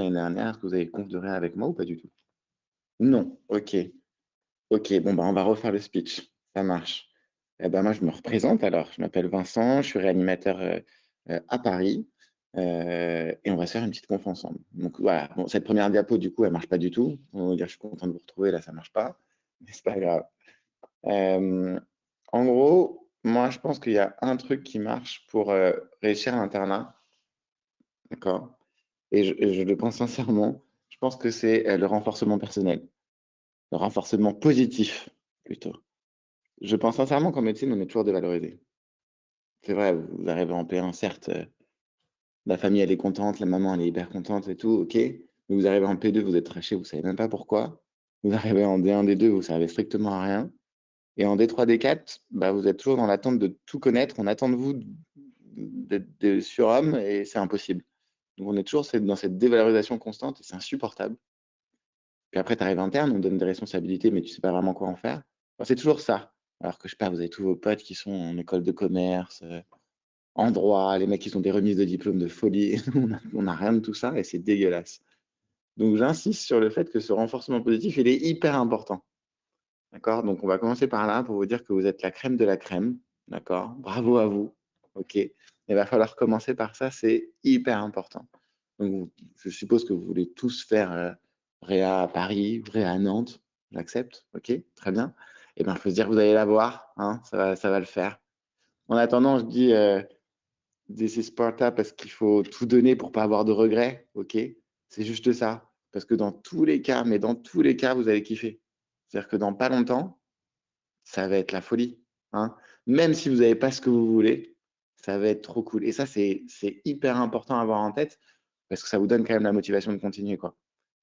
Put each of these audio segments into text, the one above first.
l'année dernière, est-ce que vous avez conf de réa avec moi ou pas du tout? Non, ok. Ok, bon, bah, on va refaire le speech. Ça marche. Eh ben, moi, je me représente alors. Je m'appelle Vincent, je suis réanimateur à Paris et on va se faire une petite conf ensemble. Donc voilà, bon, cette première diapo, du coup, elle marche pas du tout. On va dire, je suis content de vous retrouver, là, ça marche pas, mais c'est pas grave. Euh, En gros, moi, je pense qu'il y a un truc qui marche pour réussir à l'internat, d'accord? Et je le pense sincèrement, je pense que c'est le renforcement personnel, le renforcement positif plutôt. Je pense sincèrement qu'en médecine, on est toujours dévalorisé. C'est vrai, vous arrivez en P1, certes, la famille, elle est contente, la maman, elle est hyper contente et tout, ok. Mais vous arrivez en P2, vous êtes traché, vous savez même pas pourquoi. Vous arrivez en D1, D2, vous servez strictement à rien. Et en D3, D4, bah, vous êtes toujours dans l'attente de tout connaître. On attend de vous d'être des surhommes et c'est impossible. Donc on est toujours dans cette dévalorisation constante et c'est insupportable. Puis après, tu arrives interne, on donne des responsabilités, mais tu sais pas vraiment quoi en faire. Enfin, c'est toujours ça. Alors que je sais pas, vous avez tous vos potes qui sont en école de commerce, en droit, les mecs qui ont des remises de diplôme de folie. On n'a rien de tout ça et c'est dégueulasse. Donc j'insiste sur le fait que ce renforcement positif, il est hyper important. D'accord? Donc on va commencer par là pour vous dire que vous êtes la crème de la crème. D'accord? Bravo à vous. OK. Il va falloir commencer par ça, c'est hyper important. Donc je suppose que vous voulez tous faire Réa à Paris, Réa à Nantes. J'accepte. OK, très bien. Et bien, il faut se dire que vous allez l'avoir, hein, ça va le faire. En attendant, je dis This is Sparta parce qu'il faut tout donner pour pas avoir de regrets, ok? C'est juste ça. Parce que dans tous les cas, mais dans tous les cas, vous allez kiffer. C'est-à-dire que dans pas longtemps, ça va être la folie, hein? Même si vous n'avez pas ce que vous voulez, ça va être trop cool. Et ça, c'est hyper important à avoir en tête parce que ça vous donne quand même la motivation de continuer, quoi.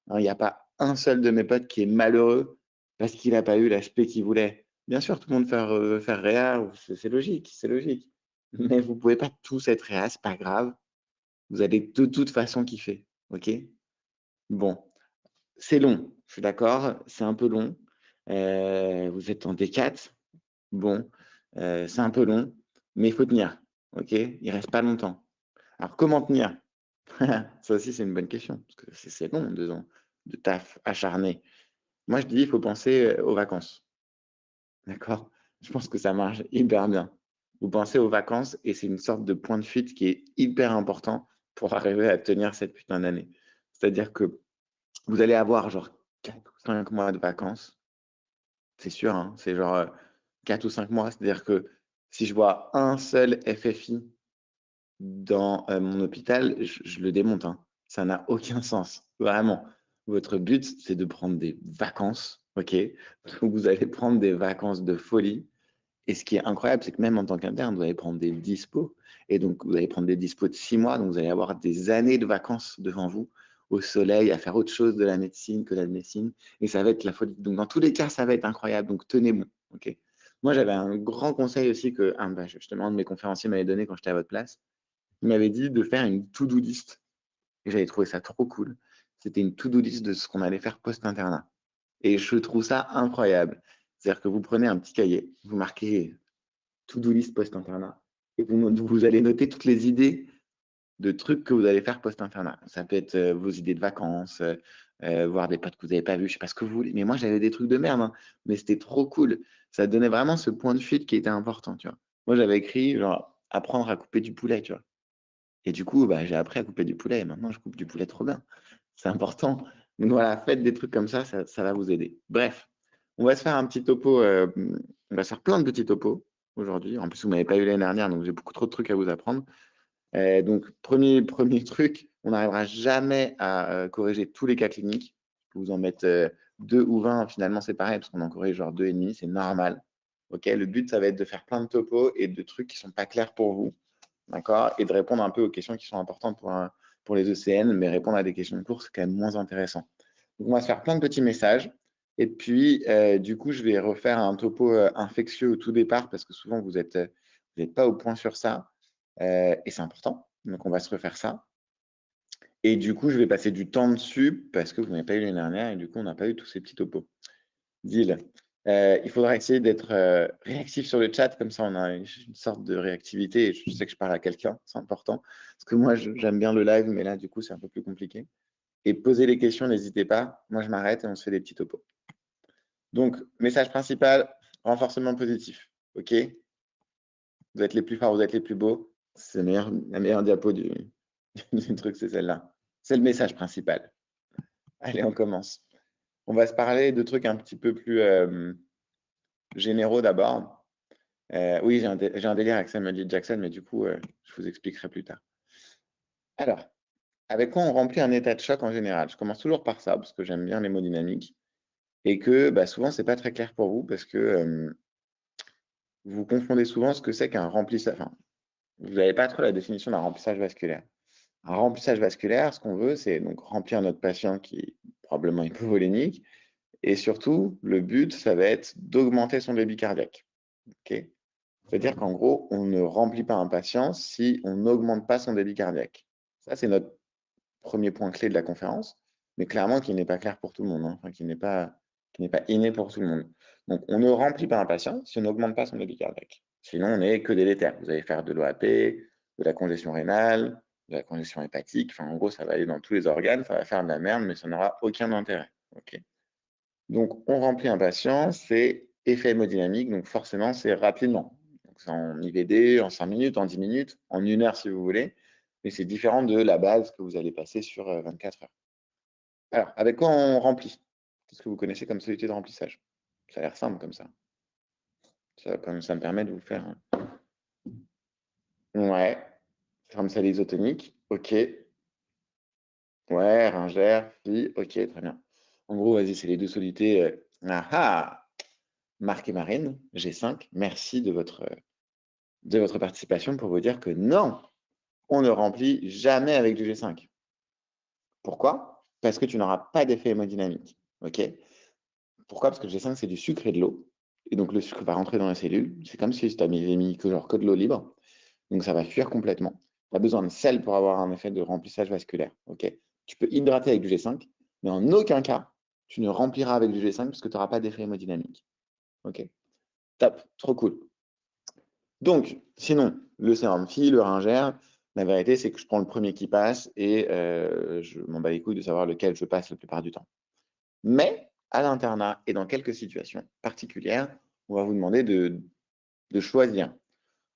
Hein, il n'y a pas un seul de mes potes qui est malheureux parce qu'il n'a pas eu l'aspect qu'il voulait. Bien sûr, tout le monde veut faire réa, c'est logique, c'est logique. Mais vous pouvez pas tous être réa, c'est pas grave. Vous allez de toute façon kiffer. OK? Bon, c'est long, je suis d'accord, c'est un peu long. Vous êtes en D4. Bon, c'est un peu long, mais il faut tenir. OK? Il reste pas longtemps. Alors, comment tenir? Ça aussi, c'est une bonne question, parce que c'est long, 2 ans de taf acharné. Moi, je dis, il faut penser aux vacances. D'accord? Je pense que ça marche hyper bien. Vous pensez aux vacances et c'est une sorte de point de fuite qui est hyper important pour arriver à tenir cette putain d'année. C'est-à-dire que vous allez avoir genre 4 ou 5 mois de vacances. C'est sûr, hein, c'est genre 4 ou 5 mois. C'est-à-dire que si je vois un seul FFI dans mon hôpital, je le démonte, hein. Ça n'a aucun sens. Vraiment. Votre but, c'est de prendre des vacances. OK? Donc, vous allez prendre des vacances de folie. Et ce qui est incroyable, c'est que même en tant qu'interne, vous allez prendre des dispos. Et donc, vous allez prendre des dispos de 6 mois. Donc, vous allez avoir des années de vacances devant vous, au soleil, à faire autre chose de la médecine que de la médecine. Et ça va être la folie. Donc, dans tous les cas, ça va être incroyable. Donc, tenez bon. OK? Moi, j'avais un grand conseil aussi que justement, un de mes conférenciers m'avait donné quand j'étais à votre place. Il m'avait dit de faire une to-do list. Et j'avais trouvé ça trop cool. C'était une to-do list de ce qu'on allait faire post-internat. Et je trouve ça incroyable. C'est-à-dire que vous prenez un petit cahier, vous marquez to-do list post-internat. Et vous allez noter toutes les idées de trucs que vous allez faire post-internat. Ça peut être vos idées de vacances, voir des potes que vous n'avez pas vus, je sais pas ce que vous voulez. Mais moi, j'avais des trucs de merde, hein, mais c'était trop cool. Ça donnait vraiment ce point de fuite qui était important, tu vois. Moi, j'avais écrit, genre, apprendre à couper du poulet, tu vois. Et du coup, bah, j'ai appris à couper du poulet et maintenant, je coupe du poulet trop bien. C'est important. Donc voilà, faites des trucs comme ça va vous aider. Bref, on va se faire un petit topo. On va se faire plein de petits topos aujourd'hui. En plus, vous ne m'avez pas eu l'année dernière, donc j'ai beaucoup trop de trucs à vous apprendre. Donc, premier truc, on n'arrivera jamais à corriger tous les cas cliniques. Je peux vous en mettre 2 ou 20, finalement, c'est pareil, parce qu'on en corrige genre 2,5, c'est normal. Ok, le but, ça va être de faire plein de topos et de trucs qui ne sont pas clairs pour vous. D'accord? Et de répondre un peu aux questions qui sont importantes pour les ECN, mais répondre à des questions de cours, c'est quand même moins intéressant. Donc, on va se faire plein de petits messages. Et puis, du coup, je vais refaire un topo infectieux au tout départ parce que souvent, vous n'êtes pas au point sur ça. Et c'est important. Donc, on va se refaire ça. Et du coup, je vais passer du temps dessus parce que vous n'avez pas eu l'année dernière et du coup, on n'a pas eu tous ces petits topos. Deal. Il faudra essayer d'être réactif sur le chat, comme ça on a une sorte de réactivité. Et je sais que je parle à quelqu'un, c'est important. Parce que moi, j'aime bien le live, mais là, du coup, c'est un peu plus compliqué. Et posez les questions, n'hésitez pas. Moi, je m'arrête et on se fait des petits topos. Donc, message principal, renforcement positif. OK? Vous êtes les plus forts, vous êtes les plus beaux. C'est la meilleure diapo du truc, c'est celle-là. C'est le message principal. Allez, on commence. On va se parler de trucs un petit peu plus généraux d'abord. Oui, j'ai un délire avec Samuel L. Jackson, mais du coup, je vous expliquerai plus tard. Alors, avec quoi on remplit un état de choc en général? Je commence toujours par ça, parce que j'aime bien les mots dynamiques, et que souvent, c'est pas très clair pour vous, parce que vous confondez souvent ce que c'est qu'un remplissage. Enfin, vous n'avez pas trop la définition d'un remplissage vasculaire. Un remplissage vasculaire, ce qu'on veut, c'est donc remplir notre patient qui est probablement hypovolémique, et surtout, le but, ça va être d'augmenter son débit cardiaque. Okay. C'est-à-dire qu'en gros, on ne remplit pas un patient si on n'augmente pas son débit cardiaque. Ça, c'est notre premier point clé de la conférence, mais clairement qui n'est pas clair pour tout le monde, hein, enfin, qui n'est pas inné pour tout le monde. Donc, on ne remplit pas un patient si on n'augmente pas son débit cardiaque. Sinon, on n'est que délétère. Vous allez faire de l'OAP, de la congestion rénale, de la congestion hépatique. Enfin, en gros, ça va aller dans tous les organes, ça va faire de la merde, mais ça n'aura aucun intérêt. Okay. Donc, on remplit un patient, c'est effet hémodynamique, donc forcément, c'est rapidement. Donc, c'est en IVD, en 5 minutes, en 10 minutes, en 1 heure si vous voulez, mais c'est différent de la base que vous allez passer sur 24 heures. Alors, avec quoi on remplit? Qu'est-ce que vous connaissez comme soluté de remplissage? Ça a l'air simple comme ça. Ça me permet de vous faire. Ouais, ferme salle isotonique, ok. Ouais, Ringère, Phi, ok, très bien. En gros, vas-y, c'est les deux solutés. Marc et Marine, G5, merci de votre participation pour vous dire que non, on ne remplit jamais avec du G5. Pourquoi? Parce que tu n'auras pas d'effet hémodynamique. Ok? Pourquoi? Parce que le G5, c'est du sucre et de l'eau. Et donc, le sucre va rentrer dans la cellule. C'est comme si tu avais mis que de l'eau libre. Donc, ça va fuir complètement. Tu as besoin de sel pour avoir un effet de remplissage vasculaire. Ok? Tu peux hydrater avec du G5, mais en aucun cas, tu ne rempliras avec du G5 parce que tu n'auras pas d'effet hémodynamique. Ok? Top, trop cool. Donc, sinon, le sérum Phi, le Ringère, la vérité, c'est que je prends le premier qui passe et je m'en bats les couilles de savoir lequel je passe la plupart du temps. Mais à l'internat et dans quelques situations particulières, on va vous demander de choisir.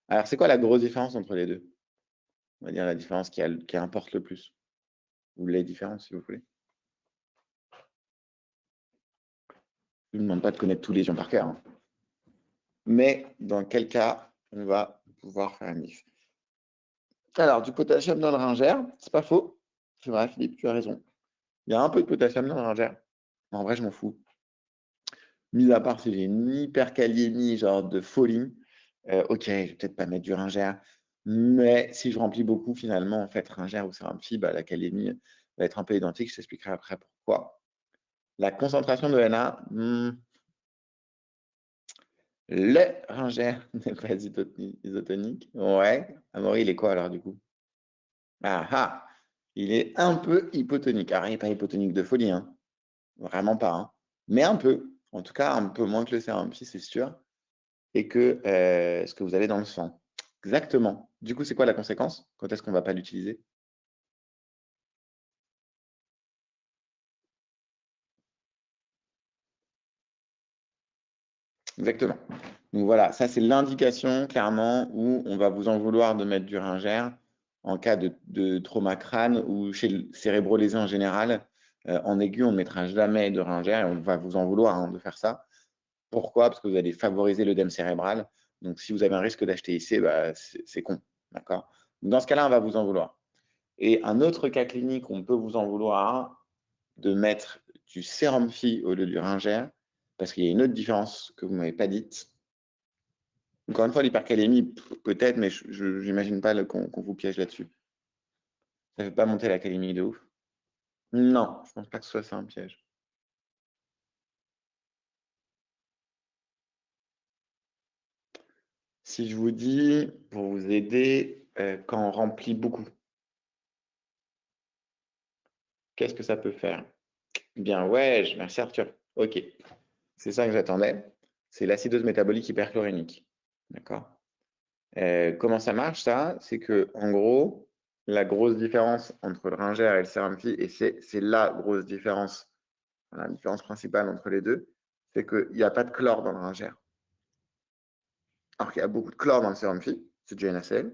Alors, c'est quoi la grosse différence entre les deux? On va dire la différence qui importe le plus. Ou les différences, si vous voulez. Je ne vous demande pas de connaître tous les gens par cœur. Hein. Mais dans quel cas on va pouvoir faire un diff? Alors, du potassium dans le Ringère, c'est pas faux. C'est vrai, Philippe, tu as raison. Il y a un peu de potassium dans le Ringère. En vrai, je m'en fous. Mis à part si j'ai une hyperkaliémie, genre de folie, ok, je vais peut-être pas mettre du Ringère. Mais si je remplis beaucoup, finalement, en fait, Ringère ou sérum Phi, la kaliémie va être un peu identique. Je t'expliquerai après pourquoi. La concentration de Na, le Ringère n'est pas isotonique. Ouais. Amaury, il est quoi alors du coup? Ah ah, il est un peu hypotonique. Alors, il n'est pas hypotonique de folie, hein. Vraiment pas. Hein. Mais un peu. En tout cas, un peu moins que le sérum Phi, c'est sûr. Et que ce que vous avez dans le sang. Exactement. Du coup, c'est quoi la conséquence? Quand est-ce qu'on ne va pas l'utiliser? Exactement. Donc voilà, ça c'est l'indication clairement où on va vous en vouloir de mettre du Ringère en cas de trauma crâne ou chez le cérébro-lésé en général. En aigu, on ne mettra jamais de Ringère et on va vous en vouloir hein, de faire ça. Pourquoi? Parce que vous allez favoriser l'œdème cérébral. Donc si vous avez un risque d'HTIC, c'est con. D'accord? Dans ce cas-là, on va vous en vouloir. Et un autre cas clinique, on peut vous en vouloir de mettre du sérum Phi au lieu du Ringère, parce qu'il y a une autre différence que vous ne m'avez pas dite. Encore une fois, l'hypercalémie, peut-être, mais je n'imagine pas qu'on vous piège là-dessus. Ça ne fait pas monter la calémie de ouf. Non, je ne pense pas que ce soit ça un piège. Si je vous dis, pour vous aider, quand on remplit beaucoup, qu'est-ce que ça peut faire? Bien, ouais, merci Arthur. Ok, c'est ça que j'attendais. C'est l'acidose métabolique hyperchlorénique. D'accord? Comment ça marche, ça? C'est que, en gros, la grosse différence entre le Ringer et le sérum phi, et c'est la grosse différence, la différence principale entre les deux, c'est qu'il n'y a pas de chlore dans le Ringer. Alors qu'il y a beaucoup de chlore dans le sérum phi, c'est du NaCl.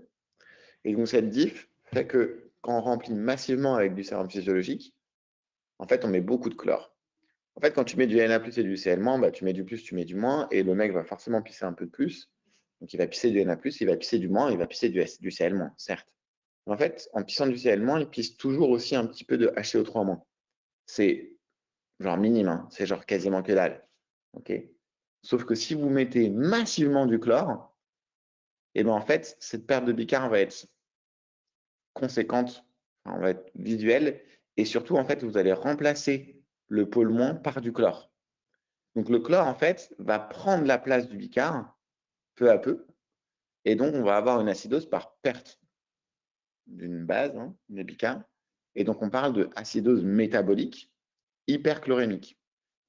Et donc cette diff fait que quand on remplit massivement avec du sérum physiologique, en fait, on met beaucoup de chlore. En fait, quand tu mets du Na+ et du Cl-, bah, tu mets du plus, tu mets du moins, et le mec va forcément pisser un peu de plus. Donc il va pisser du Na+, il va pisser du moins, il va pisser du Cl-, certes. Mais en fait, en pissant du Cl-, il pisse toujours aussi un petit peu de HCO3-. C'est genre minime, hein, c'est genre quasiment que dalle. Okay, sauf que si vous mettez massivement du chlore, et ben en fait, cette perte de bicarbonate va être conséquente, on va être visuelle, et surtout, en fait, vous allez remplacer le pôle moins par du chlore. Donc, le chlore, en fait, va prendre la place du bicarbonate peu à peu, et donc, on va avoir une acidose par perte d'une base, hein, des bicarbonate, et donc, on parle de acidose métabolique hyperchlorémique.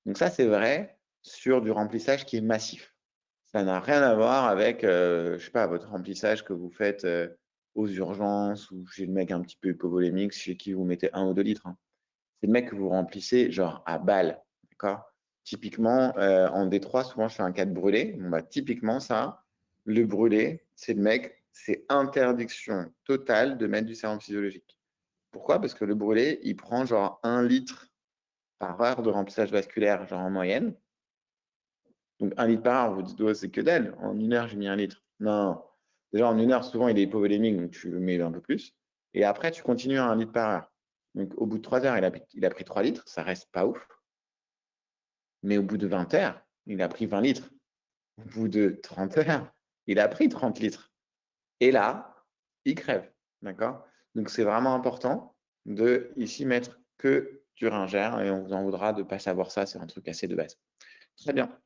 Donc, ça, c'est vrai sur du remplissage qui est massif. Ça n'a rien à voir avec, je ne sais pas, votre remplissage que vous faites aux urgences ou chez le mec un petit peu hypovolémique, chez qui vous mettez 1 ou 2 litres. Hein. C'est le mec que vous remplissez genre à balle, d'accord? Typiquement, en D3, souvent je fais un cas de brûlé. Bon, bah, typiquement, ça, le brûlé, c'est le mec, c'est interdiction totale de mettre du sérum physiologique. Pourquoi? Parce que le brûlé, il prend genre 1 litre par heure de remplissage vasculaire, genre en moyenne. Donc 1 litre par heure, vous dites, oh, c'est que dalle. En 1 heure, j'ai mis 1 litre. Non. Déjà, en 1 heure, souvent, il est hypovolémique, donc tu le mets un peu plus. Et après, tu continues à 1 litre par heure. Donc au bout de 3 heures, il a pris 3 litres. Ça reste pas ouf. Mais au bout de 20 heures, il a pris 20 litres. Au bout de 30 heures, il a pris 30 litres. Et là, il crève. D'accord? Donc c'est vraiment important de ici mettre que du Ringer et on vous en voudra de ne pas savoir ça. C'est un truc assez de base. Très bien.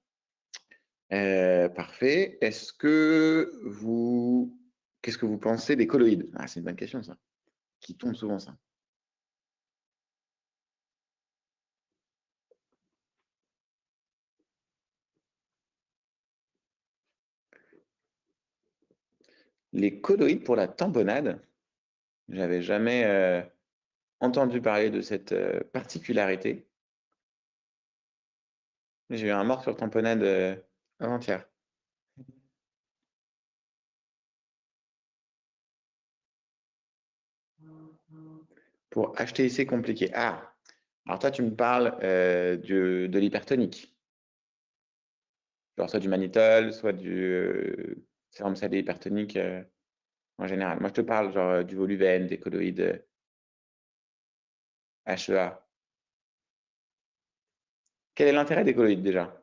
Parfait. Qu'est-ce que vous pensez des colloïdes? Ah, c'est une bonne question, ça. Qui tombe souvent, ça. Les colloïdes pour la tamponnade, j'avais jamais entendu parler de cette particularité. J'ai eu un mort sur tamponnade avant-hier. Pour HTIC compliqué. Ah, alors toi, tu me parles de l'hypertonique. Genre soit du mannitol, soit du sérum salé hypertonique en général. Moi, je te parle genre du Voluven, des colloïdes HEA. Quel est l'intérêt des colloïdes déjà?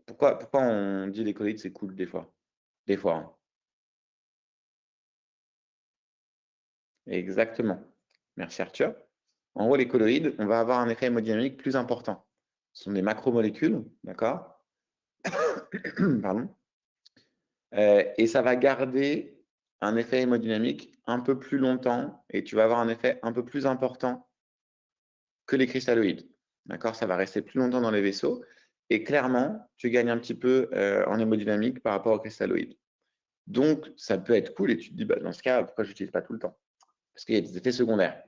Pourquoi on dit les colloïdes c'est cool des fois? Des fois. Hein. Exactement. Merci Arthur. En gros, les colloïdes, on va avoir un effet hémodynamique plus important. Ce sont des macromolécules, d'accord? Pardon. Et ça va garder un effet hémodynamique un peu plus longtemps et tu vas avoir un effet un peu plus important que les cristalloïdes. D'accord? Ça va rester plus longtemps dans les vaisseaux et clairement, tu gagnes un petit peu en hémodynamique par rapport aux cristalloïdes. Donc, ça peut être cool et tu te dis, bah, dans ce cas, pourquoi je n'utilise pas tout le temps? Parce qu'il y a des effets secondaires.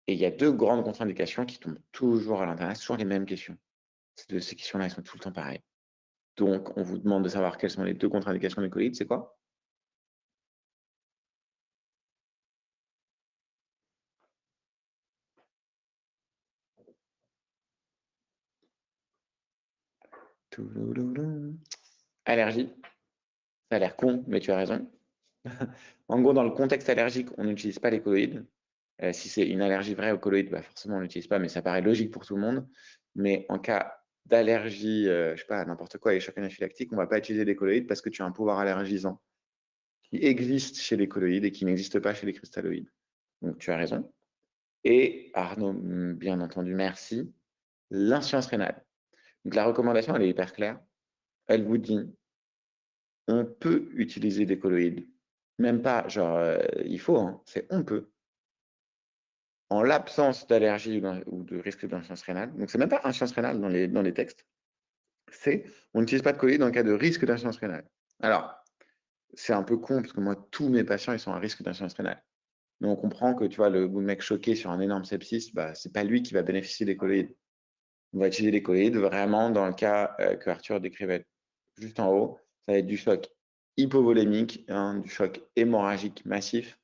Et il y a 2 grandes contre-indications qui tombent toujours à l'intérieur, c'est toujours les mêmes questions. Ces questions-là, elles sont tout le temps pareilles. Donc, on vous demande de savoir quelles sont les 2 contre-indications des colloïdes, c'est quoi? Allergie. Ça a l'air con, mais tu as raison. En gros, dans le contexte allergique, on n'utilise pas les colloïdes. Si c'est une allergie vraie aux colloïdes, bah forcément, on n'utilise pas, mais ça paraît logique pour tout le monde. Mais en cas d'allergie, je sais pas, n'importe quoi, et choc anaphylactique, on ne va pas utiliser des colloïdes parce que tu as un pouvoir allergisant qui existe chez les colloïdes et qui n'existe pas chez les cristalloïdes. Donc, tu as raison. Et Arnaud, bien entendu, merci. L'insuffisance rénale. Donc, la recommandation, elle est hyper claire. Elle vous dit, on peut utiliser des colloïdes. Même pas, genre, il faut, hein, c'est on peut. En l'absence d'allergie ou de risque d'insuffisance rénale. Donc, c'est même pas insuffisance rénale dans les textes. C'est, on n'utilise pas de colloïdes en cas de risque d'insuffisance rénale. Alors, c'est un peu con parce que moi, tous mes patients, ils sont à risque d'insuffisance rénale. Mais on comprend que, tu vois, le mec choqué sur un énorme sepsis, bah, c'est pas lui qui va bénéficier des colloïdes. On va utiliser les colloïdes vraiment dans le cas que Arthur décrivait juste en haut. Ça va être du choc hypovolémique, hein, du choc hémorragique massif,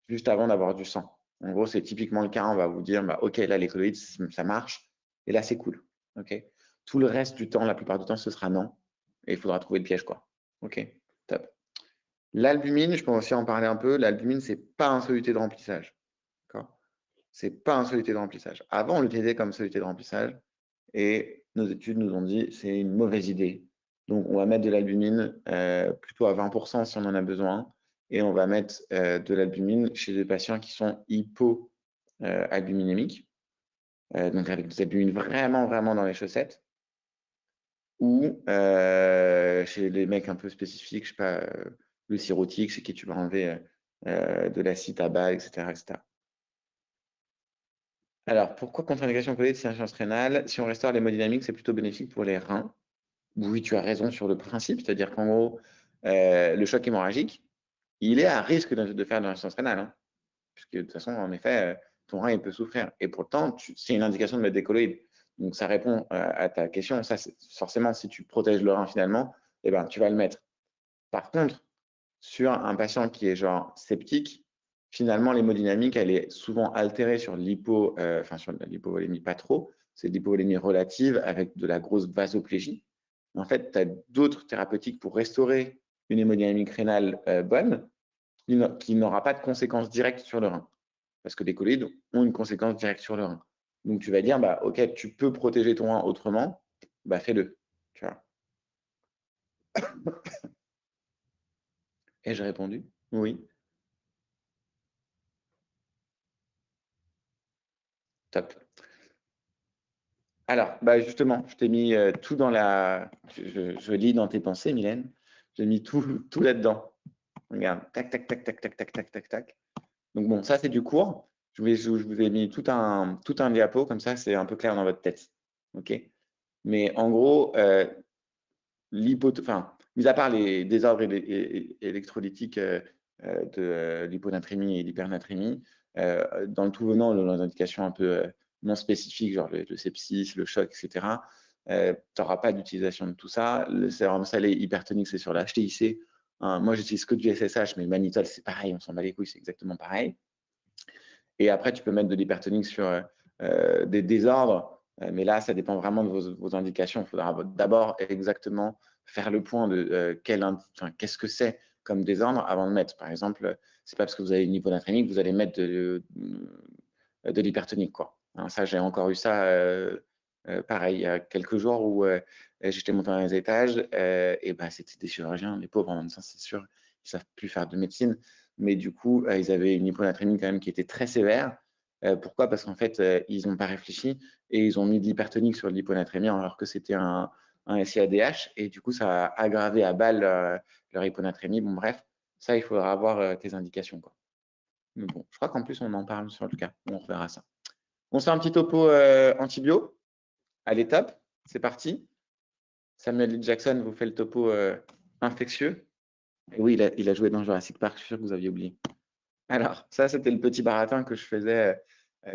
juste avant d'avoir du sang. En gros, c'est typiquement le cas, on va vous dire, bah, OK, là, les colloïdes, ça marche, et là, c'est cool. OK. Tout le reste du temps, la plupart du temps, ce sera non, et il faudra trouver le piège, quoi. OK, top. L'albumine, je peux aussi en parler un peu. L'albumine, c'est pas un soluté de remplissage. D'accord. C'est pas un soluté de remplissage. Avant, on l'utilisait comme soluté de remplissage, et nos études nous ont dit c'est une mauvaise idée. Donc, on va mettre de l'albumine plutôt à 20% si on en a besoin, et on va mettre de l'albumine chez des patients qui sont hypoalbuminémiques, donc avec des albumines vraiment, vraiment dans les chaussettes, ou chez les mecs un peu spécifiques, je sais pas, le cirrhotique, chez qui tu vas enlever de l'acide tabac, etc., etc. Alors, pourquoi contre-indication collée de insuffisance rénale? Si on restaure l'hémodynamique, c'est plutôt bénéfique pour les reins. Oui, tu as raison sur le principe, c'est-à-dire qu'en gros, le choc hémorragique, il est à risque de faire de l'insuffisance rénale, hein, puisque de toute façon, en effet, ton rein, il peut souffrir. Et pourtant, c'est une indication de mettre des colloïdes. Donc, ça répond à ta question. Ça, forcément, si tu protèges le rein finalement, eh ben, tu vas le mettre. Par contre, sur un patient qui est genre septique, finalement, l'hémodynamique, elle est souvent altérée sur sur la l'hypovolémie pas trop, c'est de l'hypovolémie relative avec de la grosse vasoplégie. En fait, tu as d'autres thérapeutiques pour restaurer une hémodynamique rénale bonne qui n'aura pas de conséquences directes sur le rein. Parce que les colloïdes ont une conséquence directe sur le rein. Donc, tu vas dire, bah, OK, tu peux protéger ton rein autrement, bah, fais-le. Tu vois. Ai-je répondu? Oui. Top. Alors, bah justement, je t'ai mis tout dans la. Je lis dans tes pensées, Mylène. J'ai mis tout là-dedans. Regarde, tac, tac, tac, tac, tac, tac, tac, tac, tac. Donc bon, ça c'est du cours. Je vous ai mis tout un diapo, comme ça c'est un peu clair dans votre tête. OK? Mais en gros, mis à part les désordres électrolytiques de l'hyponatrémie et l'hypernatrémie, dans le tout venant, dans les indications un peu non spécifiques, genre le sepsis, le choc, etc., tu n'auras pas d'utilisation de tout ça. Le sérum salé hypertonique, c'est sur la HTIC. Moi, j'utilise que du SSH, mais le mannitol, c'est pareil, on s'en bat les couilles, c'est exactement pareil. Et après, tu peux mettre de l'hypertonique sur des désordres, mais là, ça dépend vraiment de vos indications. Il faudra d'abord exactement faire le point de qu'est-ce que c'est comme désordre avant de mettre. Par exemple, c'est pas parce que vous avez une hyponatrémie que vous allez mettre de l'hypertonique, quoi. Hein, ça, j'ai encore eu ça pareil il y a quelques jours où j'étais monté dans les étages et bah, c'était des chirurgiens, les pauvres en même temps, c'est sûr, ils savent plus faire de médecine. Mais du coup, ils avaient une hyponatrémie quand même qui était très sévère. Pourquoi? Parce qu'en fait, ils n'ont pas réfléchi et ils ont mis de l'hypertonique sur l'hyponatrémie alors que c'était un SIADH et du coup, ça a aggravé à balle leur hyponatrémie. Bon, bref, ça, il faudra avoir tes indications, quoi. Mais bon, je crois qu'en plus, on en parle sur le cas. On reverra ça. On se fait un petit topo antibio. Allez, top, c'est parti. Samuel L. Jackson vous fait le topo infectieux. Et oui, il a joué dans Jurassic Park, je suis sûr que vous aviez oublié. Alors, ça, c'était le petit baratin que je faisais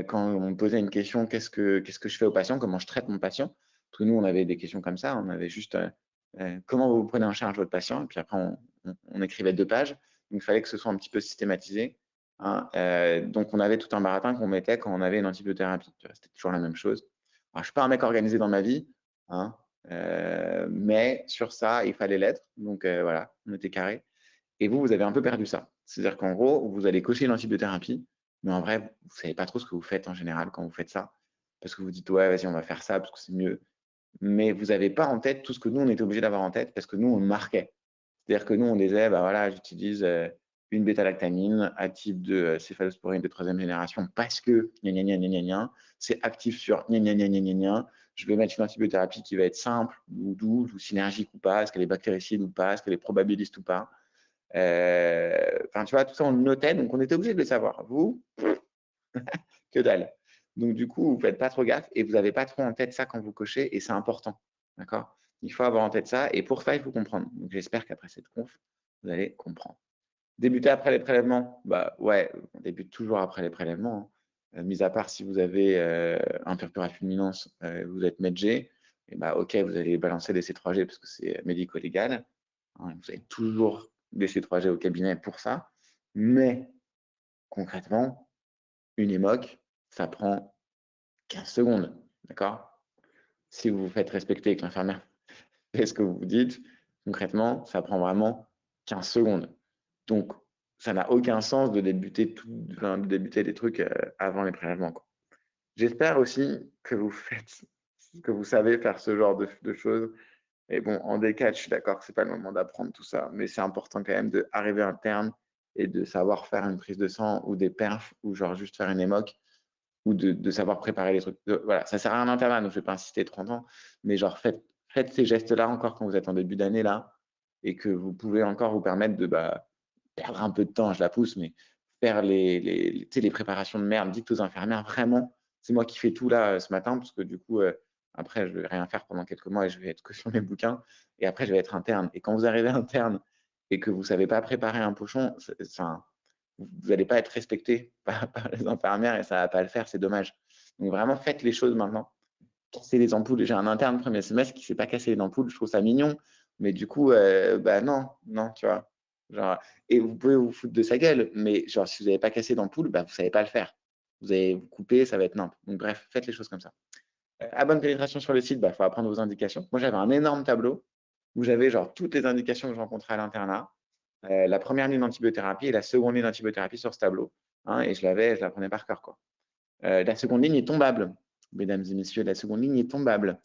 quand on me posait une question, qu'est-ce que je fais au patient, comment je traite mon patient. Parce que nous, on avait des questions comme ça, on avait juste comment vous prenez en charge votre patient, et puis après, on écrivait 2 pages. Donc, il fallait que ce soit un petit peu systématisé. Hein. Donc, on avait tout un baratin qu'on mettait quand on avait une antibiothérapie. C'était toujours la même chose. Alors, je ne suis pas un mec organisé dans ma vie, hein, mais sur ça, il fallait l'être. Donc, voilà, on était carré. Et vous avez un peu perdu ça. C'est-à-dire qu'en gros, vous allez cocher l'antibiothérapie, mais en vrai, vous ne savez pas trop ce que vous faites en général quand vous faites ça. Parce que vous dites, ouais, vas-y, on va faire ça parce que c'est mieux. Mais vous n'avez pas en tête tout ce que nous, on était obligé d'avoir en tête parce que nous, on marquait. C'est-à-dire que nous, on disait, bah voilà, j'utilise une bêta-lactamine à type de céphalosporine de 3e génération parce que c'est actif sur je vais mettre une antibiothérapie qui va être simple ou douce ou synergique ou pas, est-ce qu'elle est bactéricide ou pas, est-ce qu'elle est probabiliste ou pas. Enfin, tu vois, tout ça, on le notait, donc on était obligé de le savoir. Vous, que dalle. Donc, du coup, vous ne faites pas trop gaffe et vous n'avez pas trop en tête ça quand vous cochez et c'est important. D'accord? Il faut avoir en tête ça et pour ça, il faut comprendre. Donc, j'espère qu'après cette conf, vous allez comprendre. Débuter après les prélèvements, bah ouais, on débute toujours après les prélèvements, hein. Mis à part si vous avez un purpura fulminance, vous êtes Med-G, et bah ok, vous allez balancer des C3G parce que c'est médico-légal, hein, vous avez toujours des C3G au cabinet pour ça, mais concrètement, une émoc, ça prend 15 secondes, d'accord? Si vous vous faites respecter et que l'infirmière fait ce que vous dites, concrètement, ça prend vraiment 15 secondes. Donc, ça n'a aucun sens de débuter, de débuter des trucs avant les prélèvements, quoi. J'espère aussi que que vous savez faire ce genre de choses. Et bon, en décatch, je suis d'accord que c'est pas le moment d'apprendre tout ça, mais c'est important quand même d'arriver à un terme et de savoir faire une prise de sang ou des perfs ou genre juste faire une émoc ou de savoir préparer les trucs. Voilà, ça sert à rien d'internat, donc je vais pas insister 30 ans, mais genre faites ces gestes-là encore quand vous êtes en début d'année là et que vous pouvez encore vous permettre de perdre un peu de temps, je la pousse, mais faire tu sais, les préparations de merde. Dites aux infirmières, vraiment, c'est moi qui fais tout là ce matin, parce que du coup, après, je vais rien faire pendant quelques mois et je vais être que sur mes bouquins. Et après, je vais être interne. Et quand vous arrivez interne et que vous savez pas préparer un pochon, vous n'allez pas être respecté par les infirmières et ça va pas le faire, c'est dommage. Donc vraiment, faites les choses maintenant. Casser les ampoules. J'ai un interne premier semestre qui ne sait pas casser les ampoules, je trouve ça mignon, mais du coup, bah non, non, tu vois. Genre, et vous pouvez vous foutre de sa gueule, mais genre, si vous n'avez pas cassé d'ampoule, bah, vous ne savez pas le faire. Vous allez vous couper, ça va être nimp. Donc bref, faites les choses comme ça. À bonne pénétration sur le site, il faut apprendre vos indications. Moi, j'avais un énorme tableau où j'avais genre toutes les indications que je rencontrais à l'internat, la première ligne d'antibiothérapie et la seconde ligne d'antibiothérapie sur ce tableau. Hein, et je la prenais par cœur, quoi. La seconde ligne est tombable. Mesdames et messieurs, la seconde ligne est tombable.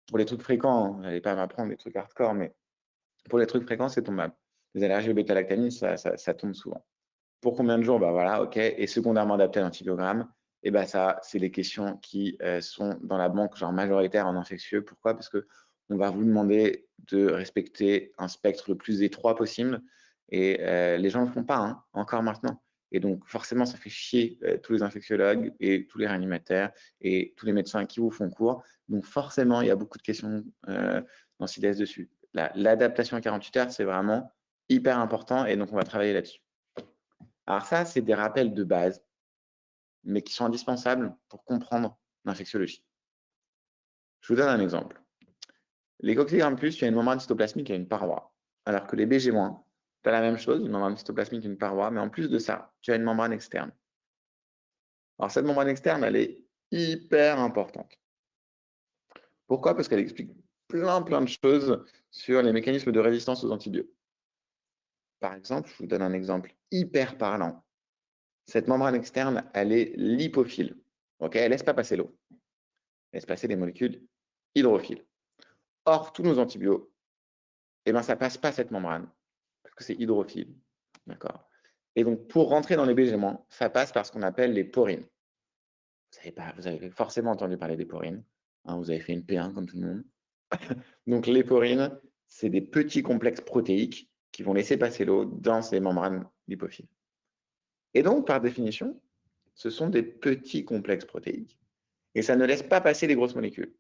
Pour les trucs fréquents, vous n'allez pas m'apprendre des trucs hardcore, mais pour les trucs fréquents, c'est tombable. Les allergies au bêta-lactamine, ça tombe souvent. Pour combien de jours? Bah voilà, ok. Et secondairement adapté à l'antibiogramme, et bah ça, c'est les questions qui sont dans la banque genre majoritaire en infectieux. Pourquoi? Parce que on va vous demander de respecter un spectre le plus étroit possible. Et les gens ne le font pas, hein, encore maintenant. Et donc, forcément, ça fait chier tous les infectiologues et tous les réanimateurs et tous les médecins qui vous font cours. Donc, forcément, il y a beaucoup de questions dans CIDES dessus. L'adaptation à 48 heures, c'est vraiment hyper important et donc on va travailler là-dessus. Alors ça, c'est des rappels de base, mais qui sont indispensables pour comprendre l'infectiologie. Je vous donne un exemple. Les coccidiogramme plus, il y a une membrane cytoplasmique et une paroi. Alors que les BG-, tu as la même chose, une membrane cytoplasmique et une paroi, mais en plus de ça, tu as une membrane externe. Alors cette membrane externe, elle est hyper importante. Pourquoi? Parce qu'elle explique plein de choses sur les mécanismes de résistance aux antibiotiques. Par exemple, je vous donne un exemple hyper parlant. Cette membrane externe, elle est lipophile. Okay, elle ne laisse pas passer l'eau. Elle laisse passer les molécules hydrophiles. Or, tous nos antibiotiques, ça ne passe pas cette membrane, parce que c'est hydrophile. D'accord. Et donc, pour rentrer dans les BG-, ça passe par ce qu'on appelle les porines. Vous avez forcément entendu parler des porines. Hein, vous avez fait une P1 comme tout le monde. Donc, les porines, c'est des petits complexes protéiques qui vont laisser passer l'eau dans ces membranes lipophiles. Et donc, par définition, ce sont des petits complexes protéiques. Et ça ne laisse pas passer les grosses molécules.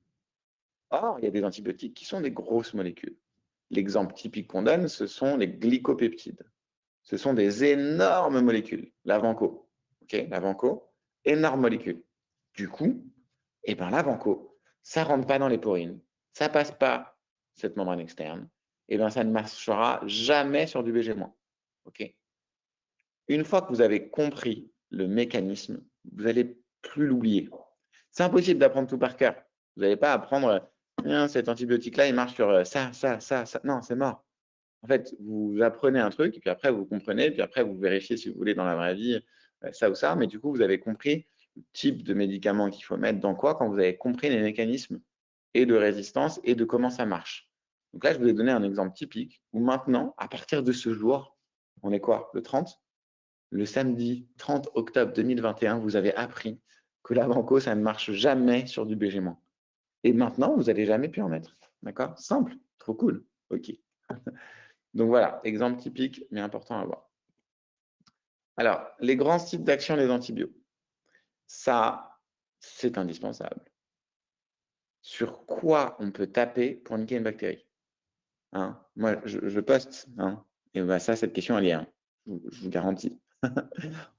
Or, il y a des antibiotiques qui sont des grosses molécules. L'exemple typique qu'on donne, ce sont les glycopeptides. Ce sont des énormes molécules. La vanco, okay, la vanco, énorme molécule. Du coup, la vanco, ça ne rentre pas dans les porines. Ça ne passe pas cette membrane externe. Ça ne marchera jamais sur du BG-. Okay. Une fois que vous avez compris le mécanisme, vous n'allez plus l'oublier. C'est impossible d'apprendre tout par cœur. Vous n'allez pas apprendre cet antibiotique-là, il marche sur ça. Non, c'est mort. En fait, vous apprenez un truc, et puis après, vous comprenez, et puis après, vous vérifiez si vous voulez dans la vraie vie ça ou ça. Mais du coup, vous avez compris le type de médicament qu'il faut mettre dans quoi quand vous avez compris les mécanismes et de résistance et de comment ça marche. Donc là, je vous ai donné un exemple typique où maintenant, à partir de ce jour, on est quoi? Le 30? Le samedi 30 octobre 2021, vous avez appris que la banco, ça ne marche jamais sur du BG-. Et maintenant, vous n'allez jamais pu en mettre. D'accord? Simple, trop cool. OK. Donc voilà, exemple typique, mais important à voir. Alors, les grands types d'action des antibiotiques. Ça, c'est indispensable. Sur quoi on peut taper pour niquer une bactérie? Hein? Moi, je poste. Hein? Et ça, cette question, elle y est. Hein? je vous garantis.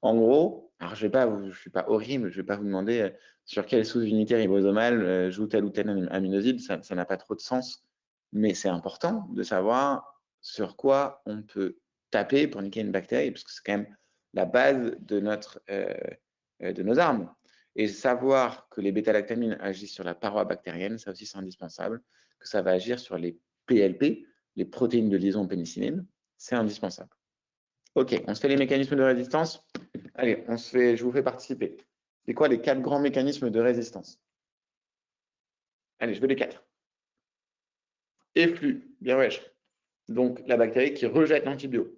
En gros, alors je ne suis pas horrible, je ne vais pas vous demander sur quelle sous-unité ribosomale joue tel ou tel aminoside, ça n'a pas trop de sens, mais c'est important de savoir sur quoi on peut taper pour niquer une bactérie, parce que c'est quand même la base de, de nos armes. Et savoir que les bêta-lactamines agissent sur la paroi bactérienne, ça aussi c'est indispensable, que ça va agir sur les PLP, les protéines de liaison pénicilline, c'est indispensable. Ok, on se fait les mécanismes de résistance. Allez, je vous fais participer. C'est quoi les 4 grands mécanismes de résistance? Allez, je veux les 4. Efflux, bien wesh. Donc, la bactérie qui rejette l'antibio.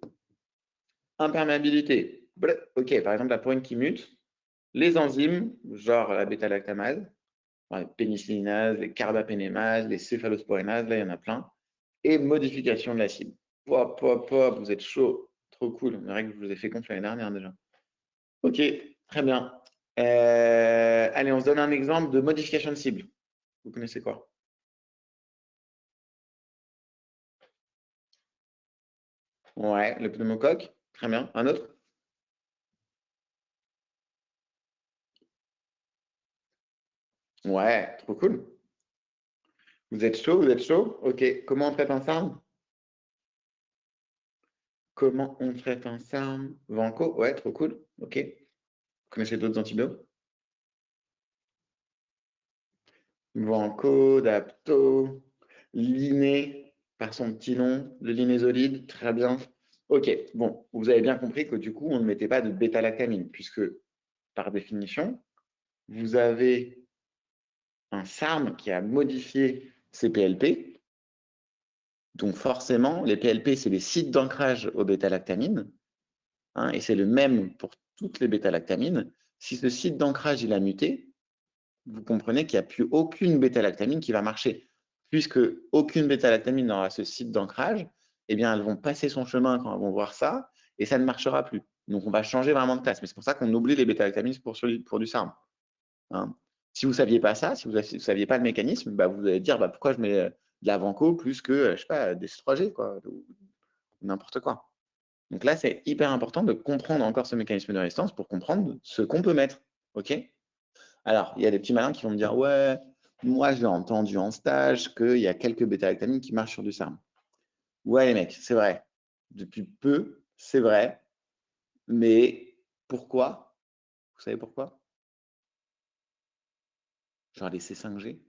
Imperméabilité. Ok, par exemple, la porine qui mute. Les enzymes, genre la bêta-lactamase, les pénicillinase, les carbapénémases, les céphalosporinases, là, il y en a plein. Et modification de l'acide. Pop, pop, pop, vous êtes chaud. Trop cool. On dirait que je vous ai fait conf l'année dernière déjà. Ok, très bien. Allez, on se donne un exemple de modification de cible. Vous connaissez quoi? Ouais, le pneumocoque. Très bien. Un autre? Ouais, trop cool. Vous êtes chaud, vous êtes chaud? Ok, comment on traite un SARM? Comment on traite un SARM? Vanco? Ouais, trop cool. Ok. Vous connaissez d'autres antibiotiques? Vanco, Dapto, Liné, par son petit nom, le linésolide, très bien. Ok, bon, vous avez bien compris que du coup, on ne mettait pas de bêta-lactamine, puisque par définition, vous avez un SARM qui a modifié ses PLP. Donc forcément, les PLP, c'est les sites d'ancrage aux bêta-lactamines, hein, et c'est le même pour toutes les bêta-lactamines. Si ce site d'ancrage il a muté, vous comprenez qu'il n'y a plus aucune bêta-lactamine qui va marcher. Puisque aucune bêta-lactamine n'aura ce site d'ancrage, eh bien, elles vont passer son chemin quand elles vont voir ça, et ça ne marchera plus. Donc, on va changer vraiment de classe. Mais c'est pour ça qu'on oublie les bêta-lactamines pour du SARM. Hein. Si vous ne saviez pas ça, si vous ne saviez pas le mécanisme, bah, vous allez dire pourquoi je mets de la vanco plus que, je sais pas, des C3G, quoi, ou n'importe quoi. Donc là, c'est hyper important de comprendre encore ce mécanisme de résistance pour comprendre ce qu'on peut mettre. OK? Alors, il y a des petits malins qui vont me dire, ouais, moi, j'ai entendu en stage qu'il y a quelques bêta-lactamines qui marchent sur du SARM. Ouais, les mecs, c'est vrai. Depuis peu, c'est vrai. Mais pourquoi? Vous savez pourquoi? Genre les C5G?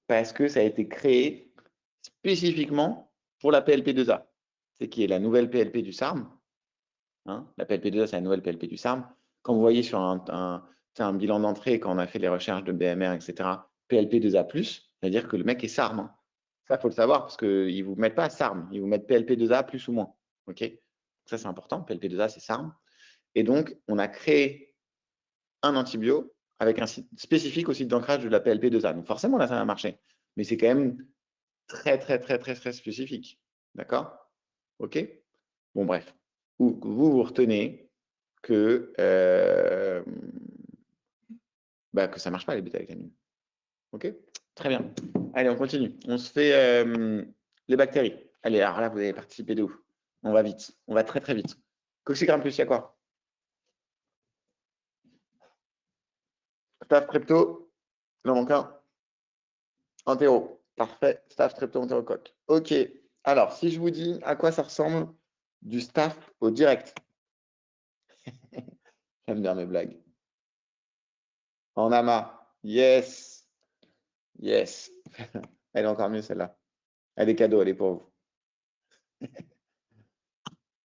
Parce que ça a été créé spécifiquement pour la PLP2A. C'est qui est la nouvelle PLP du SARM. Hein, la PLP2A, c'est la nouvelle PLP du SARM. Quand vous voyez sur un bilan d'entrée, quand on a fait les recherches de BMR, etc., PLP2A+, c'est-à-dire que le mec est SARM. Hein. Ça, il faut le savoir parce qu'ils ne vous mettent pas SARM, ils vous mettent PLP2A plus ou moins. Okay, ça, c'est important. PLP2A, c'est SARM. Et donc, on a créé un antibio avec un site spécifique au site d'ancrage de la PLP2A. Donc, forcément, là, ça va marcher. Mais c'est quand même très, très, très, très, très spécifique. D'accord? OK? Bon, bref. Vous retenez que, que ça ne marche pas, les bêta-lactamines. OK? Très bien. Allez, on continue. On se fait les bactéries. Allez, alors là, vous avez participé de ouf. On va vite. On va très, très vite. Coccigram plus, il y a quoi? Staph, strepto, il en manque un. Entéro. Parfait. Staph, strepto, entérocoque. OK. Alors, si je vous dis à quoi ça ressemble du staph au direct. J'aime bien mes blagues. En amas. Yes. Yes. Elle est encore mieux, celle-là. Elle est cadeau, elle est pour vous.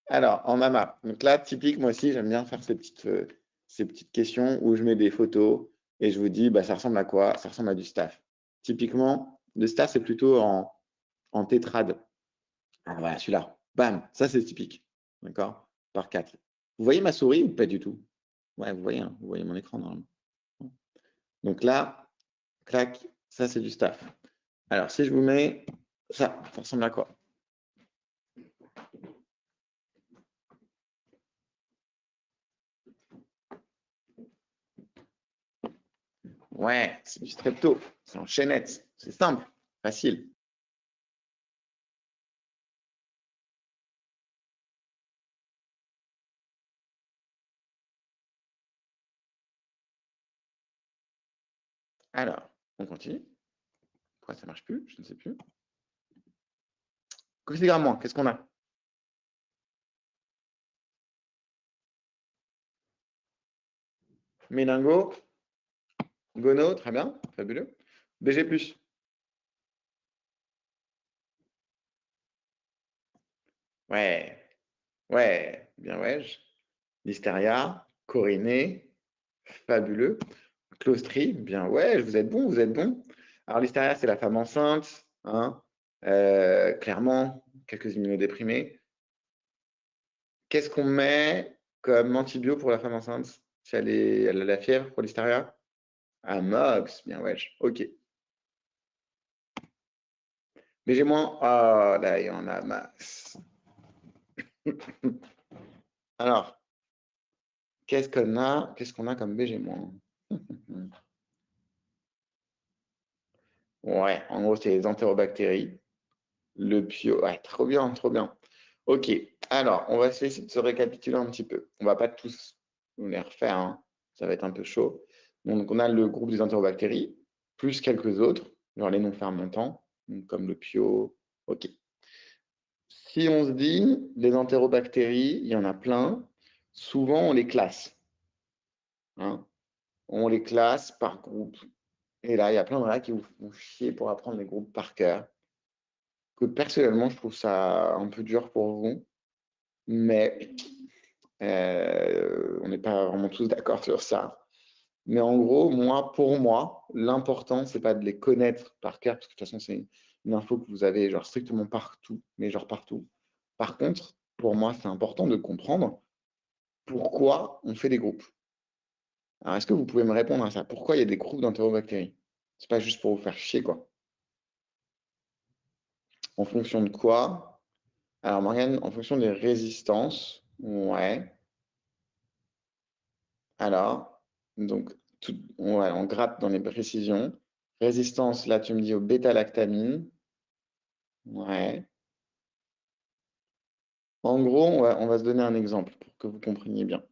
Alors, en amas. Donc là, typique, moi aussi, j'aime bien faire ces petites questions où je mets des photos et je vous dis, ça ressemble à quoi? Ça ressemble à du staph. Typiquement, le staph, c'est plutôt en tétrade. Ah, voilà, celui-là. Bam, ça, c'est typique. D'accord? Par 4. Vous voyez ma souris ou pas du tout? Ouais, vous voyez, hein, vous voyez mon écran normalement. Donc là, clac, ça, c'est du staph. Alors, si je vous mets ça ressemble à quoi? Ouais, c'est du strepto. C'est en chaînette. C'est simple, facile. Alors, on continue. Pourquoi ça ne marche plus? Je ne sais plus. Coefficient moins, qu'est-ce qu'on a? Méningo, Gono, très bien, fabuleux. BG+. Ouais, ouais, bien ouais. Listeria, Corinée, fabuleux. Clostri, bien ouais, vous êtes bon, vous êtes bon. Alors Listeria, c'est la femme enceinte, hein, clairement, quelques immunodéprimés. Qu'est-ce qu'on met comme antibio pour la femme enceinte si elle a la fièvre pour l'Listeria? Amox, bien wesh, ok. BG-, ah là, il y en a masse. Alors, qu'est-ce qu'on a comme BG-? Ouais, en gros, c'est les entérobactéries. Le pio, ouais, trop bien, trop bien. Ok, alors, on va essayer de se récapituler un petit peu. On va pas tous les refaire, hein. Ça va être un peu chaud. Donc, on a le groupe des entérobactéries, plus quelques autres, genre les non-fermentants, donc comme le pio. Ok. Si on se dit, les entérobactéries, il y en a plein, souvent on les classe, hein. On les classe par groupe. Et là, il y a plein de gens qui vous font chier pour apprendre les groupes par cœur. Que personnellement, je trouve ça un peu dur pour vous, mais on n'est pas vraiment tous d'accord sur ça. Mais en gros, pour moi, l'important, c'est pas de les connaître par cœur, parce que de toute façon, c'est une info que vous avez genre strictement partout, mais genre partout. Par contre, pour moi, c'est important de comprendre pourquoi on fait des groupes. Alors, est-ce que vous pouvez me répondre à ça? Pourquoi il y a des groupes d'entérobactéries? C'est pas juste pour vous faire chier, quoi. En fonction de quoi? Alors, Morgane, en fonction des résistances, ouais. Alors, donc, ouais, on gratte dans les précisions. Résistance, là, tu me dis au bêta-lactamine. Ouais. En gros, on va se donner un exemple pour que vous compreniez bien.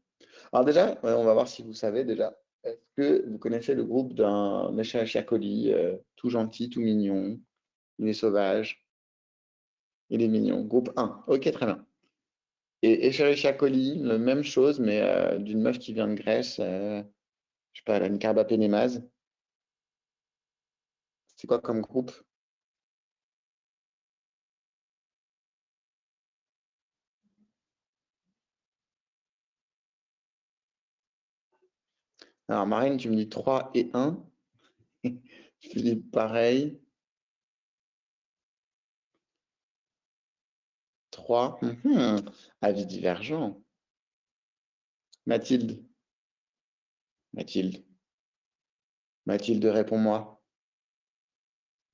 Alors déjà, ouais, on va voir si vous savez déjà. Est-ce que vous connaissez le groupe d'un Escherichia coli, tout gentil, tout mignon, il est sauvage, il est mignon. Groupe 1. Ok, très bien. Et Escherichia coli, la même chose, mais d'une meuf qui vient de Grèce, je sais pas, elle a une carbapénémase. C'est quoi comme groupe? Alors, Marine, tu me dis 3 et 1. Philippe, pareil. 3. Avis divergent. Mathilde. Mathilde. Mathilde, réponds-moi.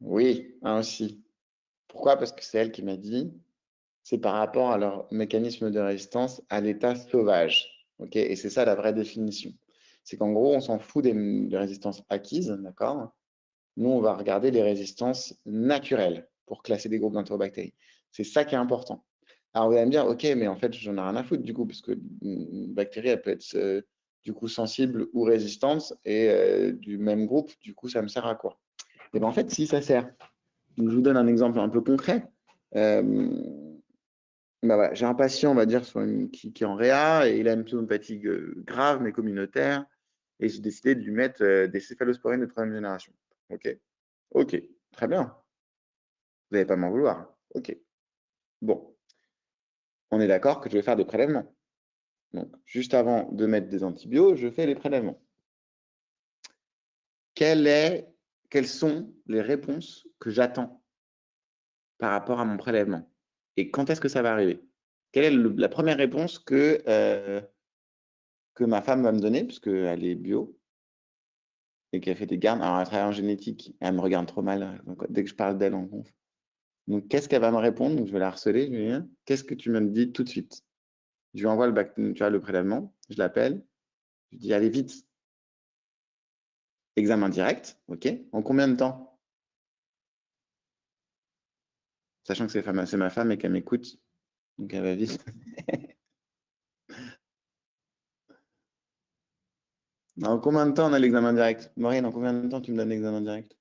Oui, un aussi. Pourquoi? Parce que c'est elle qui m'a dit, c'est par rapport à leur mécanisme de résistance à l'état sauvage. Ok. Et c'est ça la vraie définition. C'est qu'en gros, on s'en fout des résistances acquises, d'accord? Nous, on va regarder les résistances naturelles pour classer des groupes d'enterobactéries. C'est ça qui est important. Alors, vous allez me dire, OK, mais en fait, j'en ai rien à foutre du coup, parce que une bactérie, elle peut être du coup sensible ou résistante, et du même groupe, du coup, ça me sert à quoi? Et bien, en fait, si, ça sert. Donc, je vous donne un exemple un peu concret. Bah voilà, j'ai un patient, on va dire, qui est en réa, et il a une pneumopathie grave, mais communautaire, et j'ai décidé de lui mettre des céphalosporines de troisième génération. OK. Ok, très bien. Vous n'allez pas m'en vouloir. Ok. Bon, on est d'accord que je vais faire des prélèvements. Donc, juste avant de mettre des antibiotiques, je fais les prélèvements. Quelles sont les réponses que j'attends par rapport à mon prélèvement? Et quand est-ce que ça va arriver? Quelle est la première réponse que ma femme va me donner, puisqu'elle est bio et qu'elle fait des gardes? Alors, elle travaille en génétique, elle me regarde trop mal, donc, dès que je parle d'elle en conf. Donc, qu'est-ce qu'elle va me répondre? Donc, je vais la harceler. Je vais lui dire, qu'est-ce que tu me dis tout de suite? Je lui envoie le prélèvement, je l'appelle, je lui dis allez vite, examen direct, ok. En combien de temps? Sachant que c'est ma femme et qu'elle m'écoute, donc elle va vite. En combien de temps on a l'examen direct? Maureen, en combien de temps tu me donnes l'examen direct?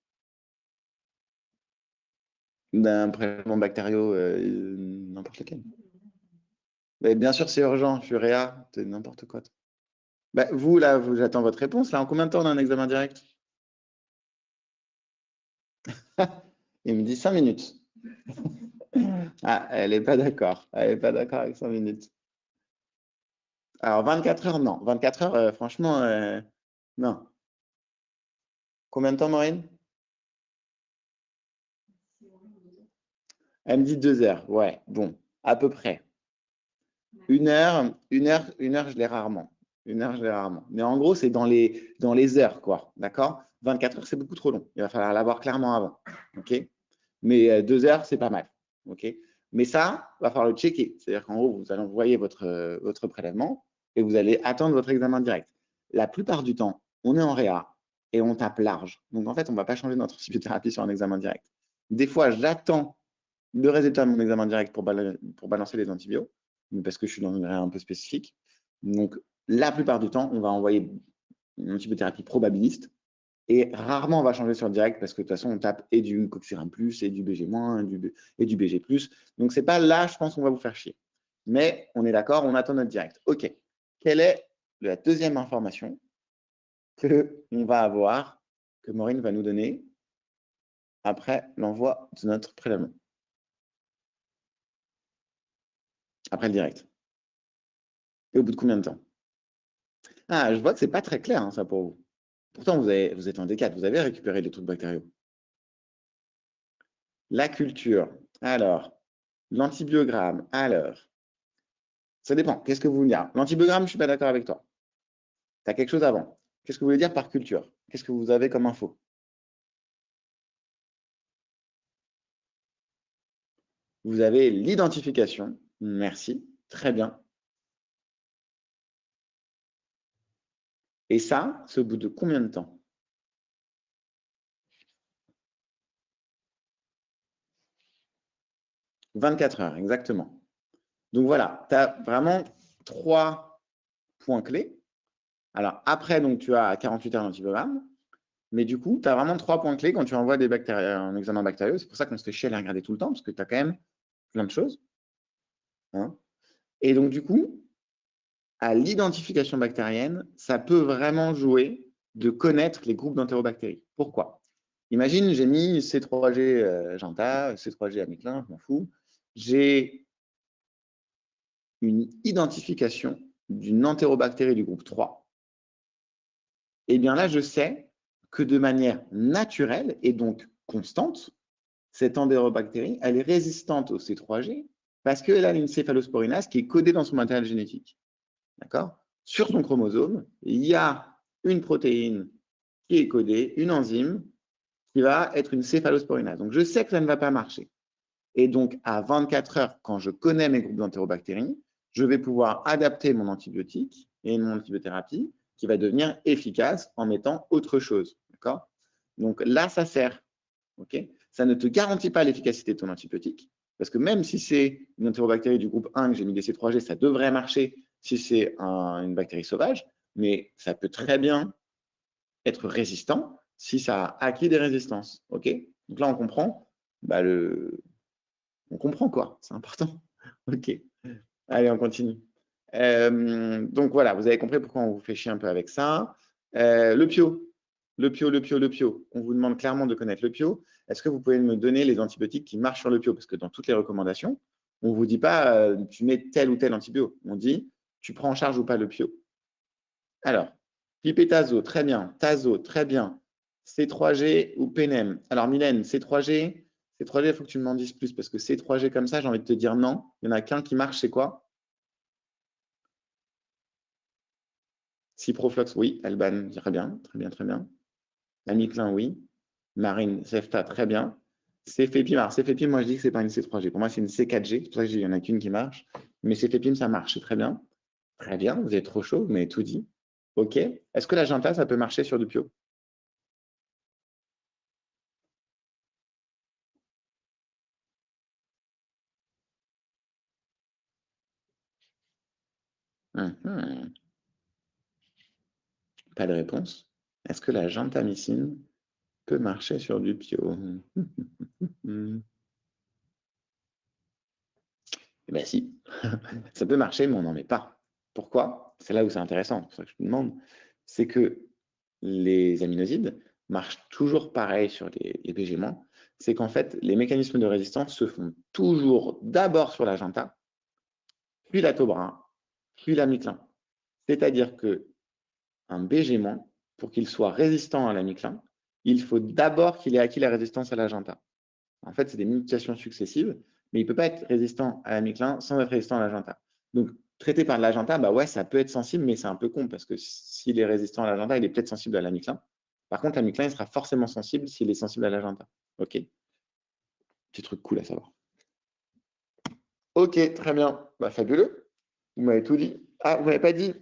D'un prélèvement bactériaux, n'importe lequel. Mais bien sûr, c'est urgent, je suis réa, c'est n'importe quoi. Bah, vous, là, j'attends votre réponse. Là, en combien de temps on a un examen direct? Il me dit 5 minutes. Ah, elle n'est pas d'accord. Elle n'est pas d'accord avec 5 minutes. Alors, 24 heures, non. 24 heures, franchement, non. Combien de temps, Maureen? Elle me dit 2 heures. Ouais, bon, à peu près. Une heure, je l'ai rarement. Une heure, je l'ai rarement. Mais en gros, c'est dans les heures, quoi. D'accord? 24 heures, c'est beaucoup trop long. Il va falloir l'avoir clairement avant. OK? Mais 2 heures, c'est pas mal. OK? Mais ça, il va falloir le checker. C'est-à-dire qu'en gros, vous allez envoyer votre prélèvement et vous allez attendre votre examen direct. La plupart du temps, on est en réa et on tape large. Donc, en fait, on ne va pas changer notre antibiothérapie sur un examen direct. Des fois, j'attends le résultat de mon examen direct pour balancer les antibiotiques, parce que je suis dans une réa un peu spécifique. Donc, la plupart du temps, on va envoyer une antibiothérapie probabiliste et rarement on va changer sur le direct parce que de toute façon, on tape et du Coxiram plus et du BG- et du BG plus. Donc, c'est pas là, je pense, qu'on va vous faire chier. Mais on est d'accord, on attend notre direct. OK. Quelle est la deuxième information que on va avoir, que Maureen va nous donner après l'envoi de notre prélèvement, après le direct? Et au bout de combien de temps? Ah, je vois que c'est pas très clair, hein, ça, pour vous. Pourtant, vous êtes en D4, vous avez récupéré les trucs bactériaux. La culture, alors, l'antibiogramme, alors, ça dépend. Qu'est-ce que vous voulez dire? L'antibiogramme, je suis pas d'accord avec toi. Tu as quelque chose avant. Qu'est-ce que vous voulez dire par culture? Qu'est-ce que vous avez comme info? Vous avez l'identification. Merci. Très bien. Et ça, c'est au bout de combien de temps? 24 heures, exactement. Donc voilà, tu as vraiment 3 points clés. Alors après, donc tu as 48 heures d'antibiogramme. Mais du coup, tu as vraiment 3 points clés quand tu envoies des bactéries, un examen bactérieux. C'est pour ça qu'on se fait chier à les regarder tout le temps, parce que tu as quand même plein de choses. Hein. Et donc, du coup, à l'identification bactérienne, ça peut vraiment jouer de connaître les groupes d'entérobactéries. Pourquoi? Imagine, j'ai mis C3G Janta, C3G Amiclin, je m'en fous. J'ai une identification d'une entérobactérie du groupe 3. Et bien là, je sais que de manière naturelle et donc constante, cette entérobactérie, elle est résistante au C3G parce qu'elle a une céphalosporinase qui est codée dans son matériel génétique. D'accord? Sur son chromosome, il y a une protéine qui est codée, une enzyme qui va être une céphalosporinase. Donc, je sais que ça ne va pas marcher. Et donc, à 24 heures, quand je connais mes groupes d'entérobactéries, je vais pouvoir adapter mon antibiotique et mon antibiothérapie qui va devenir efficace en mettant autre chose. D'accord? Donc là, ça sert. Okay, ça ne te garantit pas l'efficacité de ton antibiotique, parce que même si c'est une entérobactérie du groupe 1 que j'ai mis des C3G, ça devrait marcher si c'est une bactérie sauvage, mais ça peut très bien être résistant si ça a acquis des résistances. Okay, donc là, on comprend, bah, on comprend quoi, c'est important. OK, allez, on continue. Donc voilà, vous avez compris pourquoi on vous fait chier un peu avec ça. Le PIO, le PIO. On vous demande clairement de connaître le PIO. Est-ce que vous pouvez me donner les antibiotiques qui marchent sur le PIO? Parce que dans toutes les recommandations, on ne vous dit pas tu mets tel ou tel antibio. On dit tu prends en charge ou pas le PIO. Alors, pipetazo, très bien. Tazo, très bien. C3G ou PNM. Alors, Mylène, C3G, C3G, il faut que tu m'en dises plus parce que C3G comme ça, j'ai envie de te dire non. Il n'y en a qu'un qui marche, c'est quoi? Ciproflox, oui. Alban, très bien, très bien, très bien. Amiclin, oui. Marine, Cefta, très bien. Cefepime, alors Cefepime, moi je dis que c'est pas une C3G. Pour moi, c'est une C4G. C'est pour ça que je dis qu'il n'y en a qu'une qui marche. Mais Cefepime, ça marche, c'est très bien. Très bien, vous êtes trop chaud, mais tout dit. OK. Est-ce que la Genta, ça peut marcher sur du Pio? Pas de réponse. Est-ce que la gentamicine peut marcher sur du pio? Eh bien si, ça peut marcher, mais on n'en met pas. Pourquoi? C'est là où c'est intéressant, c'est pour ça que je te demande. C'est que les aminosides marchent toujours pareil sur les BG-. C'est qu'en fait, les mécanismes de résistance se font toujours d'abord sur l'agenta, puis la tobra, puis la miclin. C'est-à-dire que un BG-, pour qu'il soit résistant à la miclin, il faut d'abord qu'il ait acquis la résistance à l'agenta. En fait, c'est des mutations successives, mais il ne peut pas être résistant à la miclin sans être résistant à l'agenta. Donc, traité par l'agenta, bah ouais, ça peut être sensible, mais c'est un peu con parce que s'il est résistant à l'agenta, il est peut-être sensible à la miclin. Par contre, la miclin, il sera forcément sensible s'il est sensible à l'agenta. OK. Petit truc cool à savoir. OK, très bien. Bah, fabuleux. Vous m'avez tout dit. Ah, vous m'avez pas dit.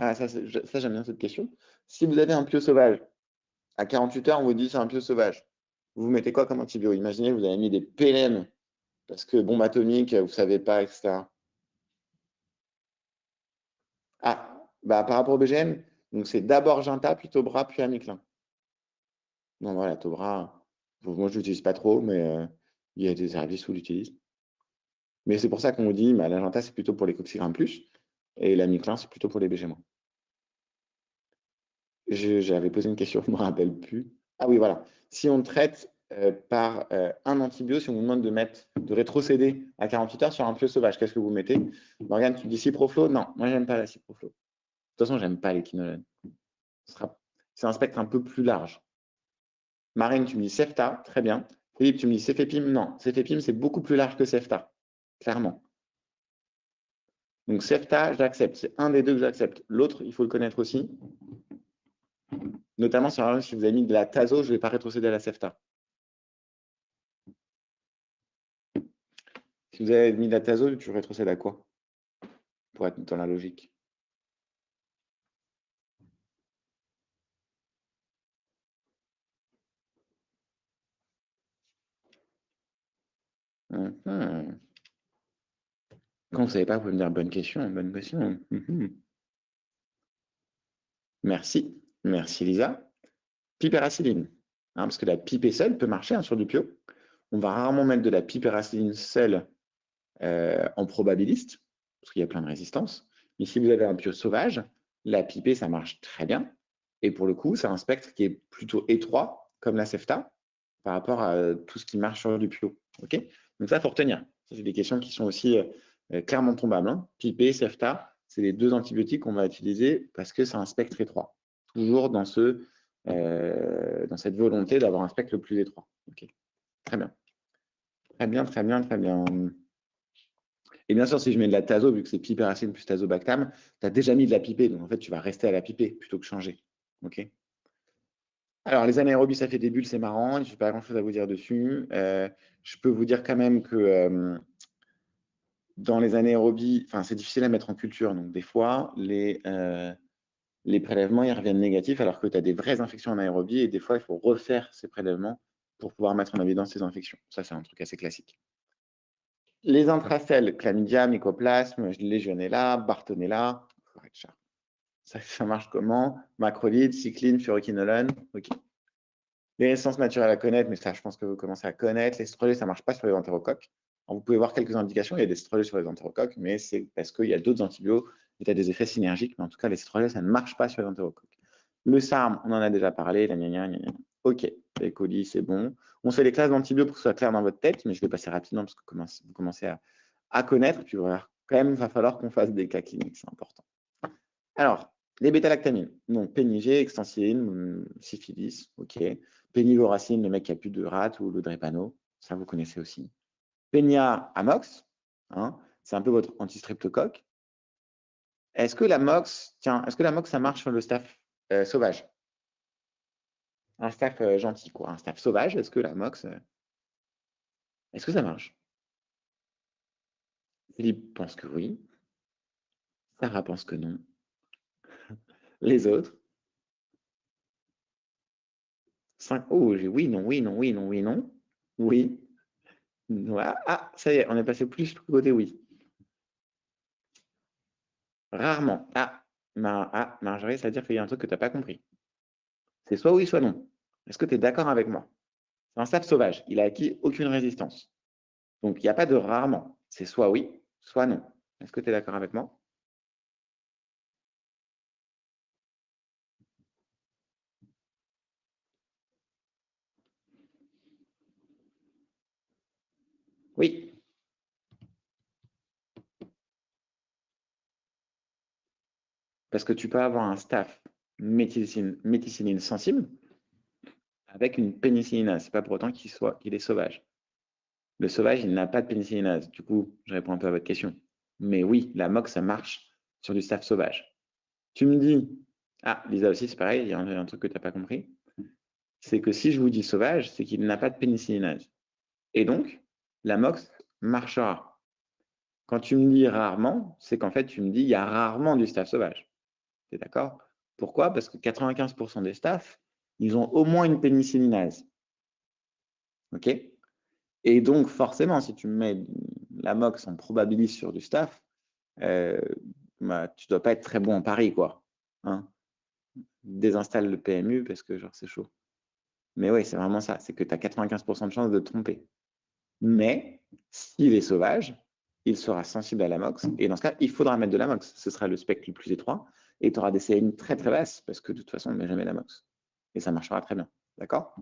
Ah, ça j'aime bien cette question. Si vous avez un pio sauvage, à 48 heures, on vous dit c'est un pio sauvage. Vous mettez quoi comme antibio? Imaginez, vous avez mis des PLM parce que bombe atomique, vous ne savez pas, etc. Ah, bah, par rapport au BGM, donc c'est d'abord Ginta, puis Tobra, puis Amiclin. Non, voilà, Tobra, moi je l'utilise pas trop, mais il y a des services où l'utilise. Mais c'est pour ça qu'on vous dit, bah, la Ginta c'est plutôt pour les coccygram plus, et l'Amiclin c'est plutôt pour les BG-. J'avais posé une question, je ne me rappelle plus. Ah oui, voilà. Si on traite par un antibio, si on vous demande de rétrocéder à 48 heures sur un pio sauvage, qu'est-ce que vous mettez? Morgane, tu dis ciproflo? Non, moi j'aime pas la ciproflo. De toute façon, j'aime pas les quinolones. C'est un spectre un peu plus large. Marine, tu me dis Cefta, très bien. Philippe, tu me dis Cefepime, non. Cefepime, c'est beaucoup plus large que Cefta, clairement. Donc Cefta, j'accepte. C'est un des deux que j'accepte. L'autre, il faut le connaître aussi. Notamment si vous avez mis de la Tazo, je ne vais pas rétrocéder à la Cefta. Si vous avez mis de la Tazo, tu rétrocèdes à quoi? Pour être dans la logique. Quand vous ne savez pas, vous pouvez me dire bonne question, bonne question. Merci. Merci Lisa. Piperaciline. Parce que la pipe seule peut marcher sur du pio. On va rarement mettre de la piperaciline seule en probabiliste, parce qu'il y a plein de résistances. Mais si vous avez un pio sauvage, la pipée, ça marche très bien. Et pour le coup, c'est un spectre qui est plutôt étroit, comme la Cefta, par rapport à tout ce qui marche sur du pio. Okay, donc ça, il faut retenir. C'est des questions qui sont aussi clairement tombables. Pipée, Cefta, c'est les deux antibiotiques qu'on va utiliser parce que c'est un spectre étroit. Toujours dans cette volonté d'avoir un spectre le plus étroit. Okay. Très bien. Très bien, très bien, très bien. Et bien sûr, si je mets de la tazo, vu que c'est piperacine plus tazobactam, tu as déjà mis de la pipée. Donc, en fait, tu vas rester à la pipée plutôt que changer. OK. Alors, les anaérobies, ça fait des bulles, c'est marrant. Je n'ai pas grand-chose à vous dire dessus. Je peux vous dire quand même que dans les anaérobies, c'est difficile à mettre en culture. Donc, des fois, les prélèvements, ils reviennent négatifs alors que tu as des vraies infections en aérobie. Et des fois, il faut refaire ces prélèvements pour pouvoir mettre en évidence ces infections. Ça, c'est un truc assez classique. Les intracelles, chlamydia, mycoplasme, legionella, bartonella. Ça marche comment? Macrolide, cycline, furoquinolone. OK. Les résistances naturelles à connaître, mais ça, je pense que vous commencez à connaître. Les strolés, ça ne marche pas sur les entérocoques. Alors, vous pouvez voir quelques indications. Il y a des strolés sur les entérocoques, mais c'est parce qu'il y a d'autres antibiotiques et tu as des effets synergiques. Mais en tout cas, les strolés, ça ne marche pas sur les entérocoques. Le SARM, on en a déjà parlé. OK. Les colis, c'est bon. On fait les classes d'antibiotiques pour que ce soit clair dans votre tête, mais je vais passer rapidement parce que vous commencez à connaître. Puis quand même, il va falloir qu'on fasse des cas cliniques. C'est important. Alors, les bêta-lactamines. Donc, pénigé, extensiline, syphilis, OK. Pénivoracine, le mec qui a plus de rate, ou le drépano, ça vous connaissez aussi. Pénia amox, c'est un peu votre antistreptocoque. Est-ce que la mox, ça marche sur le staph sauvage? Un staph gentil, quoi. Un staph sauvage, est-ce que la mox, est-ce que ça marche? Philippe pense que oui. Sarah pense que non. Les autres? Oh, oui, non, oui, non, oui, non, oui, non. Oui. Ah, ça y est, on est passé plus du côté oui. Rarement. Ah, Marjorie, ça veut dire qu'il y a un truc que tu n'as pas compris. C'est soit oui, soit non. Est-ce que tu es d'accord avec moi? C'est un staff sauvage. Il a acquis aucune résistance. Donc, il n'y a pas de rarement. C'est soit oui, soit non. Est-ce que tu es d'accord avec moi? Oui. Parce que tu peux avoir un staff méthicilline sensible avec une pénicillinase. Ce n'est pas pour autant qu'il est sauvage. Le sauvage, il n'a pas de pénicillinase. Du coup, je réponds un peu à votre question. Mais oui, la MOX, ça marche sur du staff sauvage. Tu me dis, ah, Lisa aussi, c'est pareil, il y a un truc que tu n'as pas compris. C'est que si je vous dis sauvage, c'est qu'il n'a pas de pénicillinase. Et donc, la MOX marchera. Quand tu me dis rarement, c'est qu'en fait, tu me dis il y a rarement du staff sauvage. Tu es d'accord? Pourquoi? Parce que 95% des staffs, ils ont au moins une pénicillinase. OK? Et donc, forcément, si tu mets la MOX en probabilise sur du staff, tu ne dois pas être très bon en pari, quoi. Hein? Désinstalle le PMU parce que genre c'est chaud. Mais oui, c'est vraiment ça. C'est que tu as 95% de chances de te tromper. Mais s'il est sauvage, il sera sensible à la MOX. Et dans ce cas, il faudra mettre de la MOX. Ce sera le spectre le plus étroit. Et tu auras des CN très très basses parce que de toute façon, on ne met jamais la MOX. Et ça marchera très bien. D'accord?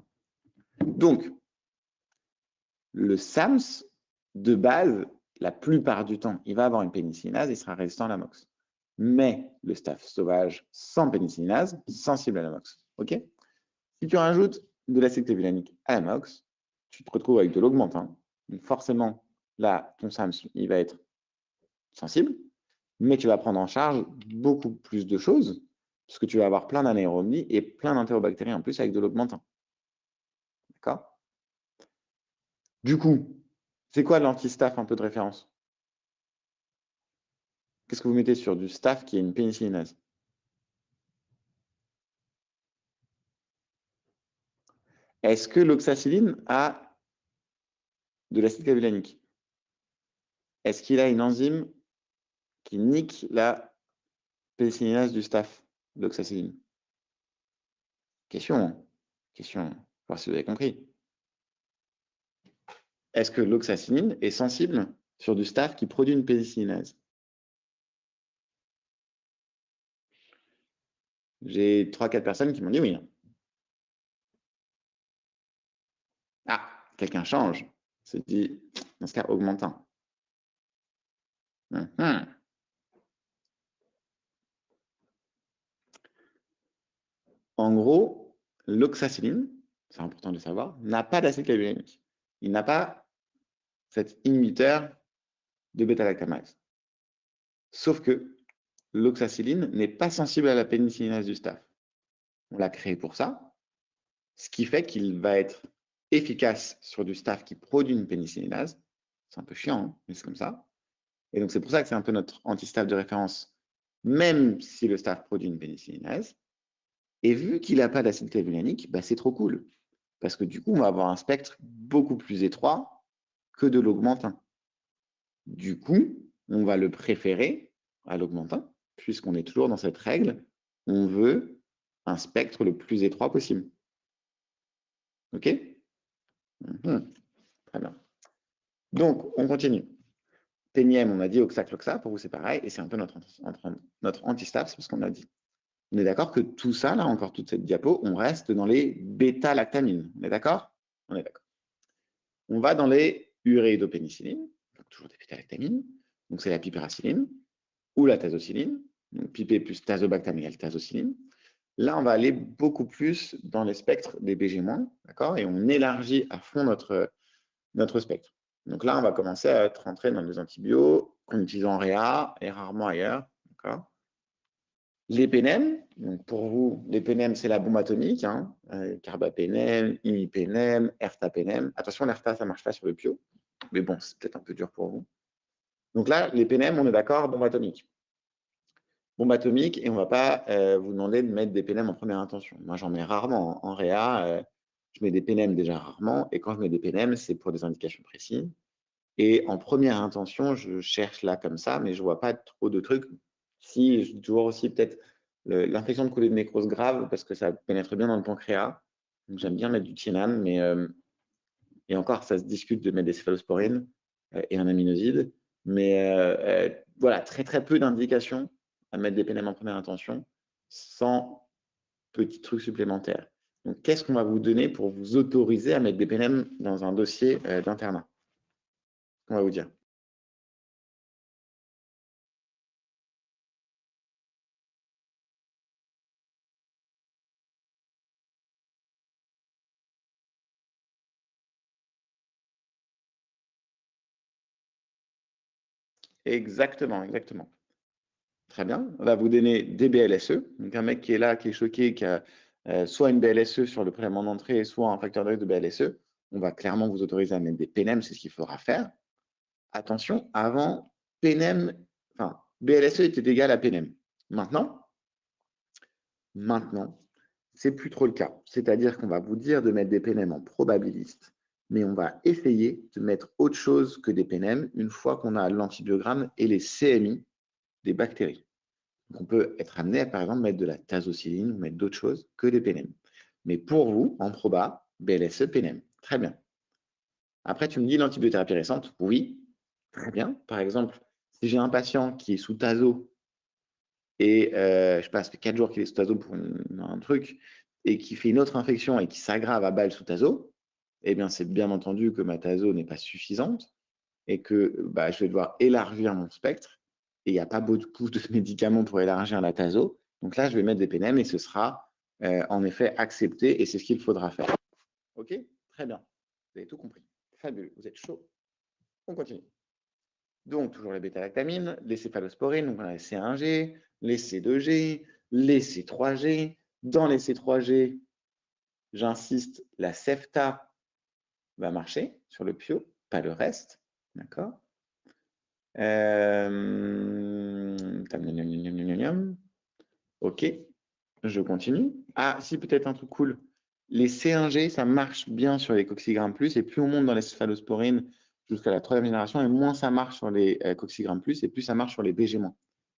Donc, le SAMS, de base, la plupart du temps, il va avoir une pénicillinase et il sera résistant à la MOX. Mais le staff sauvage sans pénicillinase, sensible à la MOX. OK? Si tu rajoutes de l'acide clavulanique à la MOX, tu te retrouves avec de l'augmentin. Donc forcément, là, ton SAMS, il va être sensible, mais tu vas prendre en charge beaucoup plus de choses, parce que tu vas avoir plein d'anaérobies et plein d'entérobactéries en plus avec de l'augmentin. D'accord? Du coup, c'est quoi l'anti-staph un peu de référence? Qu'est-ce que vous mettez sur du staph qui est une pénicillinase? Est-ce que l'oxacilline a de l'acide clavulanique? Est-ce qu'il a une enzyme qui nique la pénicillinase du staph, l'oxacilline? Question, hein. Question, voir si vous avez compris. Est-ce que l'oxacilline est sensible sur du staph qui produit une pénicillinase? J'ai 3-4 personnes qui m'ont dit oui. Ah, quelqu'un change. Se dit, dans ce cas, augmentant. En gros, l'oxacilline, c'est important de savoir, n'a pas d'acide clavulanique. Il n'a pas cet inhibiteur de bêta-lactamase. Sauf que l'oxacilline n'est pas sensible à la pénicillinase du staph. On l'a créé pour ça, ce qui fait qu'il va être efficace sur du staph qui produit une pénicillinase. C'est un peu chiant, hein, mais c'est comme ça. Et donc, c'est pour ça que c'est un peu notre anti-staph de référence, même si le staph produit une pénicillinase. Et vu qu'il n'a pas d'acide clavulanique, bah, c'est trop cool. Parce que du coup, on va avoir un spectre beaucoup plus étroit que de l'augmentin. Du coup, on va le préférer à l'augmentin, puisqu'on est toujours dans cette règle. On veut un spectre le plus étroit possible. OK? Très bien. Donc, on continue. Pénième, on a dit oxacloxa, pour vous c'est pareil, et c'est un peu notre anti-staph, c'est parce qu'on a dit. On est d'accord que tout ça, là, encore toute cette diapo, on reste dans les bêta-lactamines. On est d'accord? On est d'accord. On va dans les uréidopénicillines, donc toujours des bêta-lactamines. Donc c'est la piperacilline ou la tazocilline. Donc pipé plus tazobactam égale tazocilline. Là, on va aller beaucoup plus dans les spectres des BG-, d'accord? Et on élargit à fond notre spectre. Donc là, on va commencer à être rentré dans des antibiotiques qu'on utilise en réa et rarement ailleurs, d'accord? Les pénèmes, donc pour vous, les pénèmes, c'est la bombe atomique, hein, carbapénème, imipénème, ertapénème. Attention, l'erta, ça ne marche pas sur le pio, mais bon, c'est peut-être un peu dur pour vous. Donc là, les pénèmes, on est d'accord, bombe atomique. Bombe atomique, et on ne va pas vous demander de mettre des pénèmes en première intention. Moi, j'en mets rarement en réa. Je mets des pénèmes déjà rarement, et quand je mets des pénèmes, c'est pour des indications précises. Et en première intention, je cherche là comme ça, mais je ne vois pas trop de trucs Si, je dis toujours aussi peut-être l'infection de coulée de nécrose grave, parce que ça pénètre bien dans le pancréas. Donc, j'aime bien mettre du Tienan, mais et encore, ça se discute de mettre des céphalosporines et un aminoside. Mais voilà, très très peu d'indications à mettre des PNM en première intention sans petits trucs supplémentaires. Donc, qu'est-ce qu'on va vous donner pour vous autoriser à mettre des PNM dans un dossier d'internat? On va vous dire. Exactement, exactement. Très bien. On va vous donner des BLSE. Donc, un mec qui est là, qui est choqué, qui a soit une BLSE sur le prélèvement d'entrée, soit un facteur de risque de BLSE, on va clairement vous autoriser à mettre des PNM, c'est ce qu'il faudra faire. Attention, avant, PNM, enfin, BLSE était égal à PNM. Maintenant, c'est plus trop le cas. C'est-à-dire qu'on va vous dire de mettre des PNM en probabiliste, mais on va essayer de mettre autre chose que des PNM une fois qu'on a l'antibiogramme et les CMI des bactéries. Donc, on peut être amené à, par exemple, mettre de la tazocilline ou mettre d'autres choses que des PNM. Mais pour vous, en proba, BLSE, PNM. Très bien. Après, tu me dis l'antibiothérapie récente. Oui, très bien. Par exemple, si j'ai un patient qui est sous tazo et je passe 4 jours qu'il est sous tazo pour un truc et qui fait une autre infection et qui s'aggrave à balle sous tazo, eh bien, c'est bien entendu que ma tazo n'est pas suffisante et que je vais devoir élargir mon spectre. Et il n'y a pas beaucoup de médicaments pour élargir la tazo. Donc là, je vais mettre des PNM et ce sera en effet accepté et c'est ce qu'il faudra faire. OK? Très bien. Vous avez tout compris. Fabuleux. Vous êtes chaud. On continue. Donc, toujours les bêta-lactamines, les céphalosporines, donc on a les C1G, les C2G, les C3G. Dans les C3G, j'insiste, la CEFTA va marcher sur le PIO, pas le reste. D'accord? Ok, je continue. Ah, si, peut-être un truc cool. Les C1G, ça marche bien sur les coccygram plus, et plus on monte dans les céphalosporines jusqu'à la 3e génération, et moins ça marche sur les coccygram plus, et plus ça marche sur les BG-.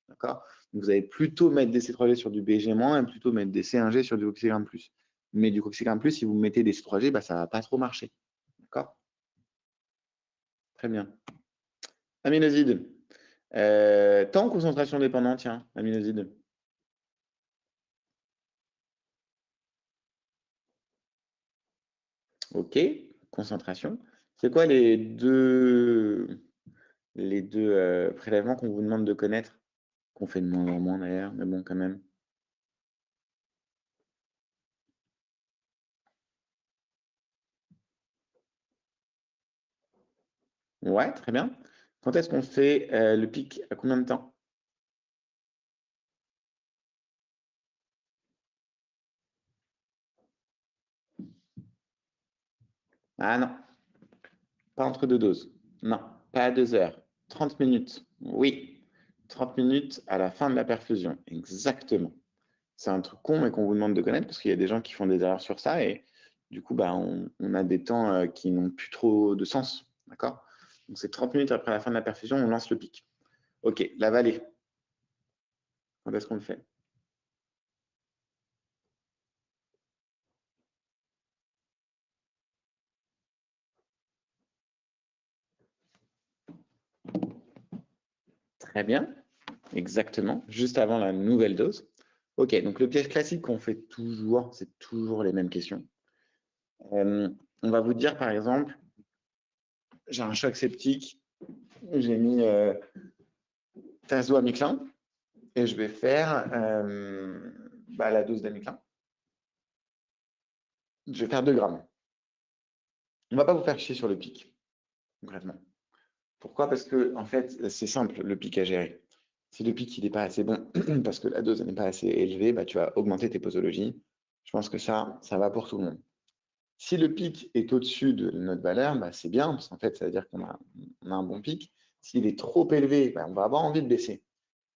D'accord? Donc, vous allez plutôt mettre des C3G sur du BG- et plutôt mettre des C1G sur du coccygram plus. Mais du coccygram plus, si vous mettez des C3G, ça ne va pas trop marcher. D'accord? Très bien. Aminoside. Temps concentration dépendante, tiens, aminoside. Ok, concentration. C'est quoi les deux prélèvements qu'on vous demande de connaître? Qu'on fait de moins en moins d'ailleurs, mais bon, quand même. Ouais, très bien. Quand est-ce qu'on fait le pic? À combien de temps? Ah non, pas entre deux doses. Non, pas à 2 heures. 30 minutes. Oui, 30 minutes à la fin de la perfusion. Exactement. C'est un truc con, mais qu'on vous demande de connaître parce qu'il y a des gens qui font des erreurs sur ça et du coup, on a des temps qui n'ont plus trop de sens. D'accord? Donc, c'est 30 minutes après la fin de la perfusion, on lance le pic. Ok, la vallée. Quand est-ce qu'on le fait? Très bien. Exactement. Juste avant la nouvelle dose. Ok, donc le piège classique qu'on fait toujours, c'est toujours les mêmes questions. On va vous dire, par exemple, j'ai un choc septique, j'ai mis tazoamiclin et je vais faire la dose d'amiclin. Je vais faire 2 grammes. On ne va pas vous faire chier sur le pic, concrètement. Pourquoi? Parce que, en fait, c'est simple, le pic à gérer. Si le pic n'est pas assez bon, parce que la dose n'est pas assez élevée, tu vas augmenter tes posologies. Je pense que ça va pour tout le monde. Si le pic est au-dessus de notre valeur, c'est bien, parce qu'en fait, ça veut dire qu'on a un bon pic. S'il est trop élevé, on va avoir envie de baisser.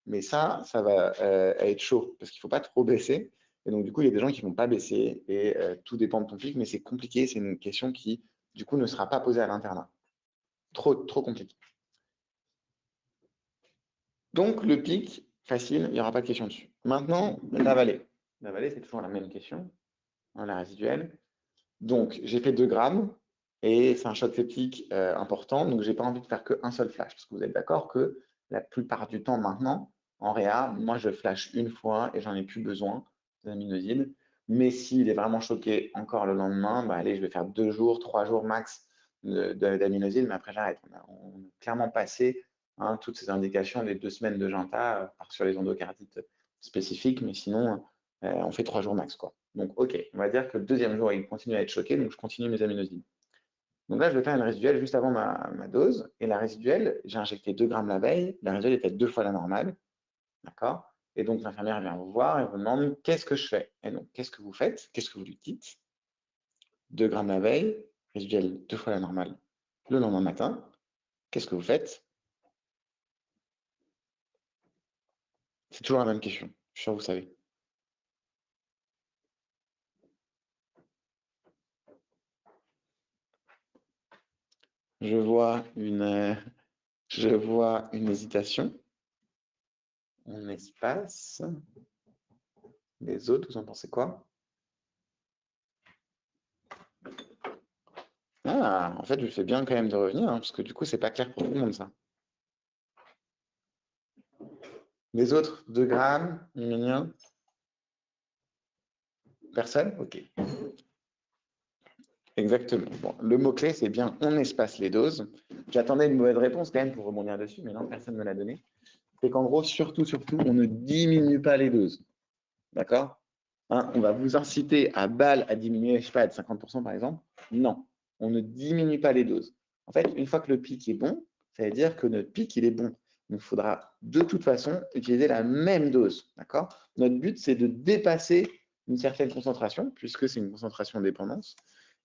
Mais ça va être chaud, parce qu'il ne faut pas trop baisser. Et donc, du coup, il y a des gens qui ne vont pas baisser, et tout dépend de ton pic, mais c'est compliqué. C'est une question qui, du coup, ne sera pas posée à l'internat. Trop compliqué. Donc, le pic, facile, il n'y aura pas de question dessus. Maintenant, la vallée. La vallée, c'est toujours la même question, hein, la résiduelle. Donc, j'ai fait 2 grammes et c'est un choc septique important, donc j'ai pas envie de faire qu'un seul flash, parce que vous êtes d'accord que la plupart du temps maintenant, en réa, moi je flash une fois et j'en ai plus besoin d'aminosyde. Mais s'il est vraiment choqué encore le lendemain, bah allez, je vais faire 2 jours, 3 jours max d'aminosyde, mais après j'arrête. On a clairement passé toutes ces indications des 2 semaines de Genta sur les endocardites spécifiques, mais sinon, on fait 3 jours max, quoi. Donc, ok, on va dire que le deuxième jour, il continue à être choqué, donc je continue mes aminosydes. Donc là, je vais faire une résiduelle juste avant ma dose, et la résiduelle, j'ai injecté 2 grammes la veille, la résiduelle était 2 fois la normale, d'accord? Et donc, l'infirmière vient vous voir et vous demande qu'est-ce que je fais? Et donc, qu'est-ce que vous faites? Qu'est-ce que vous lui dites? 2 grammes la veille, résiduelle 2 fois la normale le lendemain matin. Qu'est-ce que vous faites? C'est toujours la même question, je suis sûr que vous savez. Je vois une hésitation. On espace. Les autres, vous en pensez quoi? Ah, en fait, je fais bien quand même de revenir, parce que du coup, c'est pas clair pour tout le monde, ça. Les autres, 2 grammes, personne? Ok. Exactement. Bon, le mot-clé, c'est bien on espace les doses. J'attendais une mauvaise réponse quand même pour rebondir dessus, mais non, personne ne me l'a donné. C'est qu'en gros, surtout, on ne diminue pas les doses. D'accord? On va vous inciter à balle à diminuer, je sais pas, de 50% par exemple. Non, on ne diminue pas les doses. En fait, une fois que le pic est bon, ça veut dire que notre pic, il est bon. Donc, il faudra de toute façon utiliser la même dose. D'accord? Notre but, c'est de dépasser une certaine concentration, puisque c'est une concentration dépendance,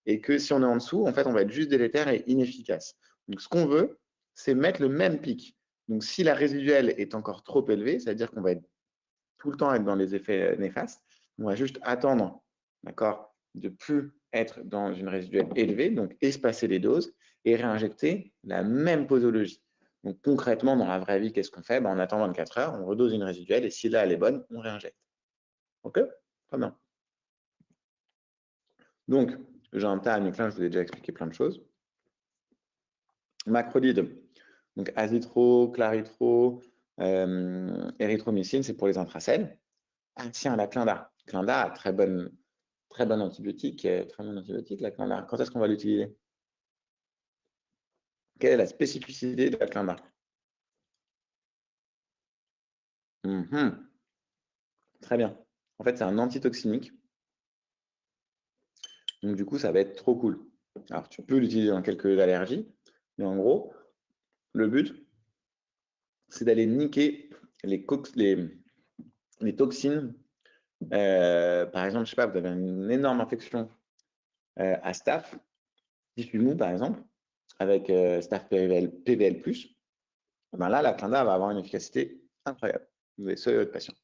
et que si on est en dessous, en fait, on va être juste délétère et inefficace. Donc, ce qu'on veut, c'est mettre le même pic. Donc, si la résiduelle est encore trop élevée, c'est-à-dire qu'on va être tout le temps être dans les effets néfastes, on va juste attendre, d'accord, de plus être dans une résiduelle élevée, donc espacer les doses et réinjecter la même posologie. Donc concrètement, dans la vraie vie, qu'est-ce qu'on fait? On attend 24 heures, on redose une résiduelle et si là elle est bonne, on réinjecte. Ok? Très bien. Donc, j'ai un tas amyclin, je vous ai déjà expliqué plein de choses. Macrolide, donc azithro, claritro, érythromycine, c'est pour les intracelles. Ah tiens, la Clinda. Clinda, très bon antibiotique, la Clinda. Quand est-ce qu'on va l'utiliser? Quelle est la spécificité de la Clinda? Très bien. En fait, c'est un antitoxinique. Donc, du coup, ça va être trop cool. Alors, tu peux l'utiliser dans quelques allergies, mais en gros, le but, c'est d'aller niquer les toxines. Par exemple, je sais pas, vous avez une énorme infection à staph, tissu mou, par exemple, avec staph PVL+, ben là, la Clinda va avoir une efficacité incroyable. Vous allez sauver votre patient.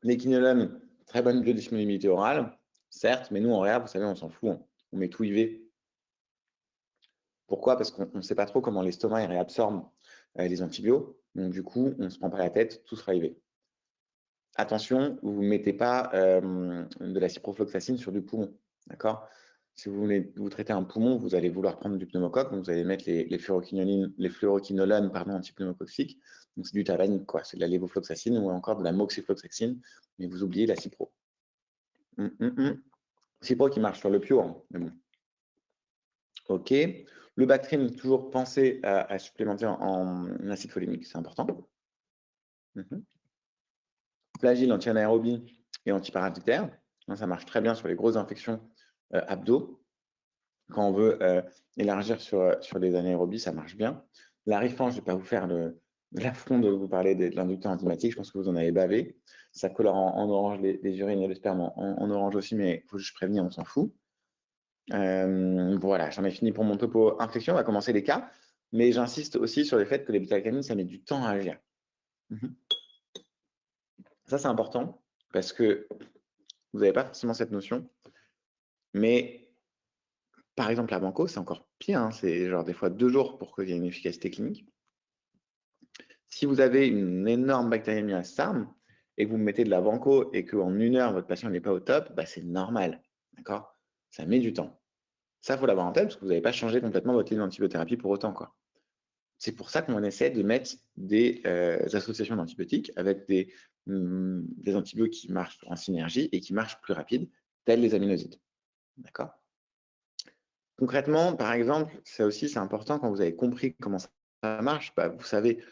L'équinolone, très bonne biodisponibilité orale, certes, mais nous, en réa, vous savez, on s'en fout. On met tout IV. Pourquoi? Parce qu'on ne sait pas trop comment l'estomac réabsorbe les antibiotiques. Donc, du coup, on ne se prend pas la tête, tout sera IV. Attention, vous ne mettez pas de la ciprofloxacine sur du poumon. D'accord? Si vous voulez vous traiter un poumon, vous allez vouloir prendre du pneumocoque, donc vous allez mettre les fluoroquinolones antipneumococciques. Donc c'est du tavanique, quoi. C'est de la lévofloxacine ou encore de la moxifloxacine, mais vous oubliez la cipro. Cipro qui marche sur le pio, hein, mais bon. Ok. Le Bactrim, toujours penser à supplémenter en acide folémique, c'est important. Flagyl anti-anaérobie et antiparasitaire. Ça marche très bien sur les grosses infections abdos. Quand on veut élargir sur les anaérobies, ça marche bien. La Rifan, je ne vais pas vous faire l'affront de vous parler de l'inducteur enzymatique, je pense que vous en avez bavé. Ça colore en orange les urines et le sperme en orange aussi, mais il faut juste prévenir, on s'en fout. Voilà, j'en ai fini pour mon topo infection, on va commencer les cas, mais j'insiste aussi sur le fait que les bêta-caténines, ça met du temps à agir. Ça, c'est important parce que vous n'avez pas forcément cette notion, mais par exemple, la banco, c'est encore pire, hein, c'est genre des fois 2 jours pour qu'il y ait une efficacité clinique. Si vous avez une énorme bactériémie à SARM et que vous mettez de la vanco et qu'en 1 heure, votre patient n'est pas au top, bah, c'est normal. D'accord? Ça met du temps. Ça, il faut l'avoir en tête parce que vous n'avez pas changé complètement votre ligne d'antibiothérapie pour autant, quoi. C'est pour ça qu'on essaie de mettre des associations d'antibiotiques avec des antibiotiques qui marchent en synergie et qui marchent plus rapide, tels les aminosides. D'accord? Concrètement, par exemple, ça aussi, c'est important quand vous avez compris comment ça marche. Bah, vous savez,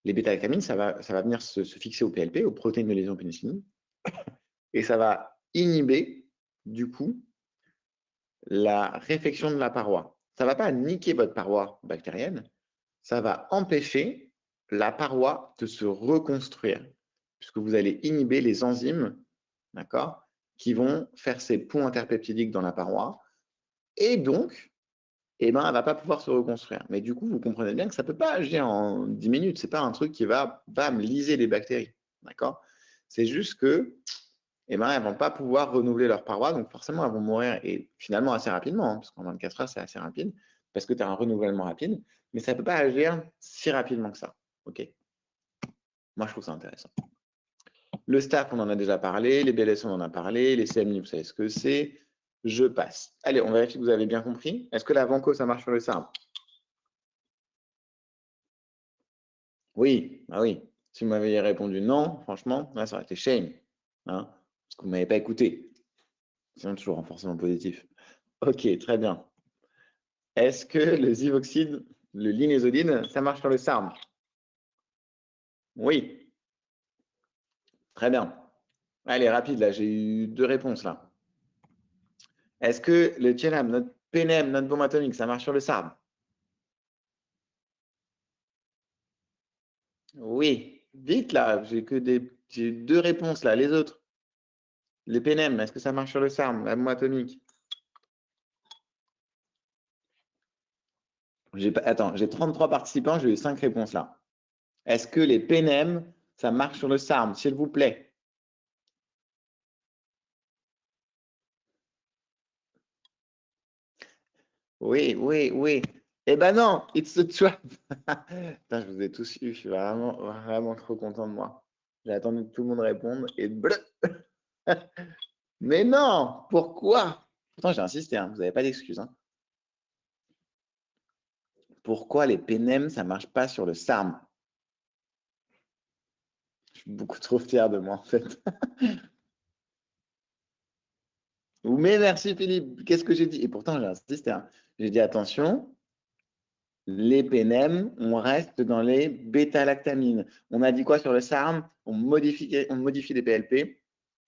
les bêta-lactamines, ça va venir se fixer au PLP, aux protéines de lésion pénicilline, et ça va inhiber, du coup, la réfection de la paroi. Ça ne va pas niquer votre paroi bactérienne, ça va empêcher la paroi de se reconstruire, puisque vous allez inhiber les enzymes, d'accord, qui vont faire ces ponts interpeptidiques dans la paroi, et donc, eh ben, elle ne va pas pouvoir se reconstruire. Mais du coup, vous comprenez bien que ça ne peut pas agir en 10 minutes. Ce n'est pas un truc qui va liser les bactéries. D'accord? C'est juste que eh ben, elles ne vont pas pouvoir renouveler leur paroi. Donc forcément, elles vont mourir et finalement assez rapidement, hein, parce qu'en 24 heures, c'est assez rapide, parce que tu as un renouvellement rapide. Mais ça ne peut pas agir si rapidement que ça. OK? Moi, je trouve ça intéressant. Le staph, on en a déjà parlé. Les BLS, on en a parlé. Les CMI, vous savez ce que c'est. Je passe. Allez, on vérifie que vous avez bien compris. Est-ce que la vanco, ça marche sur le SARM? Oui, ah oui. Si vous m'aviez répondu non, franchement, là, ça aurait été shame. Hein, parce que vous ne m'avez pas écouté. Sinon, toujours renforcement positif. Ok, très bien. Est-ce que le zivoxide, le linezolide, ça marche sur le SARM? Oui. Très bien. Allez, rapide, là, j'ai eu 2 réponses, là. Est-ce que le TNAM, notre PNM, notre bombe atomique, ça marche sur le SARM? Oui. Vite, là, j'ai 2 réponses, là. Les autres. Les PNM, est-ce que ça marche sur le SARM, la bombe atomique? Attends, j'ai 33 participants, j'ai eu 5 réponses, là. Est-ce que les PNM, ça marche sur le SARM, s'il vous plaît? Oui, oui, oui. Eh ben non, it's a trap. Putain, je vous ai tous eu, je suis vraiment, vraiment trop content de moi. J'ai attendu que tout le monde réponde et bleu. Mais non, pourquoi? Pourtant, j'ai insisté, hein, vous n'avez pas d'excuses. Hein. Pourquoi les PNM, ça marche pas sur le SARM? Je suis beaucoup trop fier de moi, en fait. Mais merci, Philippe. Qu'est-ce que j'ai dit? Et pourtant, j'ai insisté. Hein. J'ai dit attention, les PNM, on reste dans les bêta-lactamines. On a dit quoi sur le SARM? On modifie les PLP.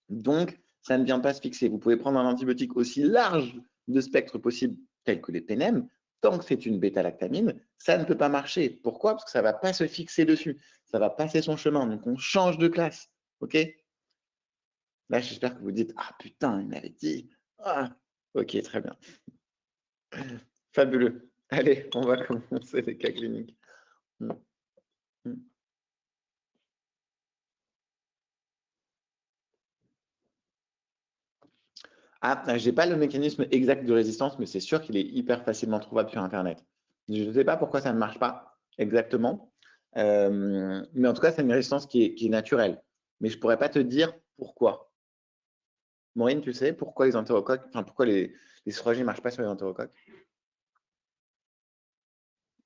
Donc, ça ne vient pas se fixer. Vous pouvez prendre un antibiotique aussi large de spectre possible, tel que les PNM. Tant que c'est une bêta-lactamine, ça ne peut pas marcher. Pourquoi? Parce que ça ne va pas se fixer dessus. Ça va passer son chemin. Donc, on change de classe. OK? Là, j'espère que vous dites, ah putain, il m'avait dit. Ah, ok, très bien. Fabuleux. Allez, on va commencer les cas cliniques. Ah, j'ai pas le mécanisme exact de résistance, mais c'est sûr qu'il est hyper facilement trouvable sur Internet. Je ne sais pas pourquoi ça ne marche pas exactement, mais en tout cas, c'est une résistance qui est naturelle. Mais je ne pourrais pas te dire pourquoi. Maureen, tu sais pourquoi les entérocoques, enfin pourquoi les ne marchent pas sur les entérocoques?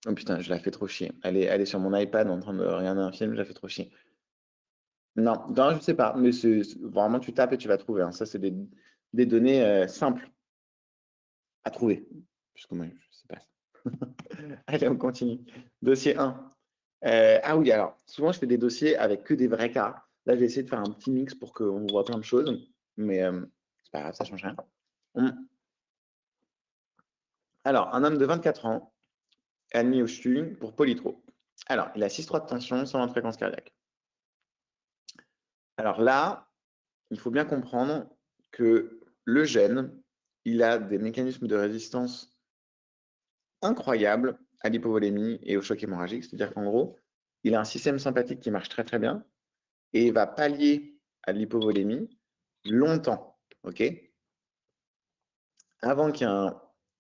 Oh putain, je la fais trop chier. Elle est sur mon iPad en train de regarder un film, je la fais trop chier. Non, non, je ne sais pas, mais vraiment tu tapes et tu vas trouver. Hein. Ça, c'est des données simples à trouver. Puisque moi, je ne sais pas. Allez, on continue. Dossier 1. Ah oui, alors, souvent, je fais des dossiers avec que des vrais cas. Là, j'ai essayé de faire un petit mix pour qu'on voit plein de choses, mais c'est pas grave, ça change rien. Alors, un homme de 24 ans, admis au CHU pour polytro. Alors, il a 6,3 de tension sans fréquence cardiaque. Alors là, il faut bien comprendre que le gène, il a des mécanismes de résistance incroyables à l'hypovolémie et au choc hémorragique. C'est-à-dire qu'en gros, il a un système sympathique qui marche très très bien et il va pallier à l'hypovolémie longtemps. Ok? Avant qu'il y ait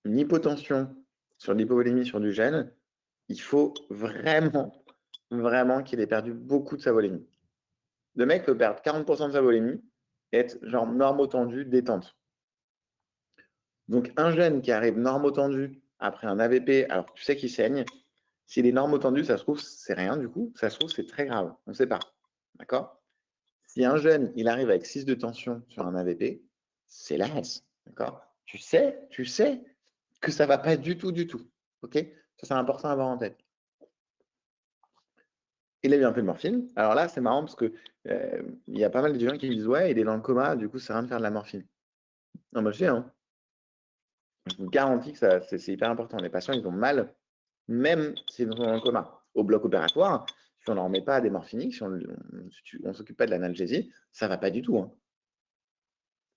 une hypotension sur l'hypovolémie sur du gène, il faut vraiment vraiment qu'il ait perdu beaucoup de sa volémie. Le mec peut perdre 40% de sa volémie et être genre normotendu, détente. Donc, un jeune qui arrive normotendu après un AVP, alors que tu sais qu'il saigne, s'il est normotendu, ça se trouve, c'est rien du coup. Ça se trouve, c'est très grave. On ne sait pas. D'accord? Si un jeune, il arrive avec 6 de tension sur un AVP, c'est la S. D'accord? Tu sais que ça ne va pas du tout, du tout. OK? Ça, c'est important à avoir en tête. Il a eu un peu de morphine. Alors là, c'est marrant parce que il y a pas mal de gens qui me disent ouais, il est dans le coma, du coup, ça sert à rien de faire de la morphine. Non, moi je sais, hein. Je vous garantis que c'est hyper important. Les patients, ils ont mal, même s'ils sont dans le coma. Au bloc opératoire, si on ne leur met pas des morphiniques, si on ne s'occupe pas de l'analgésie, ça ne va pas du tout, hein.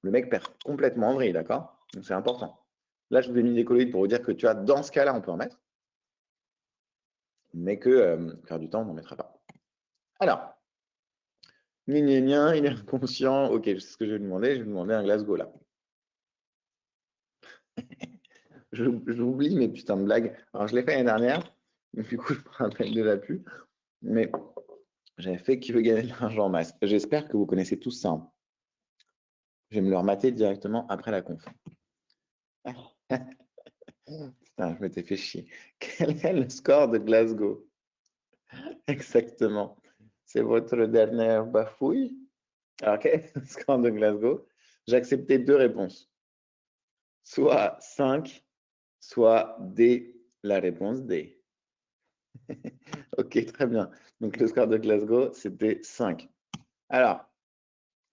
Le mec perd complètement en vrille, d'accord? Donc c'est important. Là, je vous ai mis des colloïdes pour vous dire que tu vois, dans ce cas-là, on peut en mettre, mais que faire du temps, on n'en mettra pas. Alors, il est inconscient. Ok, c'est ce que je vais lui demander. Je vais lui demander un Glasgow là. J'oublie mes putains de blagues. Alors, je l'ai fait l'année dernière. Du coup, je me rappelle déjà plus. Mais j'avais fait qui veut gagner de l'argent en masse. J'espère que vous connaissez tous ça, hein. Je vais me le remater directement après la conf. Putain, je m'étais fait chier. Quel est le score de Glasgow? Exactement. C'est votre dernière bafouille? Alors, quel est le score de Glasgow? J'ai accepté 2 réponses. Soit 5, soit D, la réponse D. Ok, très bien. Donc, le score de Glasgow, c'était 5. Alors,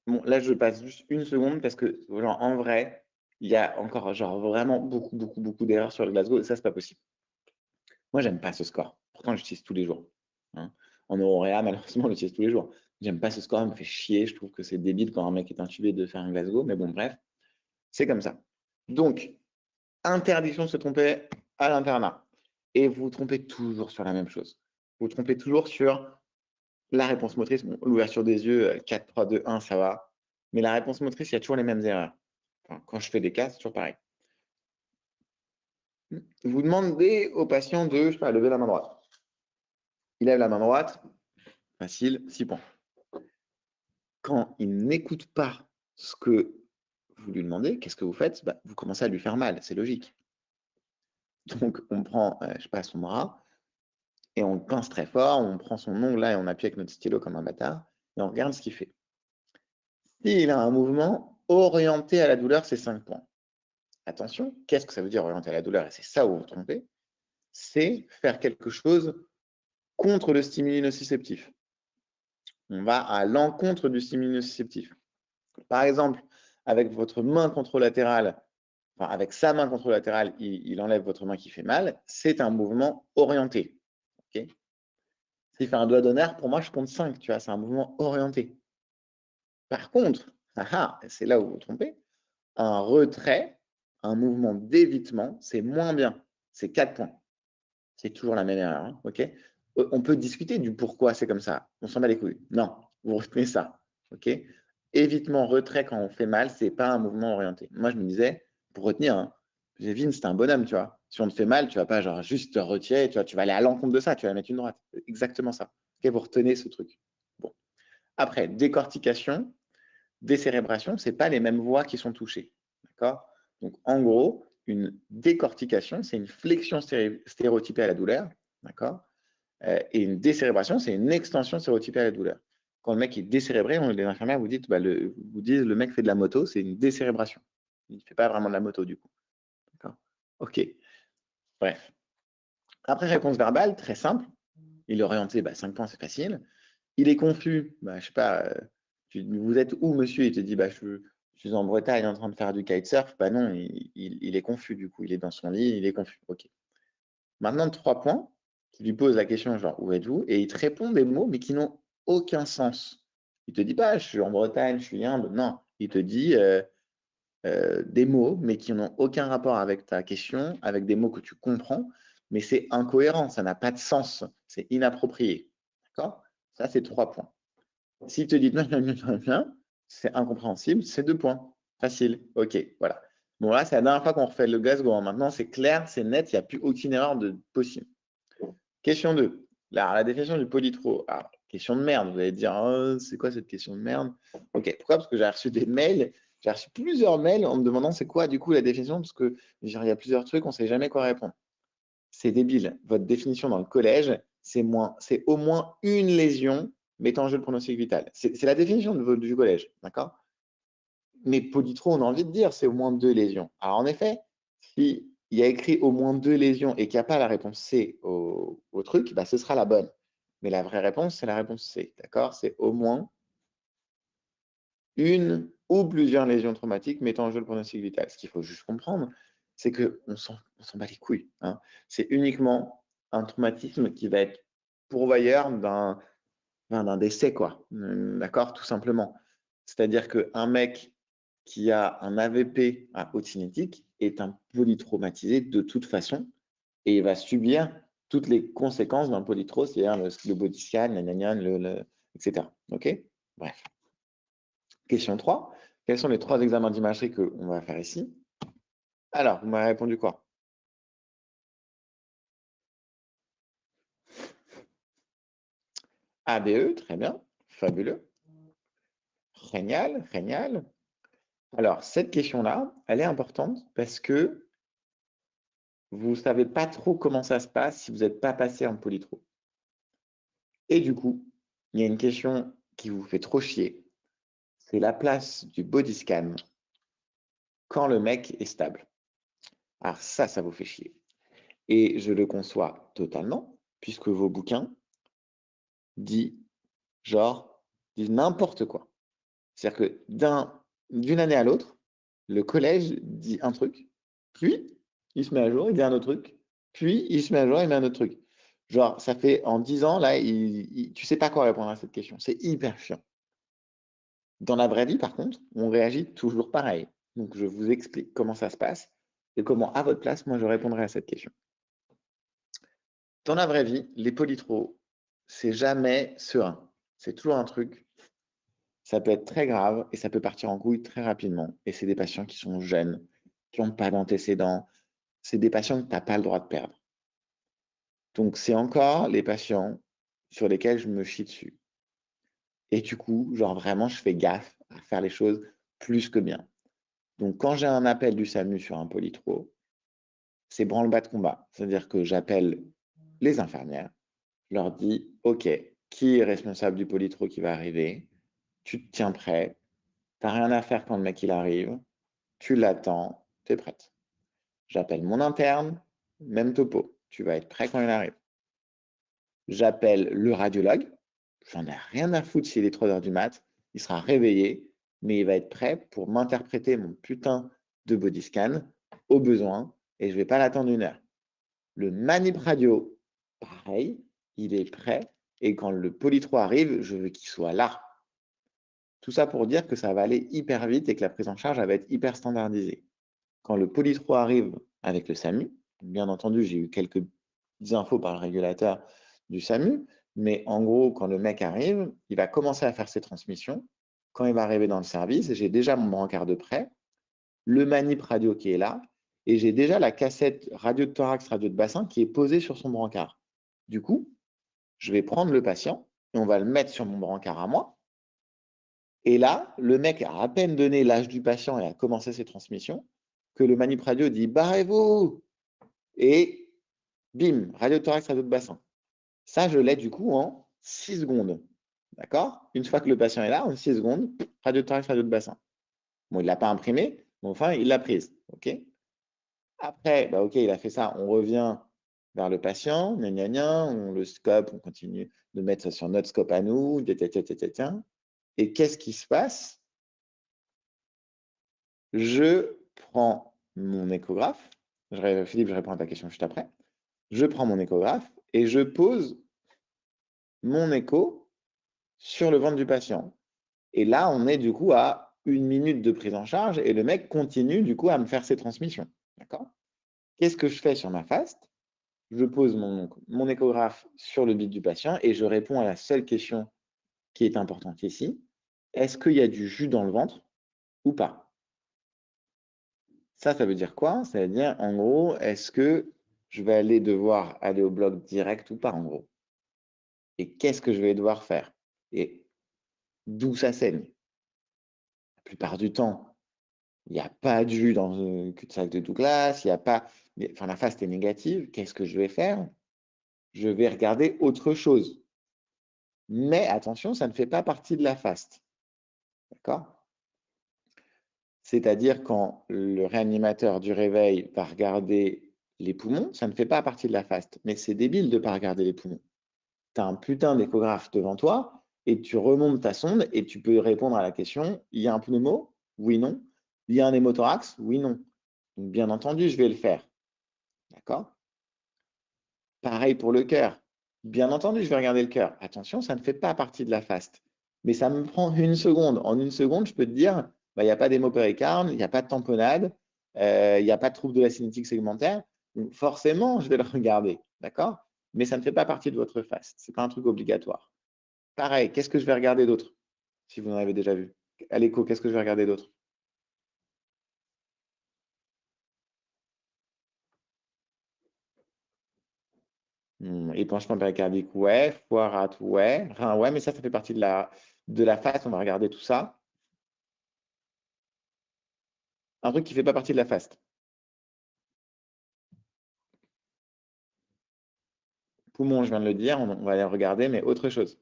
bon, là, je passe juste une seconde parce que, genre, en vrai, il y a encore, genre, vraiment beaucoup d'erreurs sur le Glasgow et ça, c'est pas possible. Moi, j'aime pas ce score. Pourtant, j'utilise tous les jours, hein. En Auréa, malheureusement, on l'utilise tous les jours. J'aime pas ce score, il me fait chier. Je trouve que c'est débile quand un mec est intubé de faire un Glasgow, mais bon, bref, c'est comme ça. Donc, interdiction de se tromper à l'internat. Et vous vous trompez toujours sur la même chose. Vous vous trompez toujours sur la réponse motrice. Bon, l'ouverture des yeux, 4, 3, 2, 1, ça va. Mais la réponse motrice, il y a toujours les mêmes erreurs. Enfin, quand je fais des cas, c'est toujours pareil. Vous demandez au patient de, je sais pas, lever la main droite. Il lève la main droite, facile, 6 points. Quand il n'écoute pas ce que vous lui demandez, qu'est-ce que vous faites? Bah, vous commencez à lui faire mal, c'est logique. Donc, on prend, je sais pas, son bras, et on pince très fort, on prend son ongle là et on appuie avec notre stylo comme un bâtard, et on regarde ce qu'il fait. S'il a un mouvement orienté à la douleur, c'est 5 points. Attention, qu'est-ce que ça veut dire orienté à la douleur? Et c'est ça où vous vous trompez, c'est faire quelque chose contre le stimuli nociceptif. On va à l'encontre du stimuli nociceptif. Par exemple, avec votre main contralatérale, enfin avec sa main contralatérale, il enlève votre main qui fait mal, c'est un mouvement orienté. Okay. S'il fait un doigt d'honneur, pour moi, je compte 5, tu vois, c'est un mouvement orienté. Par contre, c'est là où vous vous trompez, un retrait, un mouvement d'évitement, c'est moins bien, c'est 4 points. C'est toujours la même erreur, hein, ok? On peut discuter du pourquoi c'est comme ça, on s'en bat les couilles. Non, vous retenez ça, ok? Évitement, retrait quand on fait mal, c'est pas un mouvement orienté. Moi, je me disais, pour retenir, hein, Vince, c'est un bonhomme, tu vois. Si on te fait mal, tu vas pas genre juste te retirer, tu vas aller à l'encontre de ça, tu vas mettre une droite. Exactement ça. Ok, vous retenez ce truc. Bon. Après, décortication, décérébration, c'est pas les mêmes voies qui sont touchées. D'accord? Donc, en gros, une décortication, c'est une flexion stéréotypée à la douleur. D'accord? Et une décérébration, c'est une extension stéréotypée à la douleur. Quand le mec est décérébré, les infirmières vous disent, le mec fait de la moto, c'est une décérébration. Il ne fait pas vraiment de la moto du coup. D'accord? Ok. Bref. Après, réponse verbale, très simple. Il est orienté, 5 points, c'est facile. Il est confus, je sais pas, vous êtes où monsieur? Il te dit, je suis en Bretagne en train de faire du kitesurf. Non, il est confus du coup, il est dans son lit, il est confus. Ok. Maintenant, 3 points, tu lui poses la question genre où êtes-vous? Et il te répond des mots mais qui n'ont aucun sens. Il te dit pas je suis en Bretagne, je suis humble. Non, il te dit des mots mais qui n'ont aucun rapport avec ta question, avec des mots que tu comprends, mais c'est incohérent, ça n'a pas de sens, c'est inapproprié. D'accord? Ça, c'est 3 points. S'il te dit c'est incompréhensible, c'est 2 points. Facile. Ok, voilà. Bon, là, c'est la dernière fois qu'on refait le Glasgow. Maintenant, c'est clair, c'est net, il n'y a plus aucune erreur de possible. Question 2. Là, la définition du polytro. Alors, question de merde. Vous allez dire, oh, c'est quoi cette question de merde? Ok, pourquoi? Parce que j'ai reçu des mails. J'ai reçu plusieurs mails en me demandant c'est quoi du coup la définition, parce que il y a plusieurs trucs, on ne sait jamais quoi répondre. C'est débile. Votre définition dans le collège, c'est au moins une lésion mettant en jeu le pronostic vital. C'est la définition du collège, d'accord? Mais polytro, on a envie de dire, c'est au moins 2 lésions. Alors en effet, s'il y a écrit au moins 2 lésions et qu'il n'y a pas la réponse C au truc, bah, ce sera la bonne. Mais la vraie réponse, c'est la réponse C, d'accord? C'est au moins une ou plusieurs lésions traumatiques mettant en jeu le pronostic vital. Ce qu'il faut juste comprendre, c'est qu'on s'en bat les couilles, hein. C'est uniquement un traumatisme qui va être pourvoyeur d'un décès, quoi. D'accord? Tout simplement. C'est-à-dire qu'un mec qui a un AVP à haute cinétique est un polytraumatisé de toute façon et il va subir toutes les conséquences d'un polytro, c'est-à-dire le body scan, etc. OK? Bref. Question 3. Quels sont les 3 examens d'imagerie qu'on va faire ici? Alors, vous m'avez répondu quoi? ABE, très bien. Fabuleux. Génial, génial. Alors, cette question-là, elle est importante parce que vous ne savez pas trop comment ça se passe si vous n'êtes pas passé en polytro. Et du coup, il y a une question qui vous fait trop chier. C'est la place du body scan quand le mec est stable. Alors ça vous fait chier. Et je le conçois totalement, puisque vos bouquins disent n'importe quoi. C'est-à-dire que d'une année à l'autre, le collège dit un truc, puis il se met à jour, il dit un autre truc, puis il se met à jour, il met un autre truc. Genre, ça fait en 10 ans, là, tu sais pas quoi répondre à cette question. C'est hyper chiant. Dans la vraie vie, par contre, on réagit toujours pareil. Donc, je vous explique comment ça se passe et comment, à votre place, moi, je répondrai à cette question. Dans la vraie vie, les polytros, c'est jamais serein. C'est toujours un truc. Ça peut être très grave et ça peut partir en couille très rapidement. Et c'est des patients qui sont jeunes, qui n'ont pas d'antécédents. C'est des patients que tu n'as pas le droit de perdre. Donc, c'est encore les patients sur lesquels je me chie dessus. Et du coup, genre vraiment, je fais gaffe à faire les choses plus que bien. Donc, quand j'ai un appel du SAMU sur un polytro, c'est branle-bas de combat. C'est-à-dire que j'appelle les infirmières, je leur dis, OK, qui est responsable du polytro qui va arriver? Tu te tiens prêt, tu n'as rien à faire quand le mec il arrive, tu l'attends, tu es prête. J'appelle mon interne, même topo, tu vas être prêt quand il arrive. J'appelle le radiologue, j'en ai rien à foutre s'il est 3 heures du mat, il sera réveillé, mais il va être prêt pour m'interpréter mon putain de body scan au besoin et je ne vais pas l'attendre 1 heure. Le manip radio, pareil, il est prêt et quand le polytro arrive, je veux qu'il soit là. Tout ça pour dire que ça va aller hyper vite et que la prise en charge va être hyper standardisée. Quand le polytro arrive avec le SAMU, bien entendu, j'ai eu quelques infos par le régulateur du SAMU, mais en gros, quand le mec arrive, il va commencer à faire ses transmissions. Quand il va arriver dans le service, j'ai déjà mon brancard de prêt, le manip radio qui est là, et j'ai déjà la cassette radio de thorax, radio de bassin qui est posée sur son brancard. Du coup, je vais prendre le patient et on va le mettre sur mon brancard à moi. Et là, le mec a à peine donné l'âge du patient et a commencé ses transmissions, que le manip radio dit barrez-vous et bim, radio de thorax, radio de bassin. Ça, je l'ai du coup en 6 secondes. D'accord? Une fois que le patient est là, en 6 secondes, radio de thorax, radio de bassin. Bon, il ne l'a pas imprimé, mais enfin, il l'a prise. OK? Après, bah, OK, il a fait ça. On revient vers le patient, on le scope, on continue de mettre ça sur notre scope à nous, et qu'est-ce qui se passe? Je prends mon échographe. Philippe, je réponds à ta question juste après. Je prends mon échographe et je pose mon écho sur le ventre du patient. Et là, on est du coup à 1 minute de prise en charge et le mec continue du coup à me faire ses transmissions. D'accord? Qu'est-ce que je fais sur ma FAST? Je pose mon échographe sur le bit du patient et je réponds à la seule question qui est importante ici. Est-ce qu'il y a du jus dans le ventre ou pas? Ça veut dire quoi? Ça veut dire, en gros, est-ce que je vais devoir aller au bloc direct ou pas, en gros? et qu'est-ce que je vais devoir faire et d'où ça saigne. La plupart du temps, il n'y a pas de jus dans le cul-de-sac de Douglas, il n'y a pas, enfin la faste est négative, qu'est-ce que je vais faire? Je vais regarder autre chose. Mais attention, ça ne fait pas partie de la faste. D'accord? C'est-à-dire quand le réanimateur du réveil va regarder les poumons, ça ne fait pas partie de la faste. Mais c'est débile de ne pas regarder les poumons. Tu as un putain d'échographe devant toi et tu remontes ta sonde et tu peux répondre à la question, il y a un pneumo? Oui, non. Il y a un hémothorax? Oui, non. Donc, bien entendu, je vais le faire. D'accord? Pareil pour le cœur. Bien entendu, je vais regarder le cœur. Attention, ça ne fait pas partie de la faste. Mais ça me prend une seconde. En une seconde, je peux te dire, bah, il n'y a pas d'hémopéricarde, il n'y a pas de tamponnade, il n'y a pas de trouble de la cinétique segmentaire. Donc forcément, je vais le regarder. D'accord? Mais ça ne fait pas partie de votre faste. Ce n'est pas un truc obligatoire. Pareil, qu'est-ce que je vais regarder d'autre? Si vous en avez déjà vu. À l'écho, qu'est-ce que je vais regarder d'autre? Épanchement péricardique, ouais. Foie, rate, ouais. Rein, ouais. Mais ça fait partie de la faste. On va regarder tout ça. Un truc qui ne fait pas partie de la faste. Poumon, je viens de le dire, on va aller regarder, mais autre chose.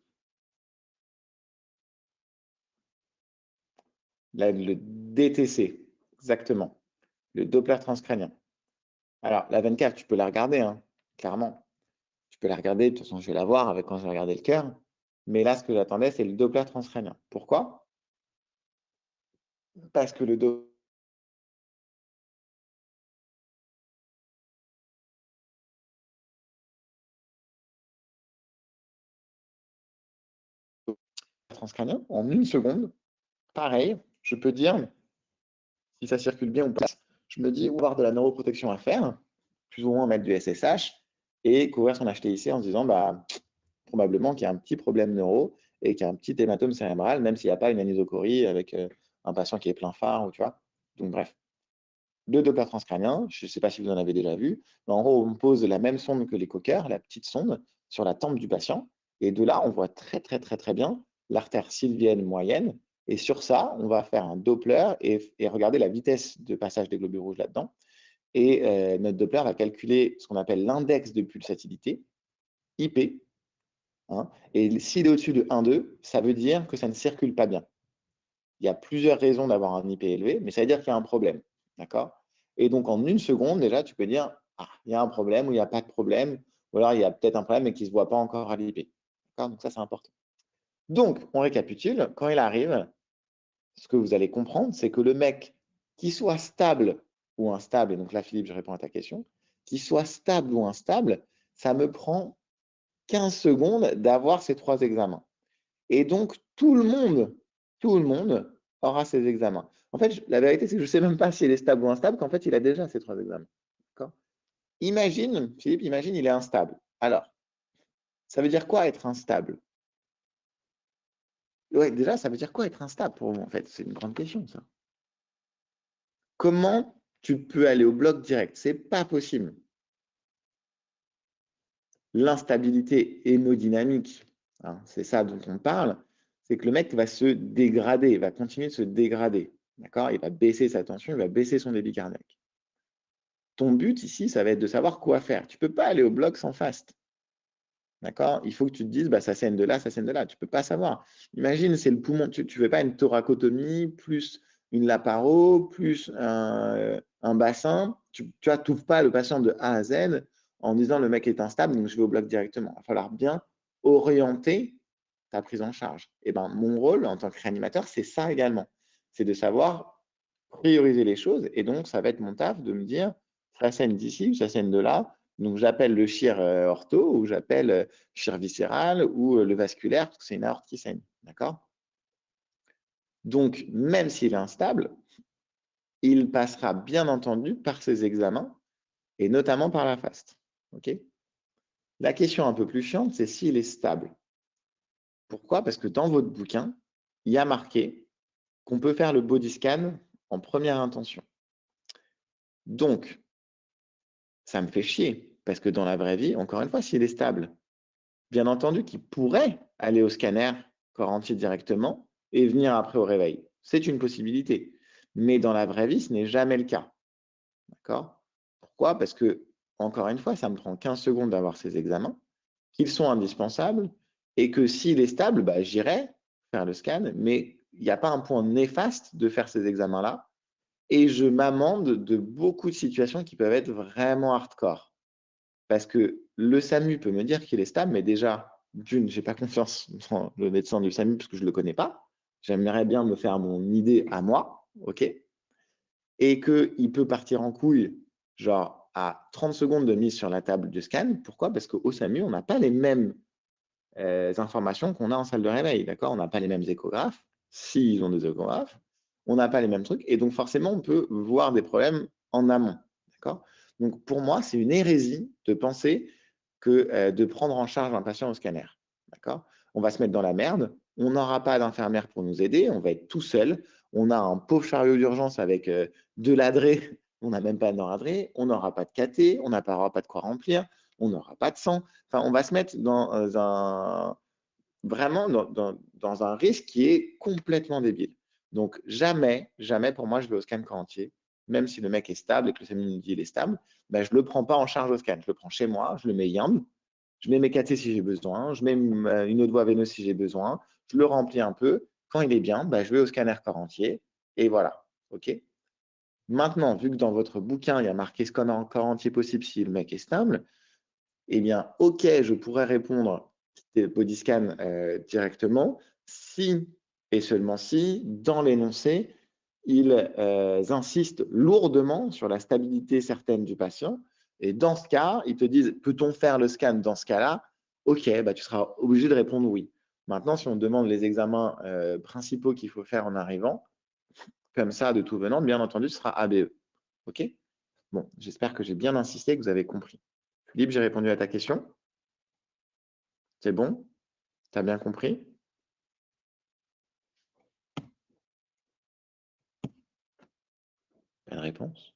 Là, le DTC, exactement. Le Doppler transcrânien. Alors, la 24, tu peux la regarder, hein, clairement. Tu peux la regarder, de toute façon, je vais la voir avec quand je vais regarder le cœur. Mais là, ce que j'attendais, c'est le Doppler transcrânien. Pourquoi? Parce que le Doppler transcrânien, en une seconde, pareil, je peux dire si ça circule bien ou pas. Je me dis, on va avoir de la neuroprotection à faire, plus ou moins mettre du SSH et couvrir son HTIC en se disant, bah, probablement qu'il y a un petit problème neuro et qu'il y a un petit hématome cérébral, même s'il n'y a pas une anisocorie avec un patient qui est plein phare, ou tu vois. Donc bref, le Doppler transcrânien, je ne sais pas si vous en avez déjà vu, mais en gros, on pose la même sonde que les coqueurs, la petite sonde, sur la tempe du patient, et de là, on voit très très très très bien l'artère sylvienne moyenne, et sur ça, on va faire un Doppler et regarder la vitesse de passage des globules rouges là-dedans, et notre Doppler va calculer ce qu'on appelle l'index de pulsatilité, IP, hein, et s'il est au-dessus de 1,2, ça veut dire que ça ne circule pas bien. Il y a plusieurs raisons d'avoir un IP élevé, mais ça veut dire qu'il y a un problème. D'accord? Et donc, en une seconde, déjà, tu peux dire, ah, il y a un problème ou il n'y a pas de problème, ou alors il y a peut-être un problème mais qui ne se voit pas encore à l'IP. D'accord? Donc, ça, c'est important. Donc, on récapitule. Quand il arrive, ce que vous allez comprendre, c'est que le mec, qui soit stable ou instable, et donc là, Philippe, je réponds à ta question, qui soit stable ou instable, ça me prend 15 secondes d'avoir ces trois examens. Et donc, tout le monde aura ses examens. En fait, la vérité, c'est que je ne sais même pas s'il est stable ou instable, qu'en fait, il a déjà ses trois examens. Imagine, Philippe, imagine, il est instable. Alors, ça veut dire quoi être instable? Ouais, déjà, ça veut dire quoi être instable pour vous, en fait? C'est une grande question, ça. Comment tu peux aller au bloc direct? C'est pas possible. L'instabilité hémodynamique, hein, c'est ça dont on parle, c'est que le mec va se dégrader, va continuer de se dégrader. D'accord? Il va baisser sa tension, il va baisser son débit cardiaque. Ton but ici, ça va être de savoir quoi faire. Tu ne peux pas aller au bloc sans faste. D'accord? Il faut que tu te dises, bah, ça saigne de là, ça saigne de là. Tu ne peux pas savoir. Imagine, c'est le poumon. Tu ne fais pas une thoracotomie, plus une laparo, plus un bassin. Tu n'ouvres pas le patient de A à Z en disant le mec est instable, donc je vais au bloc directement. Il va falloir bien orienter ta prise en charge. Et ben, mon rôle en tant que réanimateur, c'est ça également. C'est de savoir prioriser les choses. Et donc, ça va être mon taf de me dire, ça saigne d'ici ou ça saigne de là. Donc, j'appelle le chir ortho ou j'appelle chir viscéral ou le vasculaire parce que c'est une aorte qui saigne. D'accord? Donc, même s'il est instable, il passera bien entendu par ses examens et notamment par la faste. OK? La question un peu plus chiante, c'est s'il est stable. Pourquoi? Parce que dans votre bouquin, il y a marqué qu'on peut faire le body scan en première intention. Donc, ça me fait chier parce que dans la vraie vie, encore une fois, s'il est stable, bien entendu qu'il pourrait aller au scanner corps entier directement et venir après au réveil. C'est une possibilité. Mais dans la vraie vie, ce n'est jamais le cas. D'accord? Pourquoi? Parce que, encore une fois, ça me prend 15 secondes d'avoir ces examens, qu'ils sont indispensables, et que s'il est stable, bah, j'irai faire le scan, mais il n'y a pas un point néfaste de faire ces examens-là, et je m'amende de beaucoup de situations qui peuvent être vraiment hardcore. Parce que le SAMU peut me dire qu'il est stable, mais déjà, d'une, je n'ai pas confiance dans le médecin du SAMU parce que je ne le connais pas. J'aimerais bien me faire mon idée à moi, ok? Et qu'il peut partir en couille, genre à 30 secondes de mise sur la table du scan. Pourquoi? Parce qu'au SAMU, on n'a pas les mêmes informations qu'on a en salle de réveil, d'accord? On n'a pas les mêmes échographes, s'ils ont des échographes, on n'a pas les mêmes trucs, et donc forcément, on peut voir des problèmes en amont, d'accord? Donc pour moi, c'est une hérésie de penser que de prendre en charge un patient au scanner, d'accord? On va se mettre dans la merde, on n'aura pas d'infirmière pour nous aider, on va être tout seul, on a un pauvre chariot d'urgence avec de l'adré, on n'a même pas de noradré, on n'aura pas de cathé, on n'aura pas de quoi remplir, on n'aura pas de sang. Enfin, on va se mettre vraiment dans un risque qui est complètement débile. Donc, jamais, jamais pour moi, je vais au scan corps entier, même si le mec est stable et que le SAMU nous dit qu'il est stable, ben, je ne le prends pas en charge au scan. Je le prends chez moi, je le mets YAMB, je mets mes cathés si j'ai besoin, je mets une autre voie veineuse si j'ai besoin, je le remplis un peu. Quand il est bien, ben, je vais au scanner corps entier et voilà. OK? Maintenant, vu que dans votre bouquin, il y a marqué scanner corps entier possible si le mec est stable, eh bien, OK, je pourrais répondre body scan directement si et seulement si, dans l'énoncé, ils insistent lourdement sur la stabilité certaine du patient. Et dans ce cas, ils te disent, peut-on faire le scan dans ce cas-là? OK, bah, tu seras obligé de répondre oui. Maintenant, si on demande les examens principaux qu'il faut faire en arrivant, comme ça, de tout venant, bien entendu, ce sera ABE. OK? Bon, j'espère que j'ai bien insisté, que vous avez compris. Philippe, j'ai répondu à ta question. C'est bon? Tu as bien compris? Pas de réponse.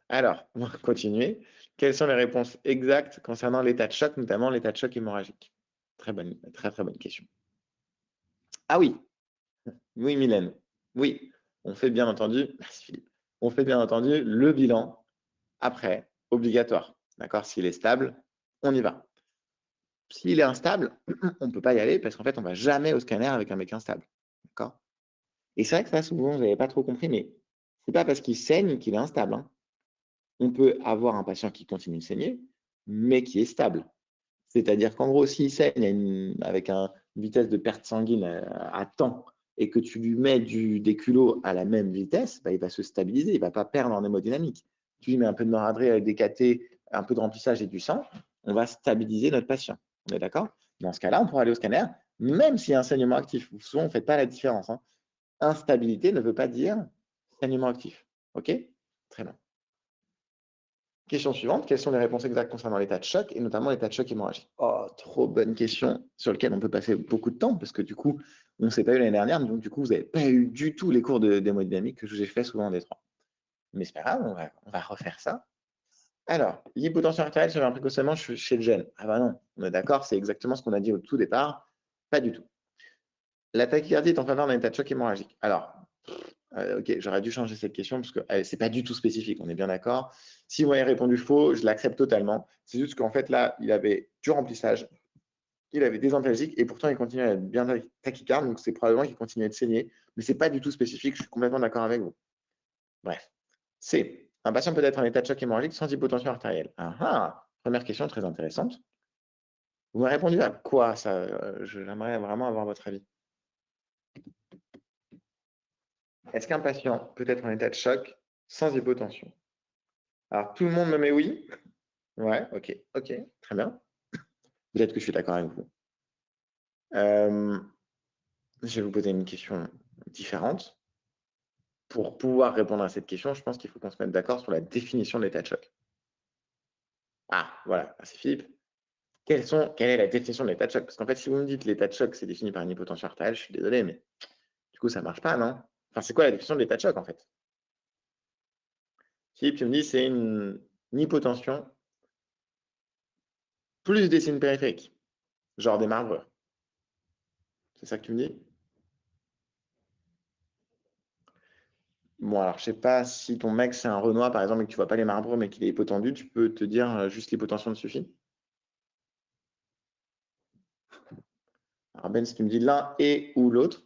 Alors, on va continuer. Quelles sont les réponses exactes concernant l'état de choc, notamment l'état de choc hémorragique? Très bonne question. Ah oui, oui, Mylène. Oui, on fait bien entendu, merci Philippe, on fait bien entendu le bilan après, obligatoire. D'accord? S'il est stable, on y va. S'il est instable, on ne peut pas y aller parce qu'en fait, on ne va jamais au scanner avec un mec instable. D'accord? Et c'est vrai que ça, souvent, vous n'avez pas trop compris, mais ce n'est pas parce qu'il saigne qu'il est instable, hein. On peut avoir un patient qui continue de saigner, mais qui est stable. C'est-à-dire qu'en gros, s'il saigne avec une vitesse de perte sanguine à temps et que tu lui mets des culots à la même vitesse, bah, il va se stabiliser, il ne va pas perdre en hémodynamique. Tu lui mets un peu de noradré avec des cathés, un peu de remplissage et du sang, on va stabiliser notre patient. On est d'accord? Dans ce cas-là, on pourra aller au scanner, même s'il y a un saignement actif. Souvent, on ne fait pas la différence, hein. Instabilité ne veut pas dire saignement actif. OK? Très bien. Question suivante, quelles sont les réponses exactes concernant l'état de choc et notamment l'état de choc hémorragique? Oh, trop bonne question sur laquelle on peut passer beaucoup de temps parce que du coup, on ne s'est pas eu l'année dernière, donc du coup, vous n'avez pas eu du tout les cours d'hémodynamique que j'ai fait souvent en D3. Mais c'est pas grave, on va refaire ça. Alors, l'hypotension artérielle sur un précocement chez le jeune. Ah bah non, on est d'accord, c'est exactement ce qu'on a dit au tout départ. Pas du tout. La tachycardie est en faveur d'un état de choc hémorragique. Alors, ok, j'aurais dû changer cette question parce que c'est pas du tout spécifique, on est bien d'accord. Si vous m'avez répondu faux, je l'accepte totalement. C'est juste qu'en fait, là, il avait du remplissage, il avait des antalgiques et pourtant, il continuait à être bien tachycarde, donc c'est probablement qu'il continuait de saigner, mais c'est pas du tout spécifique, je suis complètement d'accord avec vous. Bref, c'est un patient peut être en état de choc hémorragique sans hypotension artérielle. Ah ah, première question très intéressante. Vous m'avez répondu à quoi ça? J'aimerais vraiment avoir votre avis. Est-ce qu'un patient peut être en état de choc sans hypotension? Alors, tout le monde me met oui. Ouais, ok, très bien. Peut-être que je suis d'accord avec vous. Je vais vous poser une question différente. Pour pouvoir répondre à cette question, je pense qu'il faut qu'on se mette d'accord sur la définition de l'état de choc. Ah, voilà, c'est Philippe. Quelle est la définition de l'état de choc? Parce qu'en fait, si vous me dites l'état de choc, c'est défini par une hypotension artérielle, je suis désolé, mais du coup, ça ne marche pas, non? Enfin, c'est quoi la définition de l'état de choc, en fait? Philippe, tu me dis c'est une hypotension plus des signes périphériques. Genre des marbreurs. C'est ça que tu me dis? Bon, alors je sais pas si ton mec c'est un Renoir par exemple et que tu vois pas les marbreurs mais qu'il est hypotendu, tu peux te dire juste l'hypotension te suffit. Alors Ben, si tu me dis l'un et ou l'autre,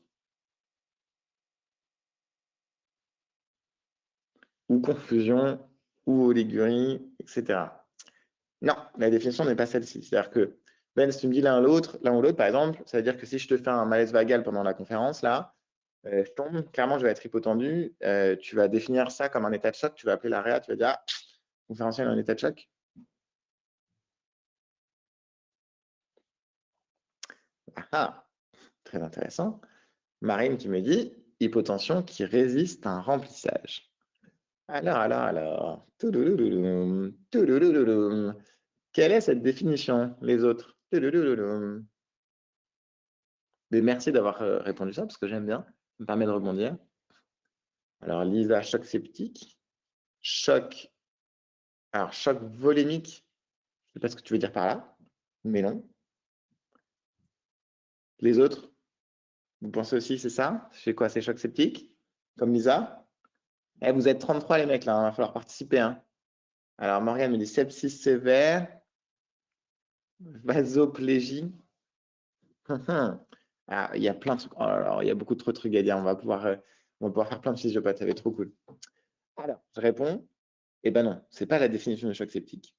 ou confusion, ou oligurie, etc. Non, la définition n'est pas celle-ci. C'est-à-dire que Ben, si tu me dis l'un ou l'autre, par exemple, ça veut dire que si je te fais un malaise vagal pendant la conférence, là, je tombe, clairement, je vais être hypotendu. Tu vas définir ça comme un état de choc. Tu vas appeler l'AREA, tu vas dire, ah, conférencier en état de choc. Ah, très intéressant. Marine qui me dit, hypotension qui résiste à un remplissage. Alors. Touloulouloum, touloulouloum. Quelle est cette définition, les autres? Touloulouloum. Mais merci d'avoir répondu ça, parce que j'aime bien. Ça me permet de rebondir. Alors, Lisa, choc septique. Choc. Alors, choc volémique. Je ne sais pas ce que tu veux dire par là, mais non. Les autres, vous pensez aussi, c'est ça? C'est quoi, c'est choc septique? Comme Lisa? Eh, vous êtes 33 les mecs là, il va falloir participer. Hein. Alors, Morgane me dit sepsis sévère, vasoplégie. Ah, il y a plein de trucs. Oh là là, il y a beaucoup trop de trucs à dire. On va pouvoir faire plein de fiches de pâte. Ça va être trop cool. Alors, je réponds. Eh ben non, c'est pas la définition du choc septique.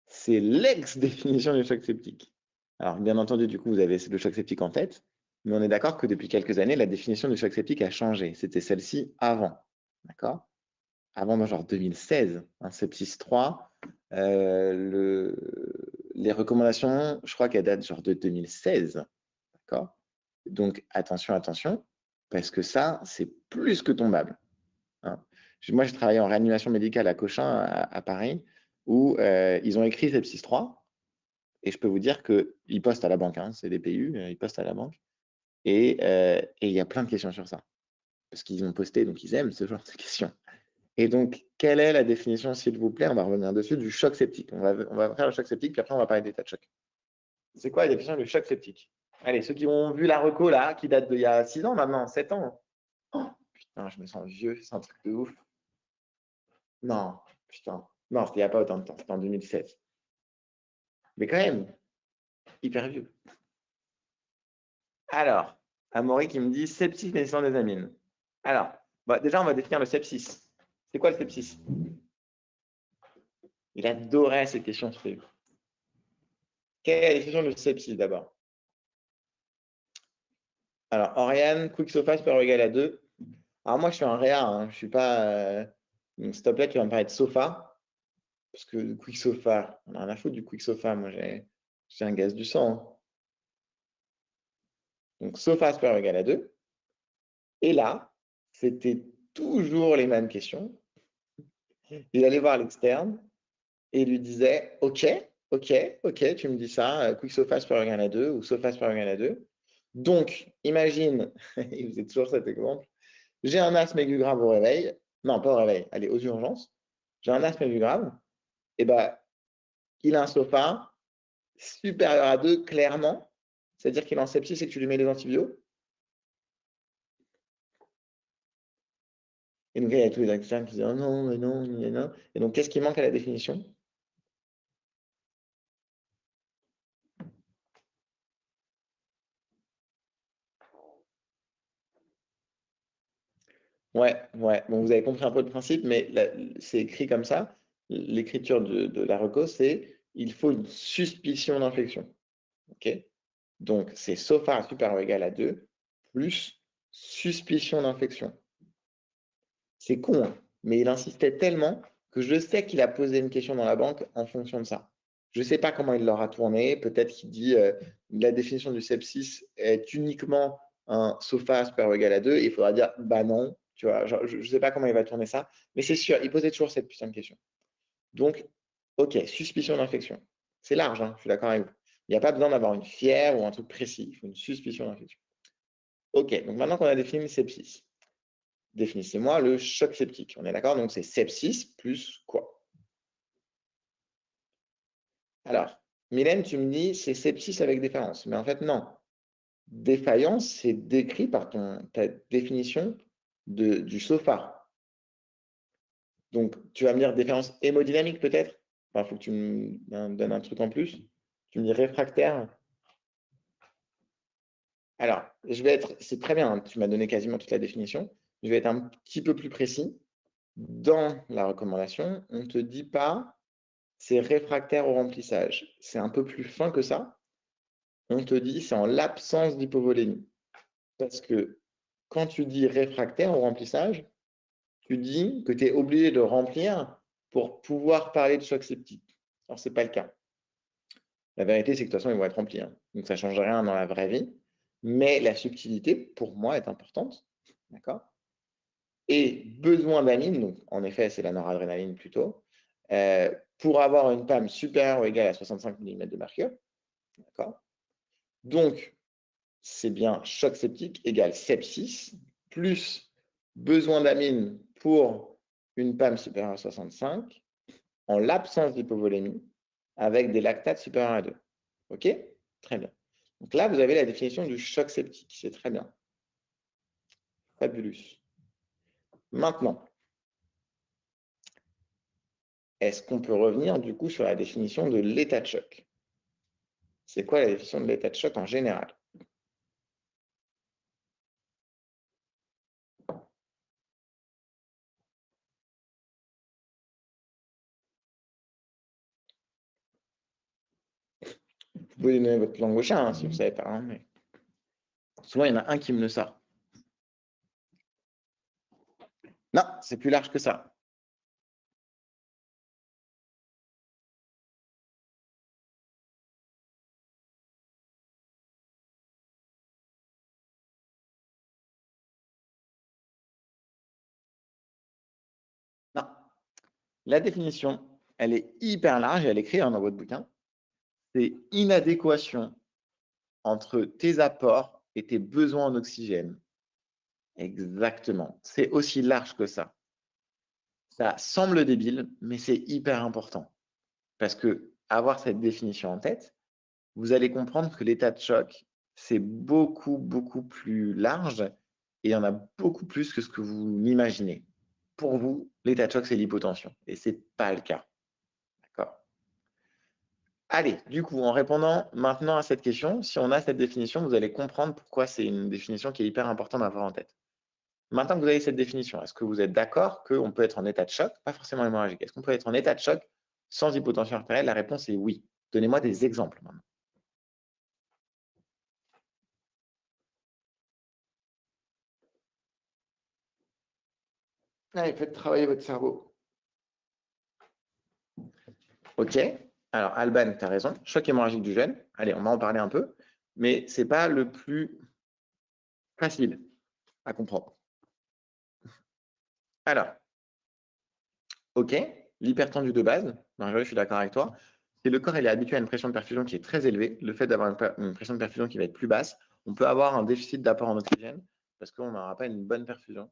C'est l'ex-définition du choc septique. Alors, bien entendu, du coup, vous avez le choc septique en tête, mais on est d'accord que depuis quelques années, la définition du choc septique a changé. C'était celle-ci avant. D'accord? Avant, genre 2016, un sepsis 3. Les recommandations, je crois qu'elles datent genre de 2016. D'accord? Donc, attention, parce que ça, c'est plus que tombable. Hein. Moi, j'ai travaillé en réanimation médicale à Cochin, à Paris, où ils ont écrit sepsis 3, et je peux vous dire qu'ils postent à la banque, hein, c'est des PU, ils postent à la banque, et il y a plein de questions sur ça, parce qu'ils ont posté, donc ils aiment ce genre de questions. Et donc, quelle est la définition, s'il vous plaît, on va revenir dessus, du choc septique. On va faire le choc septique, puis après, on va parler d'état de choc. C'est quoi la définition du choc septique? Allez, ceux qui ont vu la reco, là, qui date d'il y a 6 ans maintenant, 7 ans. Oh, putain, je me sens vieux, c'est un truc de ouf. Non, putain. Non, c'était il n'y a pas autant de temps, c'était en 2016. Mais quand même, hyper vieux. Alors, Amaury qui me dit sepsis naissant des amines. Alors, déjà, on va définir le sepsis. C'est quoi le sepsis? Il adorait ces questions sur PU. Quelle est la définition du sepsis d'abord? Alors, Oriane, quick sofa supérieur ou égal à 2. Alors, moi, je suis un réa, hein, je suis pas. Donc, s'il te plaît, tu vas me parler de sofa. Parce que le quick sofa, on a rien à foutre du quick sofa. Moi, j'ai un gaz du sang. Hein. Donc, sofa supérieur ou égal à 2. Et là, c'était toujours les mêmes questions. Il allait voir l'externe et il lui disait OK, tu me dis ça, quick sofa supérieur ou égal à 2 ou sofa supérieur ou égal à 2. Donc, imagine, il faisait toujours cet exemple, j'ai un asthme aigu grave au réveil, non, pas au réveil, allez, aux urgences, j'ai un asthme aigu grave, et ben, il a un sofa supérieur à 2, clairement, c'est-à-dire qu'il est en sepsis et que tu lui mets des antibiotiques. Et donc, il y a tous les externes qui disent oh non, mais non, non. Et donc, qu'est-ce qui manque à la définition? Ouais. Bon, vous avez compris un peu le principe, mais c'est écrit comme ça. L'écriture de la reco, c'est il faut une suspicion d'infection. OK? Donc, c'est SOFA supérieur ou égal à 2 plus suspicion d'infection. C'est con, hein, mais il insistait tellement que je sais qu'il a posé une question dans la banque en fonction de ça. Je ne sais pas comment il l'aura tourné. Peut-être qu'il dit la définition du sepsis est uniquement un SOFA supérieur ou égal à 2. Et il faudra dire bah non. Tu vois, genre, je ne sais pas comment il va tourner ça, mais c'est sûr, il posait toujours cette putain de question. Donc, ok, suspicion d'infection. C'est large, hein, je suis d'accord avec vous. Il n'y a pas besoin d'avoir une fièvre ou un truc précis. Il faut une suspicion d'infection. Ok, donc maintenant qu'on a défini le sepsis, définissez-moi le choc septique. On est d'accord? Donc, c'est sepsis plus quoi? Alors, Mylène, tu me dis, c'est sepsis avec défaillance. Mais en fait, non. Défaillance, c'est décrit par ta définition du SOFA. Donc, tu vas me dire défaillance hémodynamique peut-être? Enfin, il faut que tu me donnes un truc en plus. Tu me dis réfractaire. Alors, c'est très bien, hein, tu m'as donné quasiment toute la définition. Je vais être un petit peu plus précis. Dans la recommandation, on ne te dit pas c'est réfractaire au remplissage. C'est un peu plus fin que ça. On te dit c'est en l'absence d'hypovolémie. Parce que quand tu dis réfractaire au remplissage, tu dis que tu es obligé de remplir pour pouvoir parler de choc septique. Alors, ce n'est pas le cas. La vérité, c'est que de toute façon, ils vont être remplis, hein. Donc, ça ne change rien dans la vraie vie. Mais la subtilité, pour moi, est importante. D'accord? Et besoin d'amine, donc en effet, c'est la noradrénaline plutôt, pour avoir une PAM supérieure ou égale à 65 mm de mercure. D'accord? Donc, c'est bien choc septique égale sepsis, plus besoin d'amine pour une PAM supérieure à 65, en l'absence d'hypovolémie, avec des lactates supérieurs à 2. OK? Très bien. Donc là, vous avez la définition du choc septique. C'est très bien. Fabuleux. Maintenant, est-ce qu'on peut revenir du coup sur la définition de l'état de choc? C'est quoi la définition de l'état de choc en général? Vous pouvez donner votre langue au chat hein, si vous ne savez pas. Hein, mais... Souvent, il y en a un qui me le sort. Non, c'est plus large que ça. Non. La définition, elle est hyper large et elle est écrite dans votre bouquin. C'est inadéquation entre tes apports et tes besoins en oxygène. Exactement. C'est aussi large que ça. Ça semble débile, mais c'est hyper important. Parce que avoir cette définition en tête, vous allez comprendre que l'état de choc, c'est beaucoup, beaucoup plus large et il y en a beaucoup plus que ce que vous n'imaginez. Pour vous, l'état de choc, c'est l'hypotension et ce n'est pas le cas. D'accord? Allez, du coup, en répondant maintenant à cette question, si on a cette définition, vous allez comprendre pourquoi c'est une définition qui est hyper importante d'avoir en tête. Maintenant que vous avez cette définition, est-ce que vous êtes d'accord qu'on peut être en état de choc, pas forcément hémorragique? Est-ce qu'on peut être en état de choc sans hypotension artérielle? La réponse est oui. Donnez-moi des exemples maintenant. Allez, faites travailler votre cerveau. Ok. Alors, Alban, tu as raison. Choc hémorragique du jeune. Allez, on va en parler un peu. Mais ce n'est pas le plus facile à comprendre. Alors, ok, l'hypertendu de base, je suis d'accord avec toi. Si le corps est habitué à une pression de perfusion qui est très élevée, le fait d'avoir une pression de perfusion qui va être plus basse, on peut avoir un déficit d'apport en oxygène parce qu'on n'aura pas une bonne perfusion.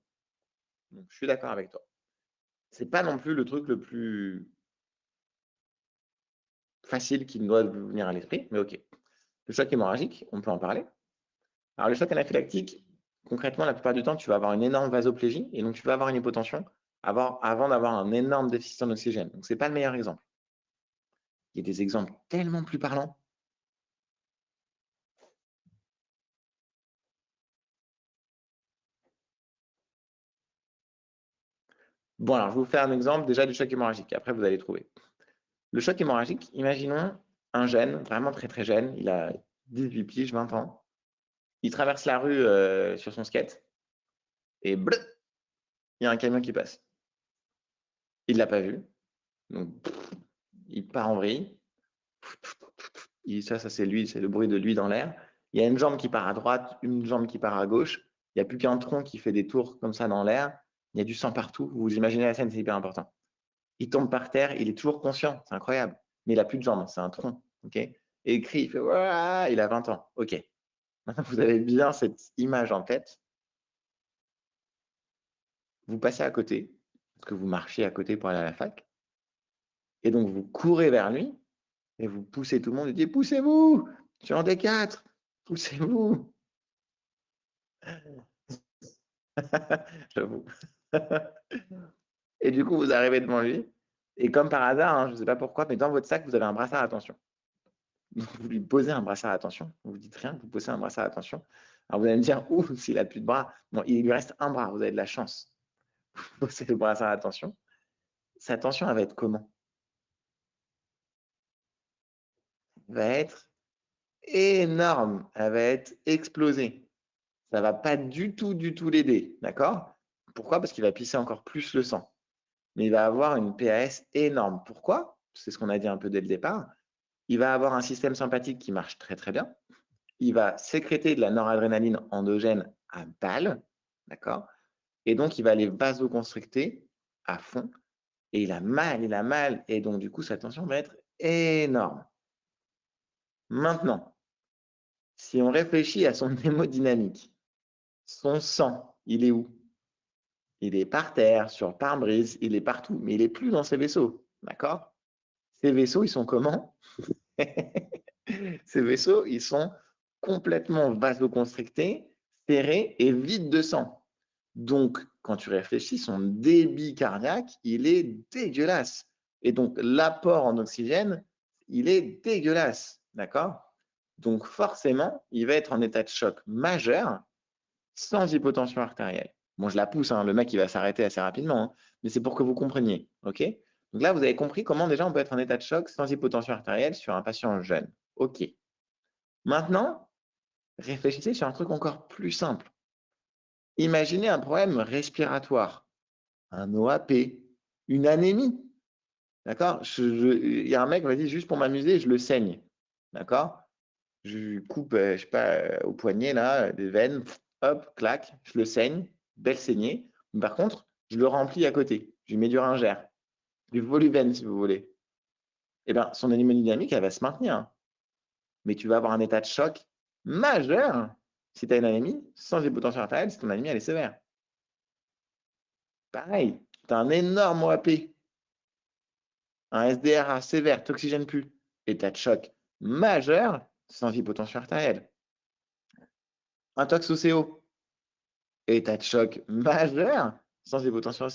Donc, je suis d'accord avec toi. Ce n'est pas non plus le truc le plus facile qui doit vous venir à l'esprit, mais ok. Le choc hémorragique, on peut en parler. Alors, le choc anaphylactique, concrètement, la plupart du temps, tu vas avoir une énorme vasoplégie et donc tu vas avoir une hypotension avant d'avoir un énorme déficit en oxygène. Donc, ce n'est pas le meilleur exemple. Il y a des exemples tellement plus parlants. Bon, alors, je vais vous faire un exemple déjà du choc hémorragique. Après, vous allez trouver. Le choc hémorragique, imaginons un jeune, vraiment très très jeune, il a 18 piges, 20 ans. Il traverse la rue sur son skate et bleu, il y a un camion qui passe. Il ne l'a pas vu. Donc, il part en vrille. Ça c'est lui, c'est le bruit de lui dans l'air. Il y a une jambe qui part à droite, une jambe qui part à gauche. Il n'y a plus qu'un tronc qui fait des tours comme ça dans l'air. Il y a du sang partout. Vous imaginez la scène, c'est hyper important. Il tombe par terre, il est toujours conscient, c'est incroyable. Mais il n'a plus de jambes, c'est un tronc. Okay, et il crie, il fait Ouah, il a 20 ans. Ok. Maintenant vous avez bien cette image en tête. Vous passez à côté, parce que vous marchez à côté pour aller à la fac. Et donc vous courez vers lui. Et vous poussez tout le monde et dites poussez-vous, je suis en D4, poussez-vous. J'avoue. Et du coup, vous arrivez devant lui. Et comme par hasard, hein, je ne sais pas pourquoi, mais dans votre sac, vous avez un brassard attention. Donc, vous lui posez un brassard attention. Vous ne dites rien, vous posez un brassard attention. Alors, vous allez me dire, ouh, s'il n'a plus de bras. Non, il lui reste un bras, vous avez de la chance. Vous posez le brassard attention. Sa tension, elle va être comment? Elle va être énorme. Elle va être explosée. Ça ne va pas du tout l'aider. D'accord? Pourquoi? Parce qu'il va pisser encore plus le sang. Mais il va avoir une PAS énorme. Pourquoi? C'est ce qu'on a dit un peu dès le départ. Il va avoir un système sympathique qui marche très très bien. Il va sécréter de la noradrénaline endogène à balle, d'accord? Et donc, il va les vasoconstricter à fond. Et il a mal. Et donc, du coup, sa tension va être énorme. Maintenant, si on réfléchit à son hémodynamique, son sang, il est où? Il est par terre, sur pare-brise, il est partout, mais il n'est plus dans ses vaisseaux, d'accord? Ces vaisseaux, ils sont comment? Ces vaisseaux, ils sont complètement vasoconstrictés, serrés et vides de sang. Donc, quand tu réfléchis, son débit cardiaque, il est dégueulasse. Et donc, l'apport en oxygène, il est dégueulasse. D'accord? Donc, forcément, il va être en état de choc majeur sans hypotension artérielle. Bon, je la pousse, hein, le mec, il va s'arrêter assez rapidement, hein, mais c'est pour que vous compreniez. OK? Donc là, vous avez compris comment déjà on peut être en état de choc sans hypotension artérielle sur un patient jeune. OK. Maintenant, réfléchissez sur un truc encore plus simple. Imaginez un problème respiratoire, un OAP, une anémie. D'accord? Il y a un mec, vas-y, juste pour m'amuser, je le saigne. D'accord? Je lui coupe, je sais pas, au poignet, là, des veines, hop, clac, je le saigne, belle saignée. Mais par contre, je le remplis à côté. Je lui mets du ringère, du Voluven, si vous voulez. Eh bien, son hémodynamique, elle va se maintenir, hein. Mais tu vas avoir un état de choc majeur si tu as une anémie sans hypotension artérielle, si ton anémie elle est sévère. Pareil, tu as un énorme OAP, un SDRA sévère, t'oxygènes plus, état de choc majeur sans hypotension artérielle. Un tox-OCO, état de choc majeur sans hypotension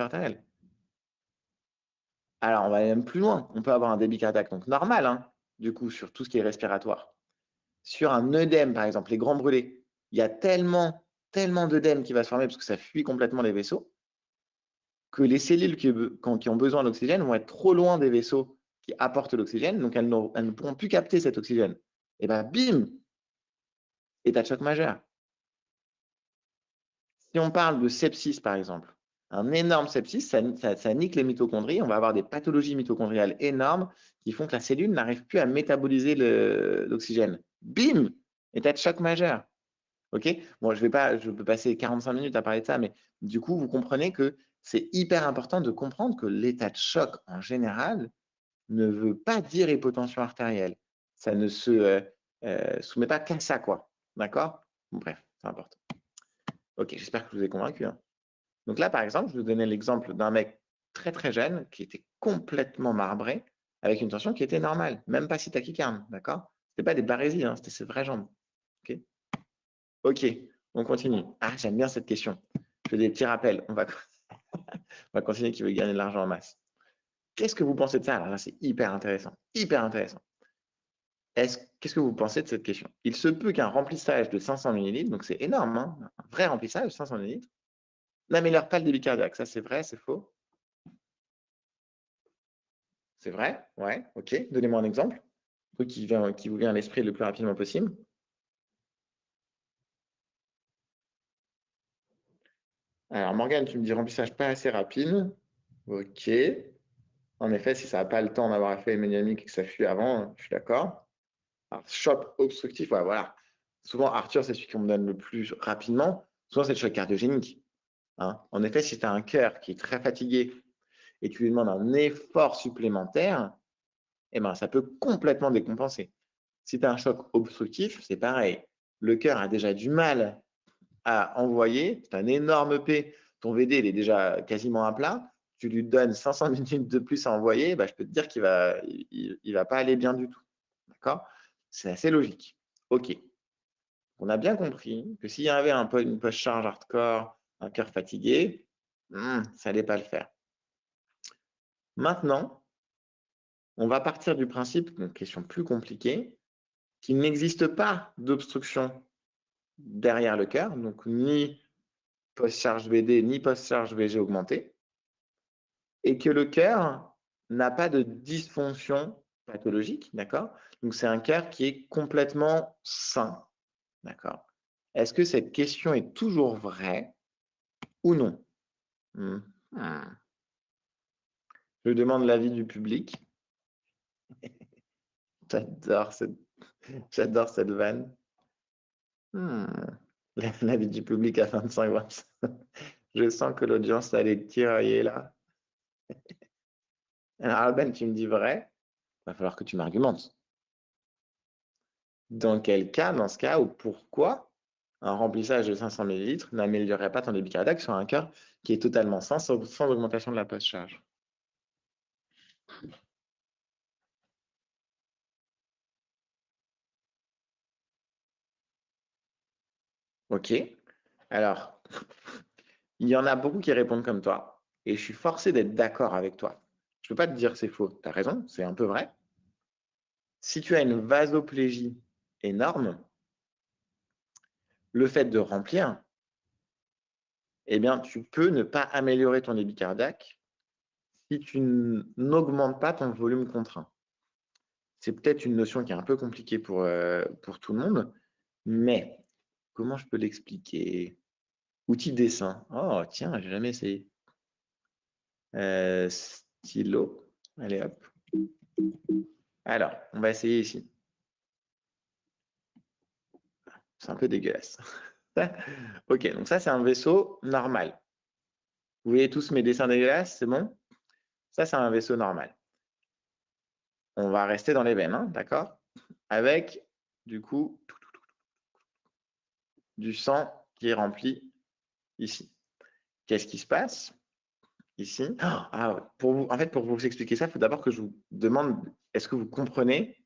artérielle. Alors, on va aller même plus loin. On peut avoir un débit cardiaque donc normal, hein, du coup, sur tout ce qui est respiratoire. Sur un œdème, par exemple, les grands brûlés, il y a tellement d'œdème qui va se former parce que ça fuit complètement les vaisseaux, que les cellules qui ont besoin d'oxygène vont être trop loin des vaisseaux qui apportent l'oxygène, donc elles ne pourront plus capter cet oxygène. Et bien, bim, état de choc majeur. Si on parle de sepsis, par exemple, un énorme sepsis, ça nique les mitochondries. On va avoir des pathologies mitochondriales énormes qui font que la cellule n'arrive plus à métaboliser l'oxygène. Bim, état de choc majeur. OK? Bon, je peux passer 45 minutes à parler de ça, mais du coup, vous comprenez que c'est hyper important de comprendre que l'état de choc, en général, ne veut pas dire hypotension artérielle. Ça ne se soumet pas qu'à ça, quoi. D'accord? Bon, bref, c'est important. OK, j'espère que je vous ai convaincu, hein. Donc là, par exemple, je vous donnais l'exemple d'un mec très très jeune qui était complètement marbré avec une tension qui était normale, même pas si tachycarde, d'accord? C'était pas des barésies, hein, c'était ses vraies jambes. OK? Ok, on continue. Ah, j'aime bien cette question. Je fais des petits rappels. On va continuer qui veut gagner de l'argent en masse. Qu'est-ce que vous pensez de ça? Alors là, c'est hyper intéressant. Hyper intéressant. Qu'est-ce que vous pensez de cette question? Il se peut qu'un remplissage de 500 ml, donc c'est énorme, hein, un vrai remplissage, 500 ml, n'améliore pas le débit cardiaque. Ça, c'est vrai, c'est faux? C'est vrai? Ouais, ok. Donnez-moi un exemple. Un truc qui vous vient à l'esprit le plus rapidement possible. Alors, Morgane, tu me dis remplissage pas assez rapide. Ok. En effet, si ça n'a pas le temps d'avoir fait hémodynamique et que ça fuit avant, je suis d'accord. Alors, choc obstructif, ouais, voilà. Souvent, Arthur, c'est celui qu'on me donne le plus rapidement. Souvent, c'est le choc cardiogénique, hein. En effet, si tu as un cœur qui est très fatigué et tu lui demandes un effort supplémentaire, eh ben, ça peut complètement décompenser. Si tu as un choc obstructif, c'est pareil. Le cœur a déjà du mal à envoyer, c'est un énorme P, ton VD il est déjà quasiment à plat, tu lui donnes 500 minutes de plus à envoyer, bah, je peux te dire qu'il va pas aller bien du tout. D'accord? C'est assez logique. OK. On a bien compris que s'il y avait une post-charge hardcore, un cœur fatigué, ça allait pas le faire. Maintenant, on va partir du principe, donc question plus compliquée, qu'il n'existe pas d'obstruction derrière le cœur, donc ni post-charge VD ni post-charge VG augmentée, et que le cœur n'a pas de dysfonction pathologique, d'accord? Donc c'est un cœur qui est complètement sain, d'accord? Est-ce que cette question est toujours vraie ou non? Je demande l'avis du public. J'adore cette vanne. L'avis du public à 25-25. Je sens que l'audience allait tirailler là. Alors Alban, tu me dis vrai, il va falloir que tu m'argumentes. Dans quel cas, dans ce cas, ou pourquoi un remplissage de 500 ml n'améliorerait pas ton débit cardiaque sur un cœur qui est totalement sain, sans augmentation de la post-charge? Ok. Alors, il y en a beaucoup qui répondent comme toi, et je suis forcé d'être d'accord avec toi. Je ne peux pas te dire c'est faux, tu as raison, c'est un peu vrai. Si tu as une vasoplégie énorme, le fait de remplir, eh bien, tu peux ne pas améliorer ton débit cardiaque si tu n'augmentes pas ton volume contraint. C'est peut-être une notion qui est un peu compliquée pour tout le monde, mais comment je peux l'expliquer? Outil dessin. Oh, tiens, j'ai jamais essayé. Stylo. Allez, hop. Alors, on va essayer ici. C'est un peu dégueulasse. Ok, donc ça, c'est un vaisseau normal. Vous voyez tous mes dessins dégueulasses, c'est bon? Ça, c'est un vaisseau normal. On va rester dans les veines, hein, d'accord? Avec, du coup, du sang qui est rempli ici. Qu'est-ce qui se passe ici? En fait, pour vous expliquer ça, il faut d'abord que je vous demande, est-ce que vous comprenez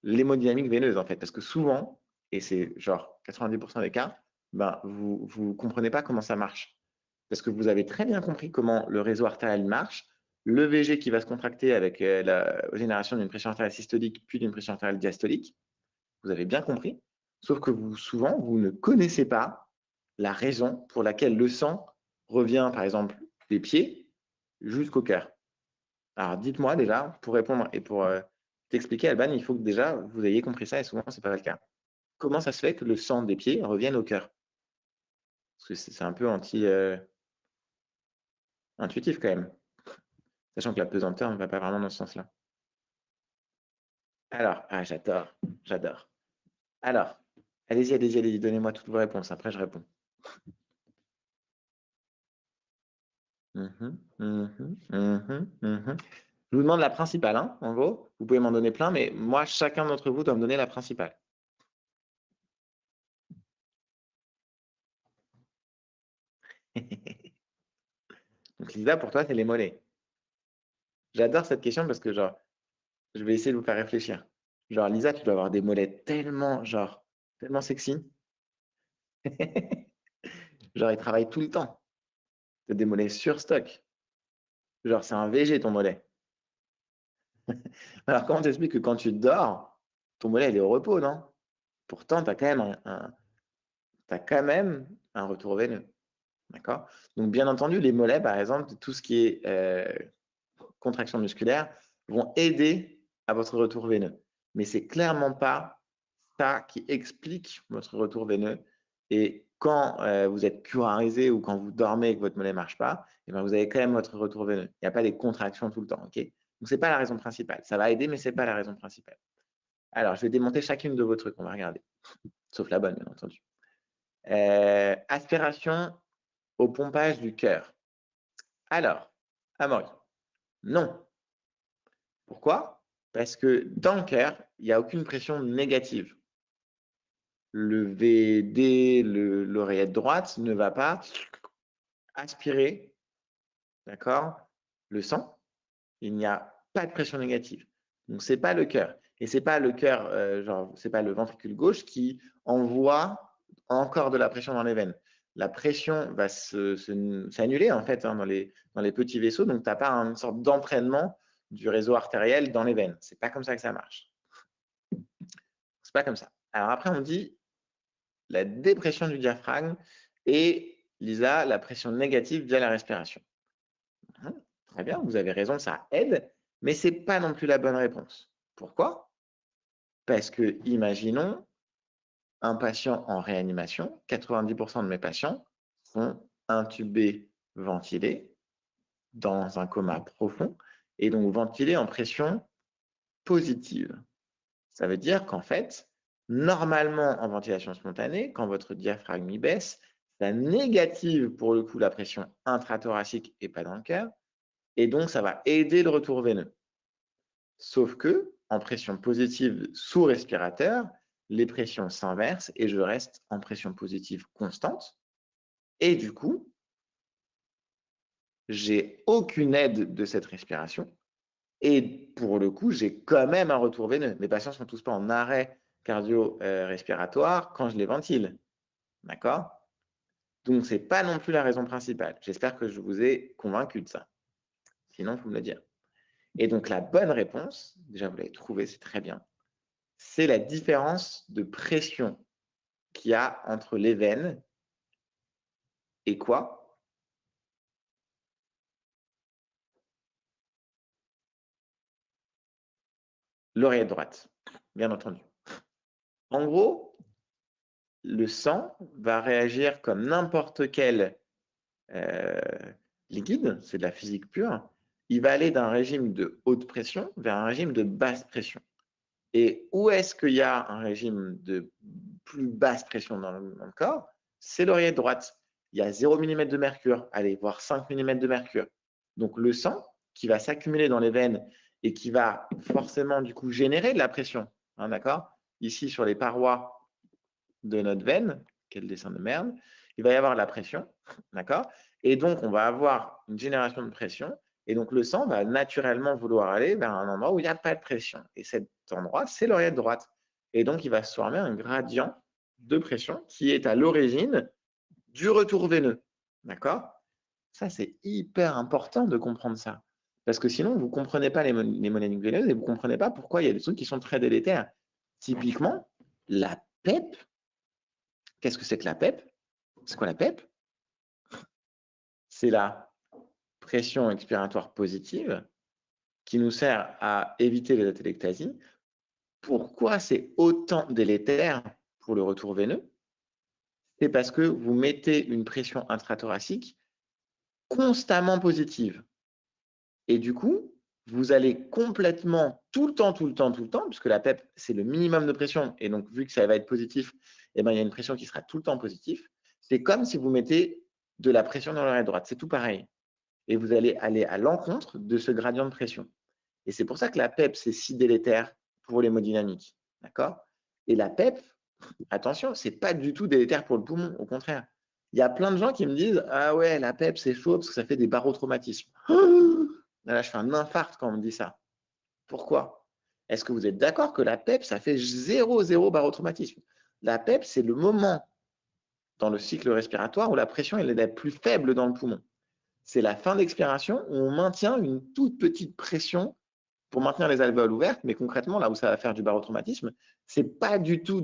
l'hémodynamique veineuse, en fait? Parce que souvent, et c'est genre 90% des cas, ben, vous ne comprenez pas comment ça marche. Parce que vous avez très bien compris comment le réseau artériel marche, le VG qui va se contracter avec la génération d'une pression artérielle systolique puis d'une pression artérielle diastolique. Vous avez bien compris. Sauf que souvent, vous ne connaissez pas la raison pour laquelle le sang revient, par exemple, des pieds jusqu'au cœur. Alors, dites-moi déjà, pour répondre et pour t'expliquer, Alban, il faut que déjà vous ayez compris ça, et souvent, ce n'est pas le cas. Comment ça se fait que le sang des pieds revienne au cœur? Parce que c'est un peu intuitif quand même, sachant que la pesanteur ne va pas vraiment dans ce sens-là. Alors, j'adore. Alors, allez-y, donnez-moi toutes vos réponses, après je réponds. Je vous demande la principale, hein, en gros. Vous pouvez m'en donner plein, mais moi, chacun d'entre vous doit me donner la principale. Donc, Lisa, pour toi, c'est les mollets. J'adore cette question parce que, genre, je vais essayer de vous faire réfléchir. Genre, Lisa, tu dois avoir des mollets tellement, genre, tellement sexy. Genre, ils travaillent tout le temps. Tu as des mollets sur stock. Genre, c'est un VG, ton mollet. Alors, comment t'expliques que quand tu dors, ton mollet, il est au repos, non? Pourtant, tu as quand même un retour veineux. D'accord? Donc, bien entendu, les mollets, par exemple, tout ce qui est contraction musculaire, vont aider à votre retour veineux. Mais c'est clairement pas ça qui explique votre retour veineux. Et quand vous êtes curarisé ou quand vous dormez et que votre mollet ne marche pas, eh bien, vous avez quand même votre retour veineux. Il n'y a pas des contractions tout le temps. Okay? Donc, ce n'est pas la raison principale. Ça va aider, mais ce n'est pas la raison principale. Alors, je vais démonter chacune de vos trucs. On va regarder. Sauf la bonne, bien entendu. Aspiration au pompage du cœur. Alors, Amaury, non. Pourquoi? Parce que dans le cœur, il n'y a aucune pression négative. Le VD, l'oreillette droite, ne va pas aspirer d'accord, le sang, il n'y a pas de pression négative. Donc, ce n'est pas le cœur. Et ce n'est pas le cœur, genre, c'est pas le ventricule gauche qui envoie encore de la pression dans les veines. La pression va s'annuler en fait hein, dans les petits vaisseaux, donc tu n'as pas une sorte d'entraînement du réseau artériel dans les veines. C'est pas comme ça que ça marche. C'est pas comme ça. Alors après, on dit la dépression du diaphragme et Lisa, la pression négative via la respiration. Très bien, vous avez raison, ça aide, mais ce n'est pas non plus la bonne réponse. Pourquoi? Parce que, imaginons, un patient en réanimation, 90% de mes patients sont intubés, ventilés, dans un coma profond, et donc ventilés en pression positive. Ça veut dire qu'en fait, normalement, en ventilation spontanée, quand votre diaphragme y baisse, ça négative pour le coup la pression intrathoracique et pas dans le cœur, et donc ça va aider le retour veineux. Sauf que, en pression positive sous respirateur, les pressions s'inversent et je reste en pression positive constante. Et du coup, j'ai aucune aide de cette respiration. Et pour le coup, j'ai quand même un retour veineux. Mes patients ne sont tous pas en arrêt cardio-respiratoire quand je les ventile. D'accord? Donc, ce n'est pas non plus la raison principale. J'espère que je vous ai convaincu de ça. Sinon, il faut me le dire. Et donc, la bonne réponse, déjà vous l'avez trouvé, c'est très bien, c'est la différence de pression qu'il y a entre les veines et quoi? L'oreillette droite, bien entendu. En gros, le sang va réagir comme n'importe quel liquide, c'est de la physique pure, il va aller d'un régime de haute pression vers un régime de basse pression. Et où est-ce qu'il y a un régime de plus basse pression dans le corps? C'est l'oreillette droite. Il y a 0 mm de mercure, allez, voire 5 mm de mercure. Donc le sang qui va s'accumuler dans les veines et qui va forcément du coup générer de la pression, hein, d'accord? Ici sur les parois de notre veine, quel dessin de merde, il va y avoir la pression, d'accord? Et donc on va avoir une génération de pression et donc le sang va naturellement vouloir aller vers un endroit où il n'y a pas de pression. Et cet endroit, c'est l'oreillette droite. Et donc il va se former un gradient de pression qui est à l'origine du retour veineux, d'accord? Ça, c'est hyper important de comprendre ça. Parce que sinon, vous ne comprenez pas les molécules veineuses et vous ne comprenez pas pourquoi il y a des trucs qui sont très délétères. Typiquement, la PEP. Qu'est-ce que c'est que la PEP? C'est quoi la PEP? C'est la pression expiratoire positive qui nous sert à éviter les atelectasies. Pourquoi c'est autant délétère pour le retour veineux? C'est parce que vous mettez une pression intrathoracique constamment positive. Et du coup, vous allez complètement, tout le temps, puisque la PEP, c'est le minimum de pression, et donc vu que ça va être positif, eh ben, il y a une pression qui sera tout le temps positive. C'est comme si vous mettez de la pression dans l'oreille droite, c'est tout pareil. Et vous allez aller à l'encontre de ce gradient de pression. Et c'est pour ça que la PEP, c'est si délétère pour l'hémodynamique. D'accord? Et la PEP, attention, c'est pas du tout délétère pour le poumon, au contraire. Il y a plein de gens qui me disent « Ah ouais, la PEP, c'est chaud parce que ça fait des barotraumatismes. » Là, je fais un infarct quand on me dit ça. Pourquoi? Est-ce que vous êtes d'accord que la PEP, ça fait 0 barotraumatisme? La PEP, c'est le moment dans le cycle respiratoire où la pression est la plus faible dans le poumon. C'est la fin d'expiration où on maintient une toute petite pression pour maintenir les alvéoles ouvertes, mais concrètement, là où ça va faire du barotraumatisme, c'est pas du tout